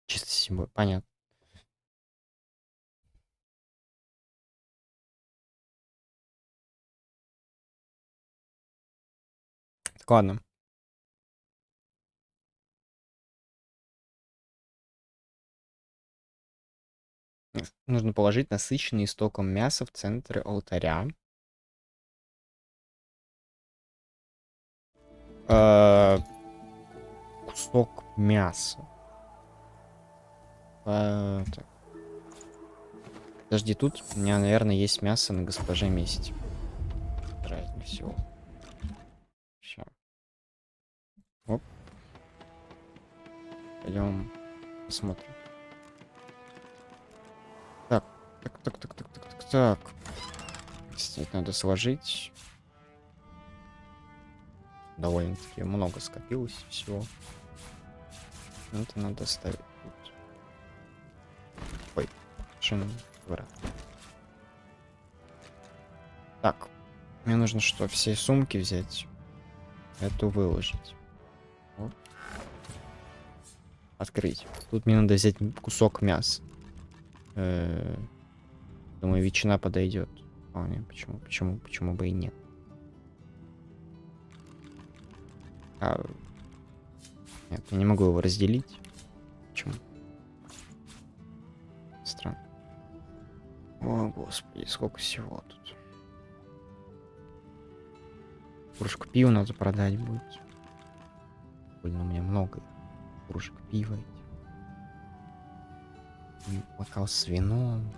Чисто символ. Понятно. Так, ладно. Нужно положить насыщенный истоком мясо в центре алтаря. Кусок мяса. Так. Подожди, тут у меня, наверное, есть мясо на госпоже Месте. Вероятнее всего. Ща. Оп. Пойдем посмотрим. Так. Так. Кстати, надо сложить. Довольно-таки много скопилось всего. Это надо ставить тут. Ой, шин врат. Так. Мне нужно что? Все сумки взять. Эту выложить. Оп. Открыть. Тут мне надо взять кусок мяса. Думаю, ветчина подойдет. Вполне. Почему бы и нет? Нет, я не могу его разделить. Почему? Странно. О, господи, сколько всего тут. Кружку пива надо продать будет. Больно у меня много кружек пива этих. Бокал с вином.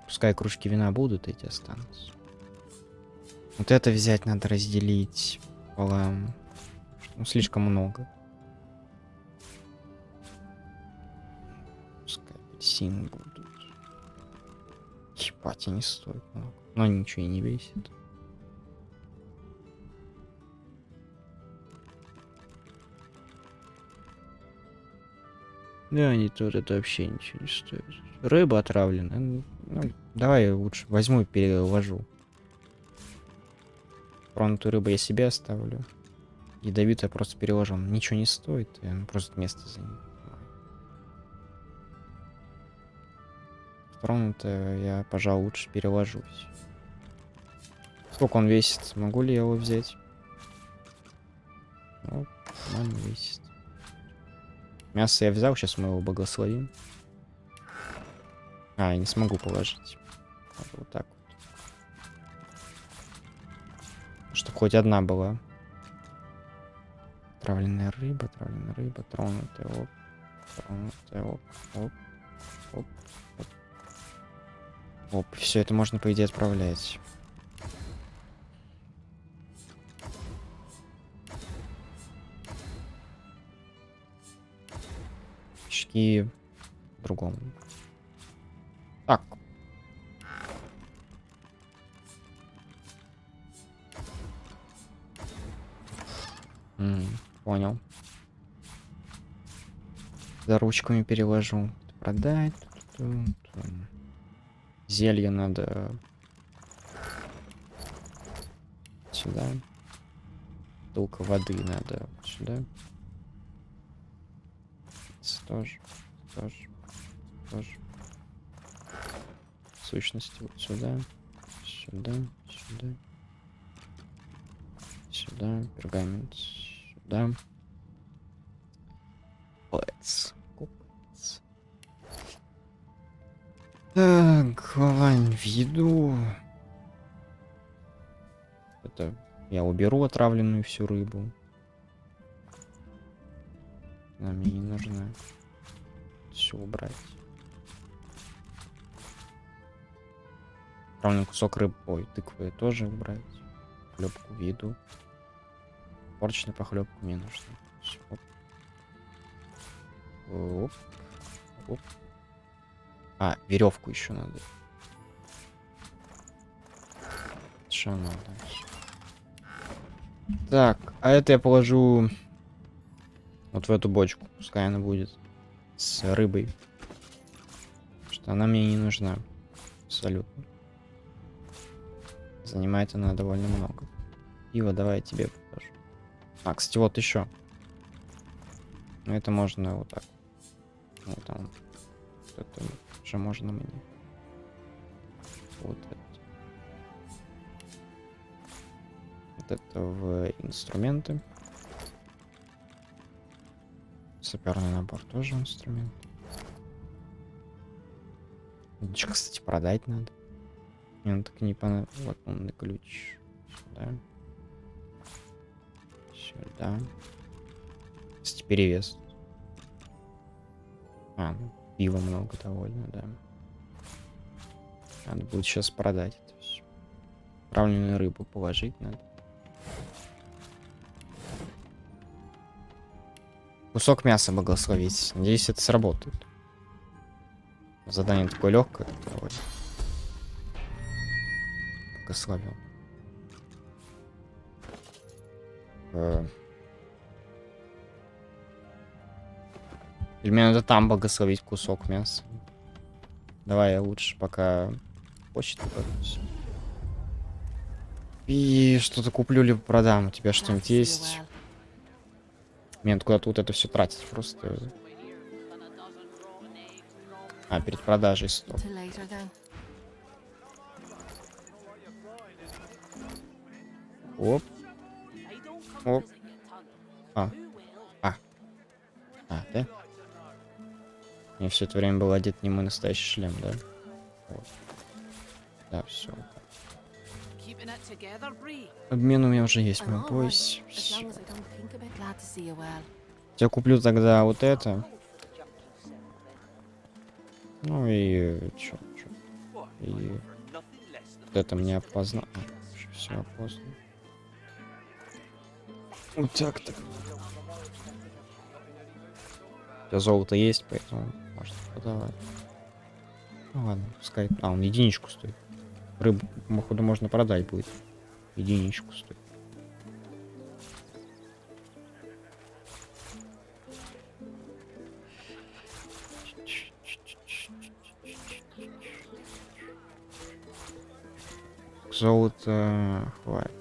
Пускай кружки вина будут, эти останутся. Вот это взять надо разделить пополам. Ну, слишком много. Пускай апельсины будут. Ебать, и не стоит много. Но ничего и не весит. Да, не тут, это вообще ничего не стоит. Рыба отравленная. Ну, давай я лучше возьму и переложу. Тронутую рыбу я себе оставлю. Ядовитую я просто переложу. Он ничего не стоит, и он просто место занимает. Тронутую я, пожалуй, лучше переложусь. Сколько он весит? Могу ли я его взять? Ну, нормально весит. Мясо я взял, сейчас мы его благословим. А, я не смогу положить. Надо вот так вот. Чтобы хоть одна была. Травленная рыба, тронутая, оп. Тронутая, оп, оп, оп, оп. Оп, все это можно, по идее, отправлять. Очки по-другому. Так. Понял. За ручками перевожу. Продать. Зелье надо сюда. Бутылка воды надо сюда. Тоже. В сущности, вот сюда. Сюда. Пергамент. Сюда. Купец. Так, главань в еду. Это я уберу отравленную всю рыбу. Она мне не нужна. Все убрать. Правильно, кусок рыбы. Ой, тыквы тоже убрать. Похлебку в еду. Порчную похлебку мне нужно. Всё, оп. Оп. Оп. А, веревку еще надо. Что надо? Так, а это я положу вот в эту бочку. Пускай она будет с рыбой. Что она мне не нужна. Абсолютно. Занимает она довольно много. Пиво давай я тебе покажу. А, кстати, вот еще. Ну, это можно вот так. Вот там. Вот это уже можно мне. Вот это. Вот это в инструменты. Саперный набор тоже инструмент. Ключ, кстати, продать надо. Не, ну так не понадобится. Вот он ключ. Сюда. Сюда. Кстати, перевес. А, ну, пива много довольно, да. Надо будет сейчас продать это все. Правильную рыбу положить надо. Кусок мяса благословить. Надеюсь, это сработает. Задание такое легкое. Довольно. Благословил. Или мне надо там благословить кусок мяса. Давай я лучше пока почту подпись. И что-то куплю либо продам. У тебя что-нибудь есть? Мне надо куда-то вот это все тратить просто. А, перед продажей стоп. Оп. Оп. А, да? Мне все это время был одет не мой настоящий шлем, да? Вот. Да, все. Обмен у меня уже есть, мой пояс. Я куплю тогда вот это. Ну и чё. И вот это мне опознал. Все опознано. Вот так-то. У тебя золото есть, поэтому можно продавать. Ну ладно, пускай. А, он единичку стоит. Рыбу, походу, можно продать будет. Единичку стоит. Золото хватит.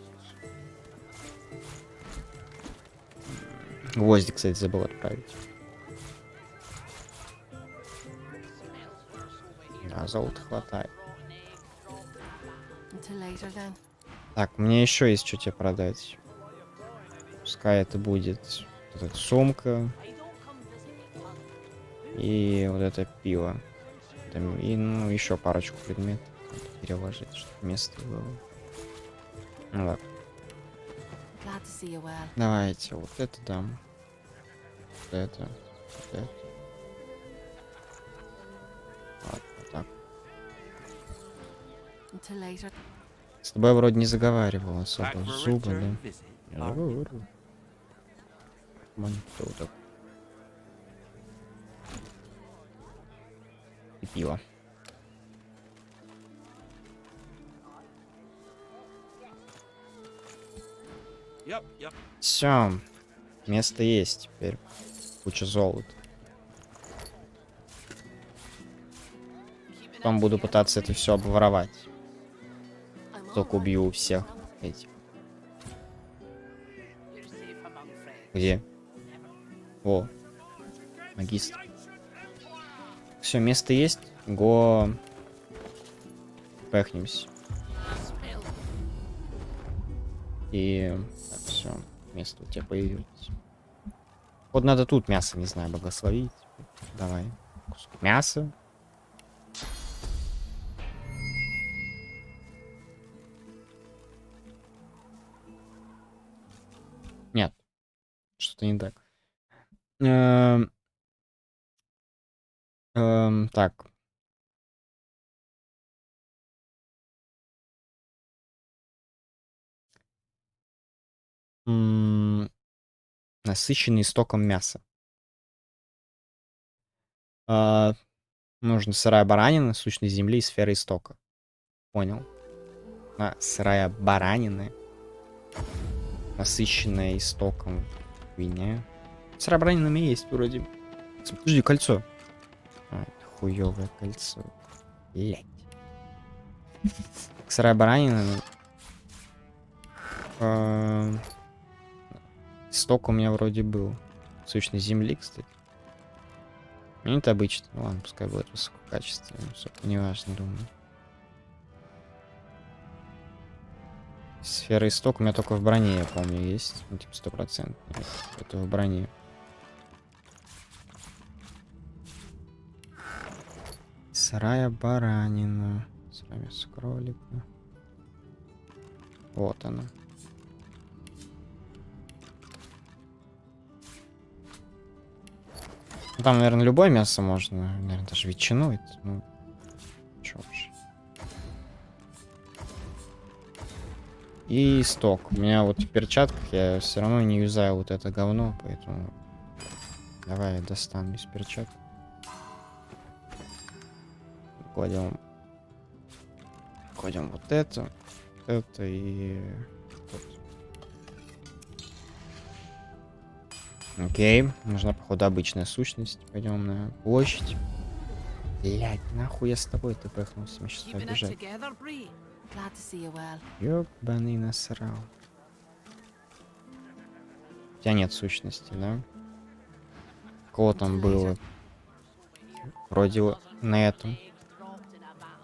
Гвозди, кстати, забыл отправить. Да, золота хватает. Так, мне еще есть что тебе продать. Пускай это будет вот эта сумка. И вот это пиво. И, ну, еще парочку предметов переложить, чтобы место было. Ну ладно. Давайте, вот это дам. Вот это. Вот это. Ладно, вот так. С тобой вроде не заговаривал особо. Зубы, да? Я говорю. Кто так? И пиво. Все, место есть теперь. Куча золота. Потом буду пытаться это все обворовать. Только убью всех этих. Где? О, магистр. Все, место есть. Го. Пэхнемся. И все, место у тебя появилось. Вот надо тут мясо, не знаю, благословить. Давай. Кусок мяса. Нет. Что-то не так. Так. Насыщенный истоком мяса. А, нужно сырая баранина, сущность земли и сфера истока. Понял. Сырая баранина. Насыщенная истоком. Хуйня. Сырая баранина у меня есть вроде. Подожди, кольцо. Хуёвое кольцо. Блять. Сырая баранина. Исток у меня вроде был. Сущность земли, кстати. Мне это обычно. Ладно, пускай будет высококачественный. Не важно, думаю. Сфера исток у меня только в броне, я помню, есть. Ну, типа 100%. Это в броне. Сырая баранина. Сырое мясо кролика. Вот она. Там, наверное, любое мясо можно. Наверное, даже ветчину. Ну, чё уж. И исток. У меня вот в перчатках я все равно не юзаю вот это говно, поэтому давай я достану из перчаток. Кладем вот это и вот. Окей, нужна, походу, обычная сущность. Пойдем на площадь. Блять, нахуй я с тобой тпхнулся, мне сейчас побежать. Ёбаный насрал. У тебя нет сущности, да? Кого там было? Вроде на этом.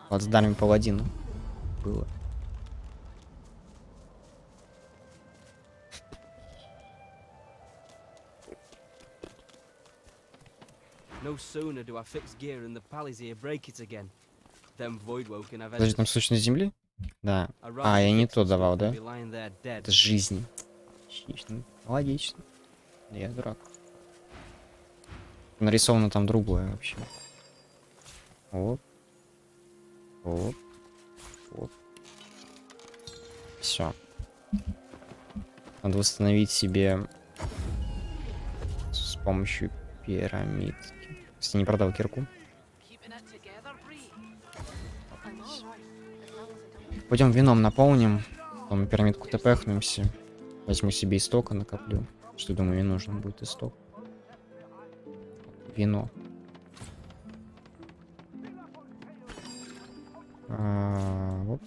Вот с Дарми Паладину было. No sooner do I fix gear and the pallies here break it again. Them voidwoken have Подожди, там сущность земли? Да. А, я не то давал, да? Это жизнь. Логично. Я дурак. Нарисовано там другое вообще. Оп. Оп. Оп. Все. Надо восстановить себе с помощью пирамидки. Кстати, не продал кирку. Пойдем вином наполним. Потом пирамидку тпхнемся. Возьму себе истока, накоплю. Что, думаю, мне нужен будет исток. Вино. Оп.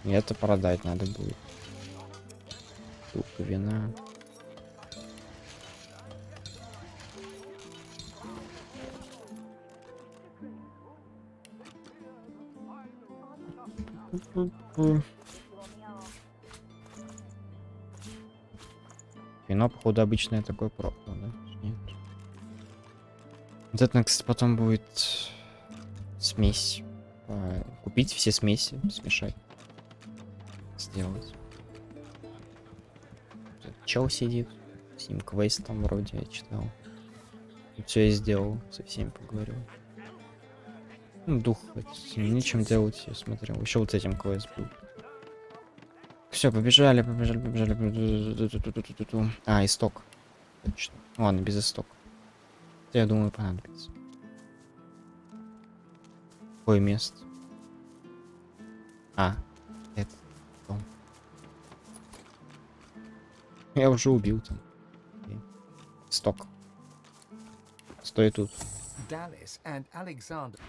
И это продать надо будет. Штука вина. Вино, походу, обычное такое пробовал, да? Нет. Вот это, кстати, потом будет смесь. Купить все смеси, смешать. Сделать. Чел сидит. С ним квест там вроде я читал. Все я сделал, со всеми поговорил. Ну, дух, с ним нечем делать, я смотрел. Еще вот с этим квест был. Все, побежали. А, исток. Точно. Ладно, без истока. Я думаю, понадобится. Какое место? А, это дом. Я уже убил там. Сток. Стой тут. Dallas and Alexander.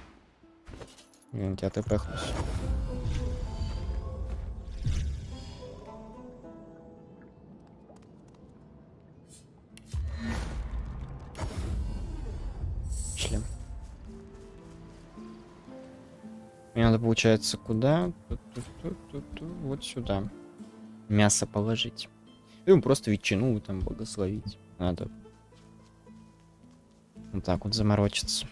Я на тебя тпхнусь. Шлем. Мне надо, получается, куда? Вот сюда. Мясо положить. И просто ветчину там благословить. Надо. Вот так вот заморочиться.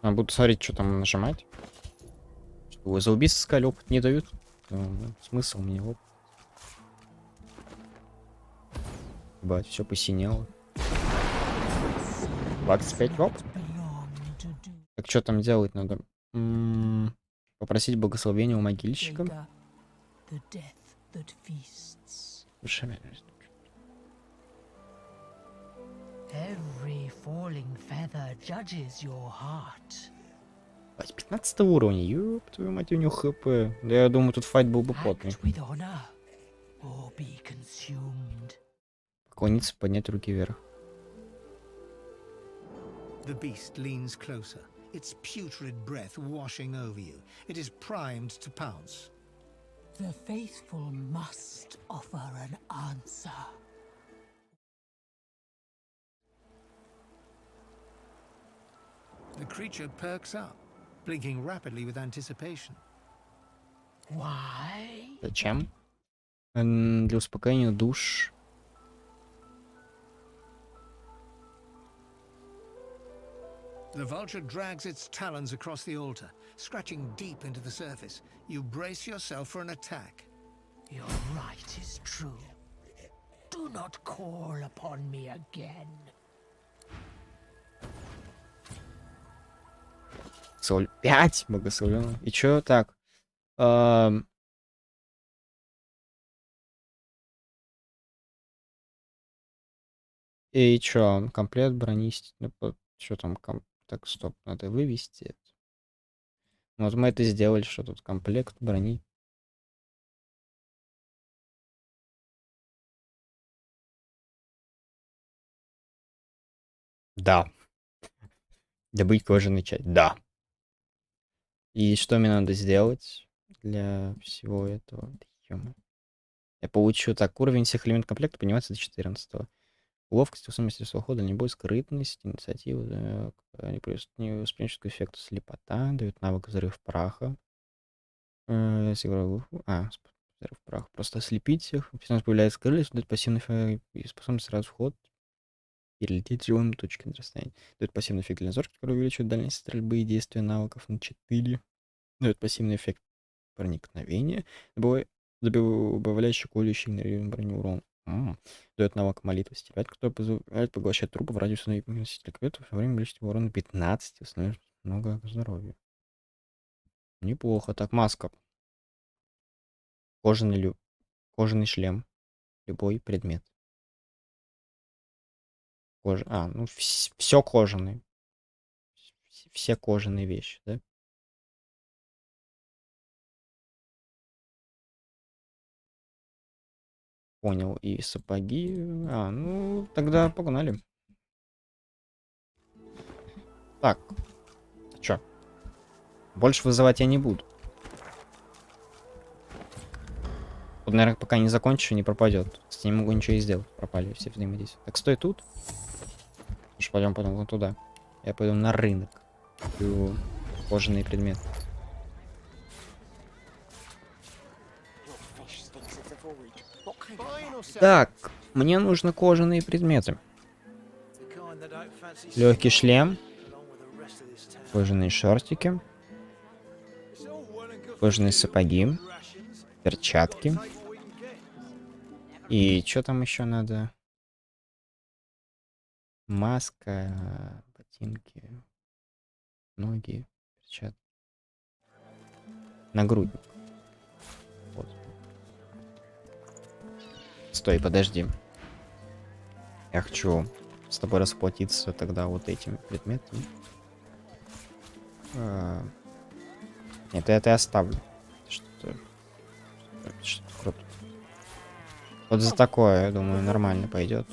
А буду смотреть, что там нажимать. Что, за убийство сказали, опыт не дают. Ну, смысл мне опыт. Бать, все посинело. 25 опыт. Так что там делать надо? Попросить благословения у могильщика. Every falling feather judges your heart. 15 уровня, ёб твою мать, у него хп. Да я думаю, тут файт был бы плотный. Поклониться, поднять руки вверх. The beast leans closer, its putrid breath washing over you. It is primed to pounce. The faithful must offer an answer. The creature perks up, blinking rapidly with anticipation. Why? Зачем? Для успокоения душ. The vulture drags its talons across the altar, scratching deep into the surface. You brace yourself for an attack. Your right is true. Do not call upon me again. Соль 5 благословенно. И чё так? И чё? Комплект брони. Что там? Так, стоп, надо вывести это. Вот мы это сделали, что тут комплект брони. Да. Добыть кожаный чай. Да. И что мне надо сделать для всего этого? Я получу так. Уровень всех элементов комплекта поднимается до 14-го. Ловкость, способность ухода, бой, скрытность, инициатива, восприимчивость к эффекту слепота, дает навык взрыв праха. Взрыв праха. Просто ослепить всех. Способность появляется скрылись, дает пассивный эффект и способность сразу вход. Перелететь живым точкой на расстоянии. Дает пассивный эффект для зорки, который увеличивает дальность стрельбы и действия навыков на 4. Дает пассивный эффект проникновения, добавляющий колющий на броню урон. Дает навык молитвы стилять, который позволяет поглощать трупы в радиусе носителя кветов во время количества урона 15, восстанавливает много здоровья. Неплохо. Так, маска. Кожаный шлем. Любой предмет. Ну все кожаные. Все кожаные вещи, да? Понял. И сапоги. Ну, тогда погнали. Так. Чё? Больше вызывать я не буду. Тут, наверное, пока не закончу, не пропадет. Кстати, не могу ничего и сделать. Пропали все взаимодействия. Так, стой тут. Пойдем потом вон туда. Я пойду на рынок. Куплю кожаные предметы. Так, мне нужны кожаные предметы. Легкий шлем. Кожаные шортики. Кожаные сапоги. Перчатки. И что там еще надо? Маска, ботинки, ноги, перчатки. Нагрудник. Вот. Стой, подожди. Я хочу с тобой расплатиться тогда вот этими предметами. Нет, это я оставлю. Что-то круто. Вот за такое, я думаю, нормально пойдет.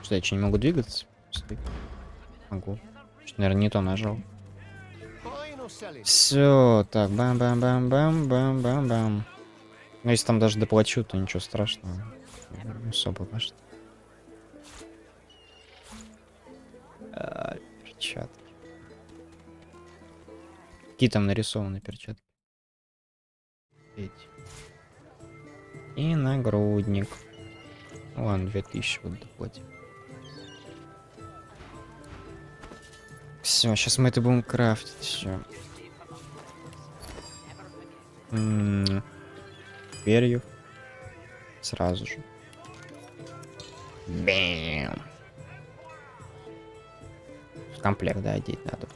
Что, я что, не могу двигаться? Стой. Могу. Что, наверное, не то нажал. Все, так, бам-бам-бам-бам-бам-бам-бам. Ну, если там даже доплачу, то ничего страшного. Не особо важно. Перчатки. Какие там нарисованы перчатки? Эти. И нагрудник. Ладно, 2000 вот доплатим. Все, сейчас мы это будем крафтить. Все. Перьев. Сразу же. Бэм. В комплект, да, одеть надо.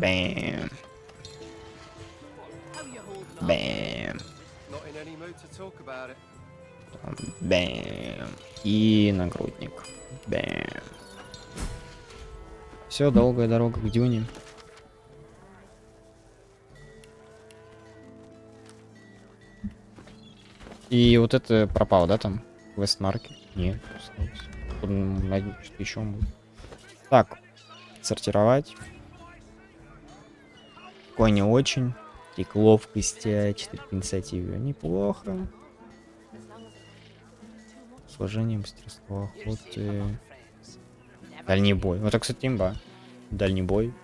Бэм. Бэм. Бэм. И нагрудник. Бэм. Все, долгая дорога к дюне. И вот это пропало, да, там? Вестмаркет? Нет, что-то еще будет. Так, сортировать. Какой не очень. 3 к ловкости, 4 к инициативе. Неплохо. Сложение, мастерство, охоты. Дальний бой. Вот это, кстати, имба. Дальний бой.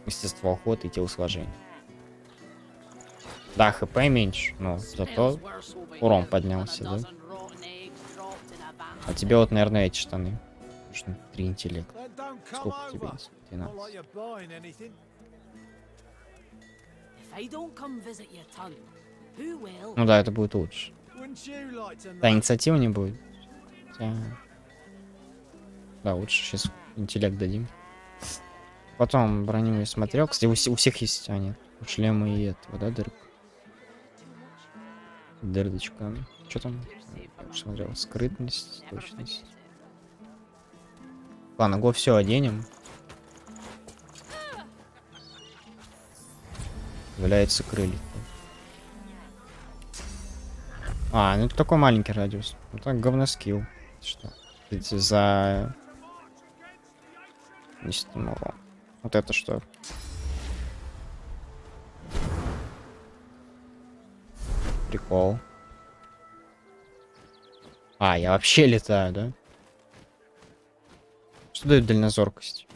Мастерство охоты и телосложение. Да, хп меньше, но зато урон поднялся, да? А тебе вот, наверное, эти штаны. Нужно 3 интеллекта. Сколько тебе есть? 12. Ну да, это будет лучше. Да, инициатива не будет. Хотя... Да, лучше сейчас интеллект дадим. Потом броню я смотрел. Кстати, у всех есть... А, нет. У шлема и этого, да, дырка? Дырдочка. Что там? Я смотрел. Скрытность, точность. Ладно, го все оденем. Является крылья. А, ну это такой маленький радиус. Вот так говноскилл. Что? Эти за... Вот это что? Прикол. А, я вообще летаю, да? Что дает дальнозоркость?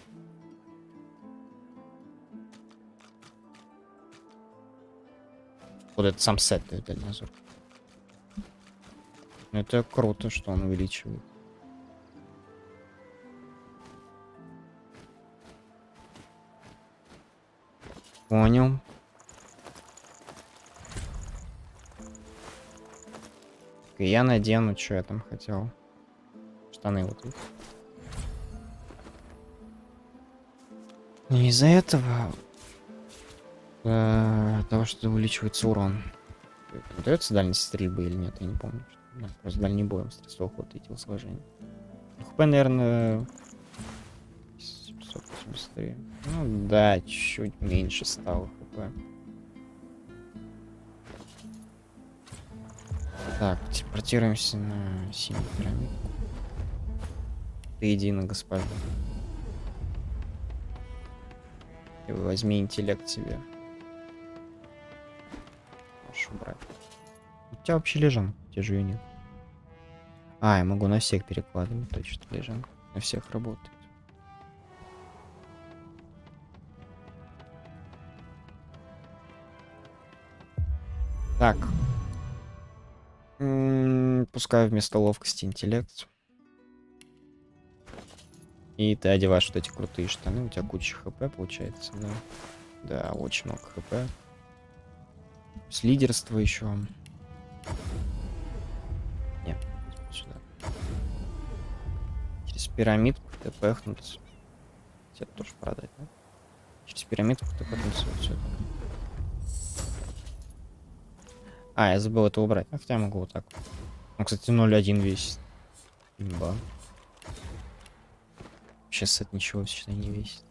Вот это сам сет дает дальнозоркость. Ну, это круто, что он увеличивает. Понял. И я надену, что я там хотел. Штаны вот тут. Не из-за этого. Того, что увеличивается урон. Дается дальность стрельбы или нет, я не помню. Да, просто дальнебоем, мастерство охоты и телосложение. ХП, наверное... 783. Ну да, чуть меньше стало ХП. Так, телепортируемся на синюю пирамидку. Ты едино, господин. И возьми интеллект себе. Можешь убрать. У тебя вообще лежанка, у тебя же ее нет. А, я могу на всех перекладывать, точно, лежанка. На всех работает. Так. Пускай вместо ловкости интеллект. И ты одеваешь вот эти крутые штаны. У тебя куча хп получается, да? Да, очень много хп. С лидерства еще. Нет, сюда. Через пирамидку тпхнуть. Тебе тоже продать, да? Через пирамидку тпхнуться вот сюда. А, я забыл это убрать. А хотя я могу вот так. Он, кстати, 0.1 весит. Имба. Сейчас это ничего, считай, не весит.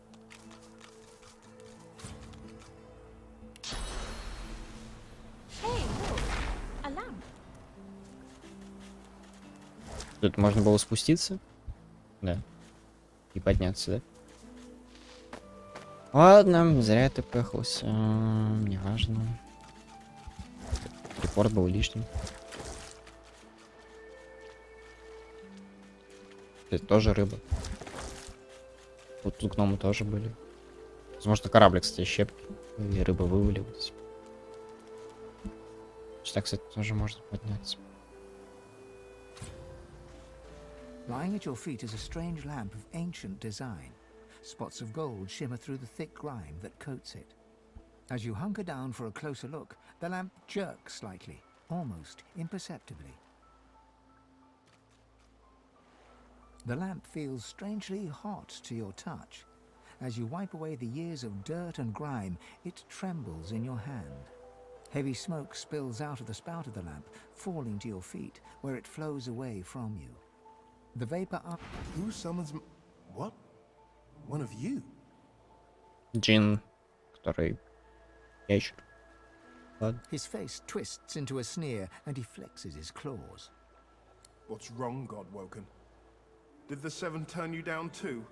Тут можно было спуститься? Да. И подняться, да? Ладно, зря ты пыхался. Неважно. Репорт был лишним. Это тоже рыба. Вот тут гномы тоже были. Возможно, кораблик, кстати, щепки. И рыба вываливалась. Так, кстати, тоже можно подняться. Lying at your feet is a strange lamp of ancient design. Spots of gold shimmer through the thick grime that coats it. As you hunker down for a closer look, the lamp jerks slightly, almost imperceptibly. The lamp feels strangely hot to your touch. As you wipe away the years of dirt and grime, it trembles in your hand. Heavy smoke spills out of the spout of the lamp, falling to your feet, where it flows away from you. The vapor up... Who summons... What? One of you? Джин, который ящер. Ладно. His face twists into a sneer, and he flexes his claws. What's wrong, Godwoken? Did the Seven turn you down too?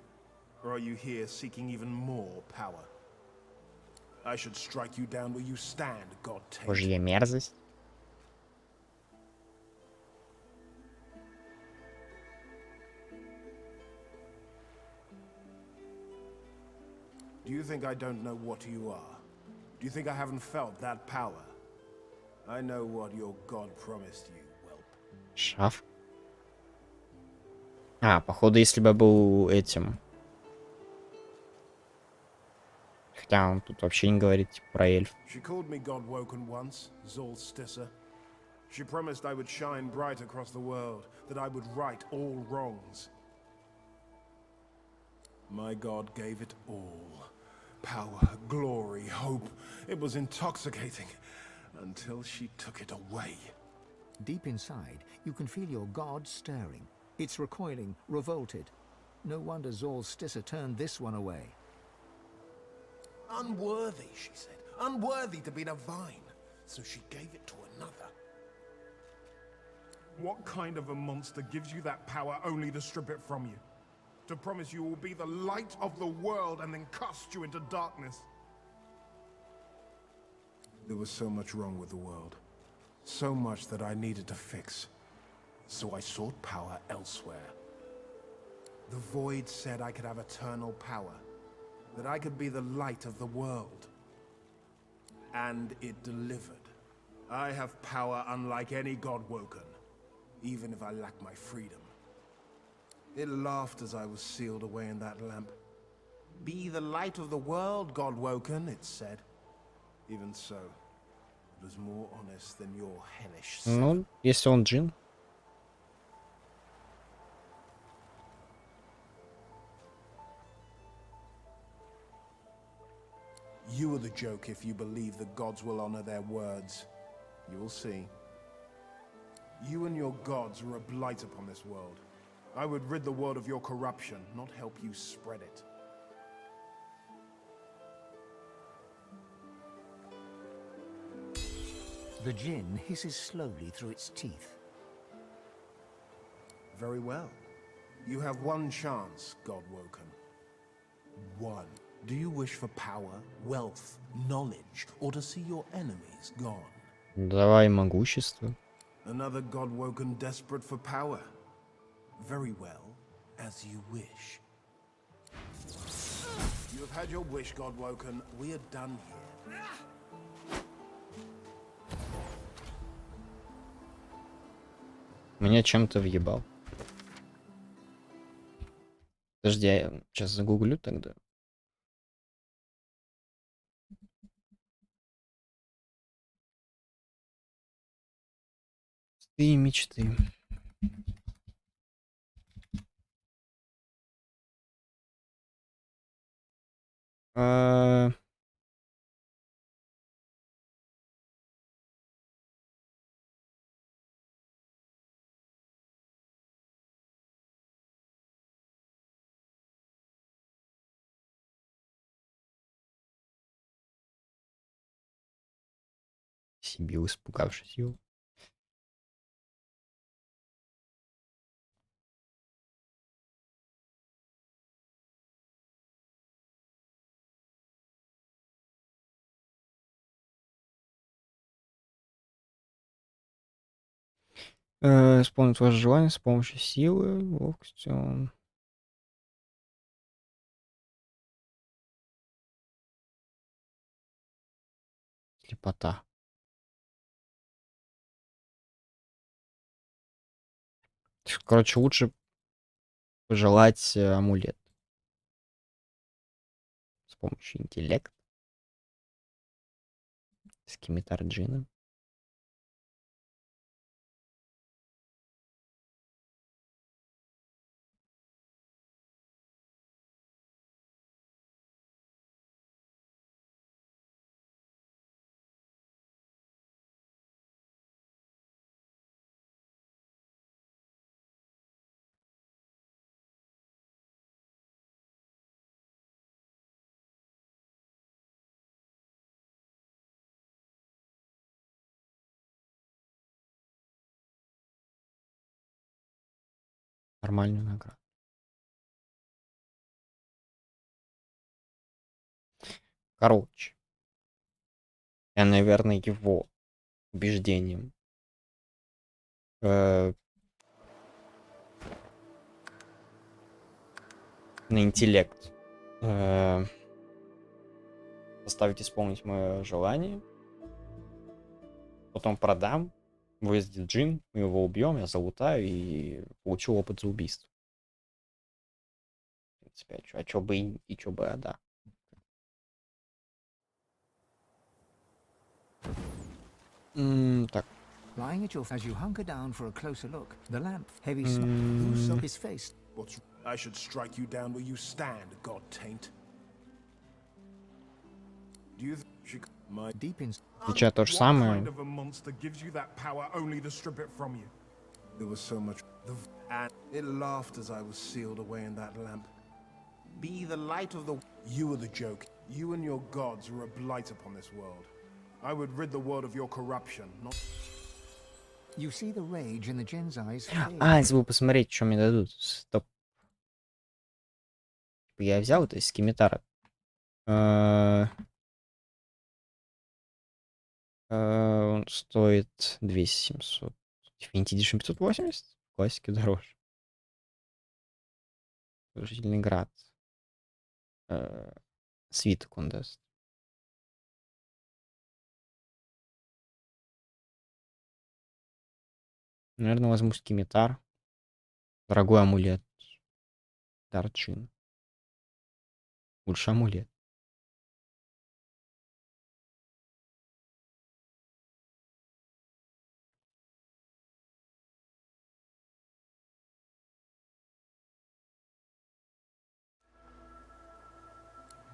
Or are you here seeking even more power? I should strike you down where you stand, God take. Божья мерзость. Do you think I don't know what you are? Do you think I haven't felt that power? I know what your God promised you, whelp. Шаф. А, походу, если бы был этим. Хотя он тут вообще не говорит типа, про эльф. She called me Godwoken once, Zol Stissa. She promised I would shine bright across the world, that I would right all wrongs. My God gave it all. Power, glory, hope. It was intoxicating, until she took it away. Deep inside, you can feel your god stirring. It's recoiling, revolted. No wonder Zol Stissa turned this one away. Unworthy, she said. Unworthy to be divine. So she gave it to another. What kind of a monster gives you that power only to strip it from you? To promise you will be the light of the world and then cast you into darkness? There was so much wrong with the world. So much that I needed to fix. So I sought power elsewhere. The Void said I could have eternal power. That I could be the light of the world. And it delivered. I have power unlike any Godwoken, even if I lack my freedom. It laughed as I was sealed away in that lamp. Be the light of the world, Godwoken, it said. Even so, it was more honest than your hellish self. Ну, если он джин. You are the joke if you believe the gods will honor their words. You will see. You and your gods are a blight upon this world. I would rid the world of your corruption, not help you spread it. The djinn hisses slowly through its teeth. Very well. You have one chance, Godwoken. One. Do you wish for power, wealth, knowledge, or to see your enemies gone? Давай могущество. Another Godwoken desperate for power. Very well, as you wish. You have had your wish, Godwoken. We are done here. Меня чем-то въебал. Подожди, я сейчас загуглю тогда. Ты мечты. Сибил, испугавшись его. Исполнить ваше желание с помощью силы, локтем. Слепота. Короче, лучше пожелать амулет. помощью интеллекта. Скимитар джина. Нормальную награду. Короче. Я, наверное, его убеждением на интеллект заставить исполнить мое желание. Потом продам. Выездит джин, мы его убьем, я залутаю и получу опыт за убийство. В принципе, а чё бы и чё бы, да. Так. Lying at your as you hunker down for a closer look, the lamp, heavy smoke, his face. What's... I should strike you down where you stand, God taint. Do you she my deep in Отвечаю то же самое. kind of a monster gives you that power only to strip it from you? There was so much and it laughed as I was sealed away in that lamp. Be the light of the you are the joke. You and your gods are a blight upon this world. I would rid the world of your corruption, not... You see the rage in the Jin's eyes. А, забыл посмотреть, что мне дадут. Стоп. Я взял это из скимитара. Он стоит 2700. Infinity Edition 580. В классике дороже. Жительный град. Свиток он даст. Наверное, возьму скимитар. Дорогой амулет. Дарджин. Лучше амулет.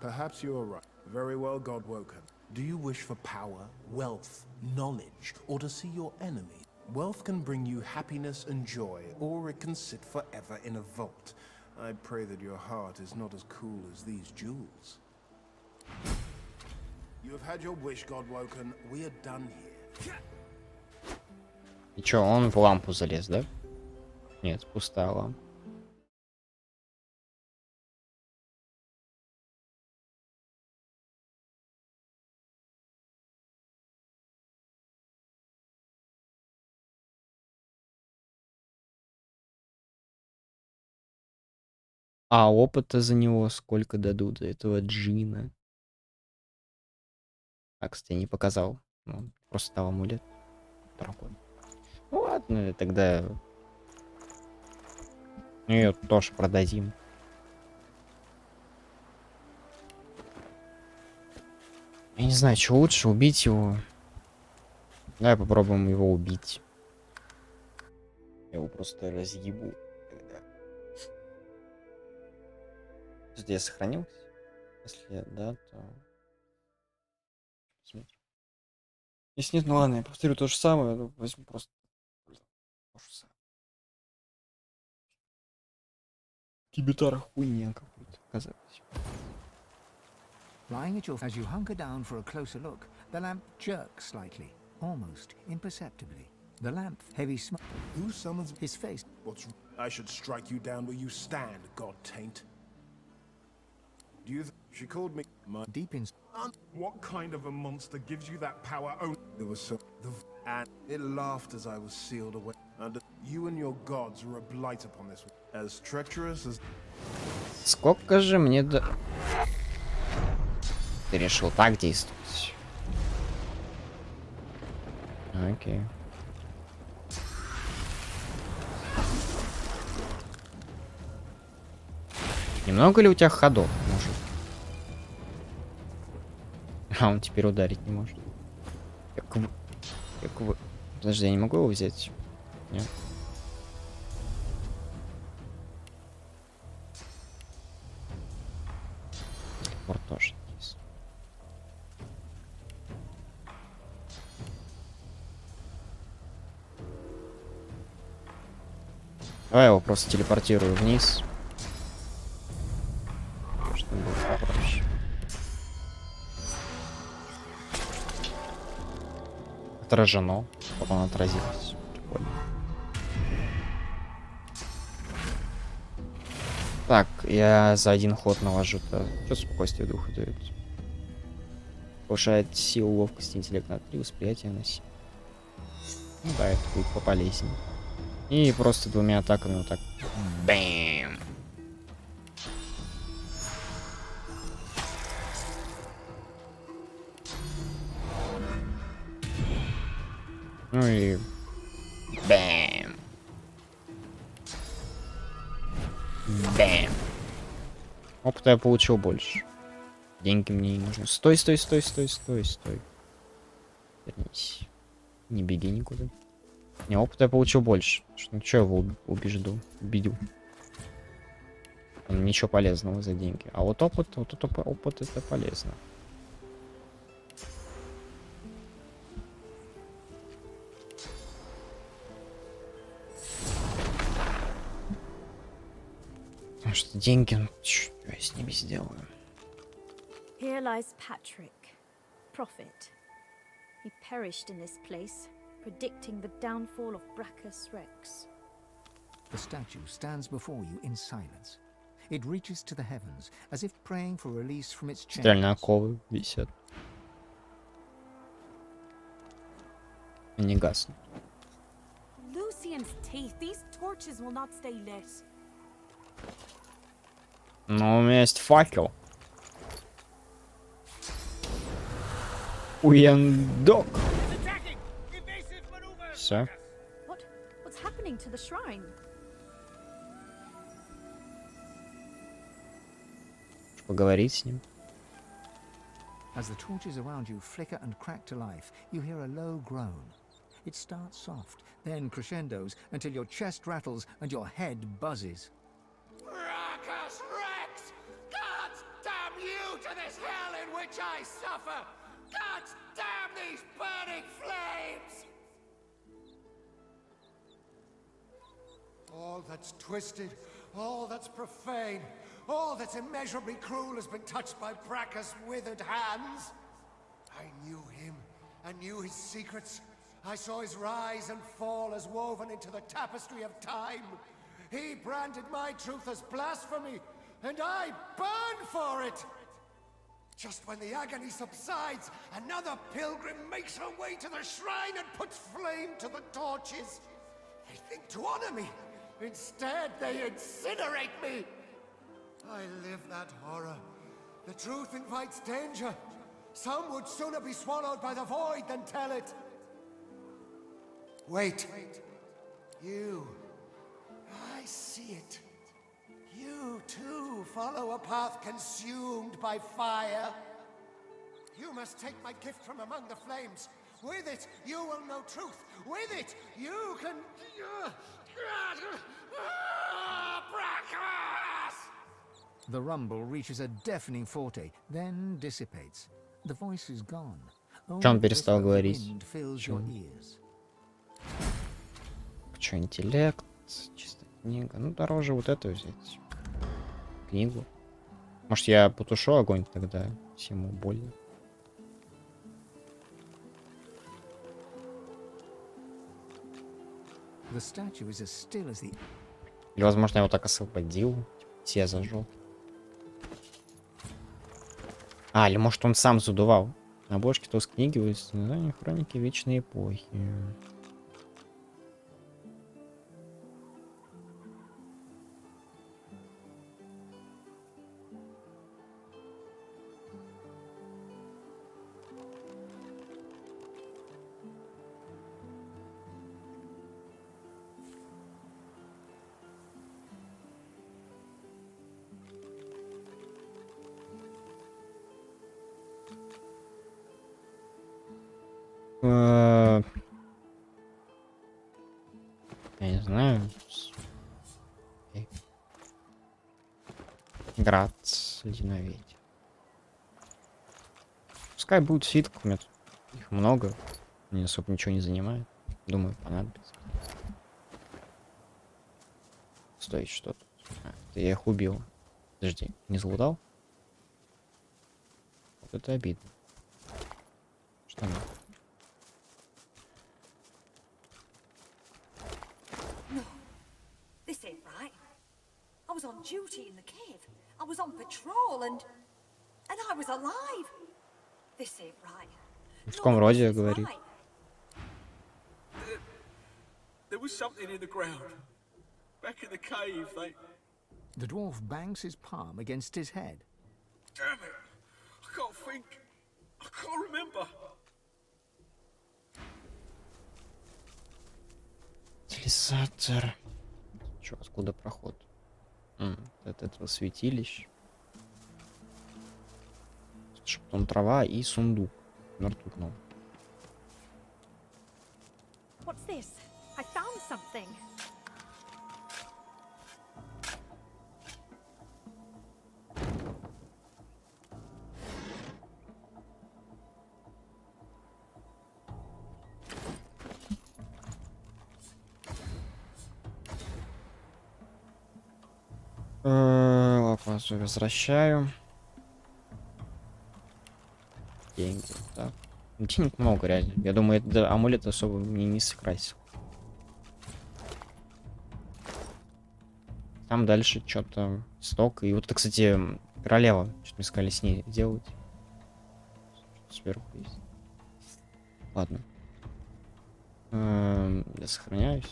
Perhaps you are right. Very well, Godwoken. Do you wish for power, wealth, knowledge, or to see your enemy? Wealth can bring you happiness and joy, or it can sit forever in a vault. I pray that your heart is not as cool as these jewels. You have had your wish, Godwoken. We are done here. И чё, он в лампу залез, да? Нет, пустая лампа. А опыта за него сколько дадут, за этого джина? А, кстати, я не показал. Ну, просто дал амулет. Дорогой. Ну ладно, тогда ее тоже продадим. Я не знаю, что лучше, убить его. Давай попробуем его убить. Я его просто разъебу. Где я сохранился? Если да, то... Посмотрим. Если нет, ну ладно, я повторю то же самое, но возьму просто... То же самое. Кибитара хуйня какой-то, оказалось. Lying at your as you hunker down for a closer look, the lamp jerks slightly, almost imperceptibly. The lamp, heavy smoke. Who summons his face? What's... I should strike you down where you stand, God taint. Do you... She called me my deep in... What kind of a monster gives you that power? Oh, there was so... And it laughed as I was sealed away. And you and your gods are a blight upon this world. As treacherous as... Сколько же мне до... Ты решил так действовать? Окей. Немного ли у тебя ходов, может? А он теперь ударить не может. Подожди, я не могу его взять? Нет. Телепорт тоже есть. Давай я его просто телепортирую вниз. Чтобы было попроще. Отражено. Вот он отразилось. Прикольно. Так, я за один ход навожу-то. Что спокойствие духа дает? Повышает силу, ловкость, интеллект на 3, восприятие на 7. Ну да, это будет пополезнее. И просто двумя атаками вот так. Бэм! Ну и... Бэм! Бэм! Опыта я получил больше. Деньги мне не нужны. Стой, стой, стой, стой, стой, стой. Вернись. Не беги никуда. Не, опыта я получил больше. Ну что я его убедил? Ничего полезного за деньги. А вот опыт это полезно. Потому что деньги, ну, что я с ними сделаю? Here lies Patrick, prophet. He perished in this place, predicting the downfall of Brachus Rex. The statue stands before you in silence. It reaches to the heavens, as if praying for release from its chains. Стрельные оковы висят. Не гаснут. Lucian's teeth, these torches will not stay lit. Но у меня есть факел. Уендок. Все. What's happening to the shrine? Поговорить с ним. As the torches around you flicker and crack to life, you hear a low groan. It starts soft, then crescendos until your chest rattles and your head buzzes. Brachus Rex! Gods damn you to this hell in which I suffer! Gods damn these burning flames! All that's twisted, all that's profane, all that's immeasurably cruel has been touched by Brachus' withered hands. I knew him, I knew his secrets. I saw his rise and fall as woven into the tapestry of time. He branded my truth as blasphemy, and I burn for it! Just when the agony subsides, another pilgrim makes her way to the shrine and puts flame to the torches. They think to honor me. Instead, they incinerate me. I live that horror. The truth invites danger. Some would sooner be swallowed by the void than tell it. Wait. You. I see it. You, too, follow a path consumed by fire. You must take my gift from among the flames. With it, you will know truth. With it, you can... Brachus! The rumble reaches a deafening forte, then dissipates. The voice is gone. Чё он перестал говорить? Wind fills your ears. Чё, интеллект? Чисто книга. Ну, дороже вот эту взять. Книгу. Может, я потушу огонь тогда? Всему больно. The statue is as still as the... Или, возможно, я его так освободил. Все зажег. А, или может он сам задувал. На обложке то с книги название хроники Вечной Эпохи. Я не знаю. Град ледяной ветер. Пускай будет свитков, у меня тут их много. Мне особо ничего не занимает. Думаю, понадобится. Стоит что-то. Я их убил. Подожди, не залутал? Вот это обидно. Что мне? No, this ain't right. I was on duty in the cave. I was on patrol and I was alive. This ain't right. В каком роде говорит? There was something in the ground. Back in the cave, they... The dwarf bangs his palm against his head. Damn it! I can't think. I can't remember. Утилизатор. Чё, откуда проход? От этого святилища. Потом трава и сундук. Мертвый гном. What's this? I found something. Лопату возвращаю. Деньги, так. Денег много, реально. Я думаю, это амулет особо мне не скрасил. Там дальше что-то сток. И вот это, кстати, королева. Что-то мы сказали с ней делать. Сверху есть. Ладно. Я сохраняюсь.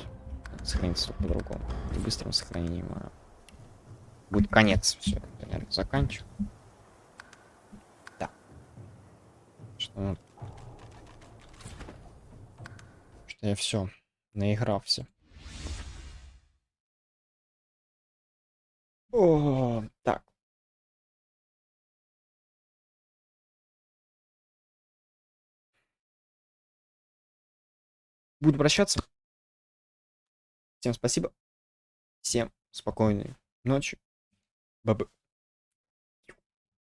Сохранится по-другому. И быстрым сохранением. Будет конец. Все, я, наверное, заканчиваю. Да. Что я все наигрался. О, так. Буду прощаться. Всем спасибо. Всем спокойной ночи. Бабы.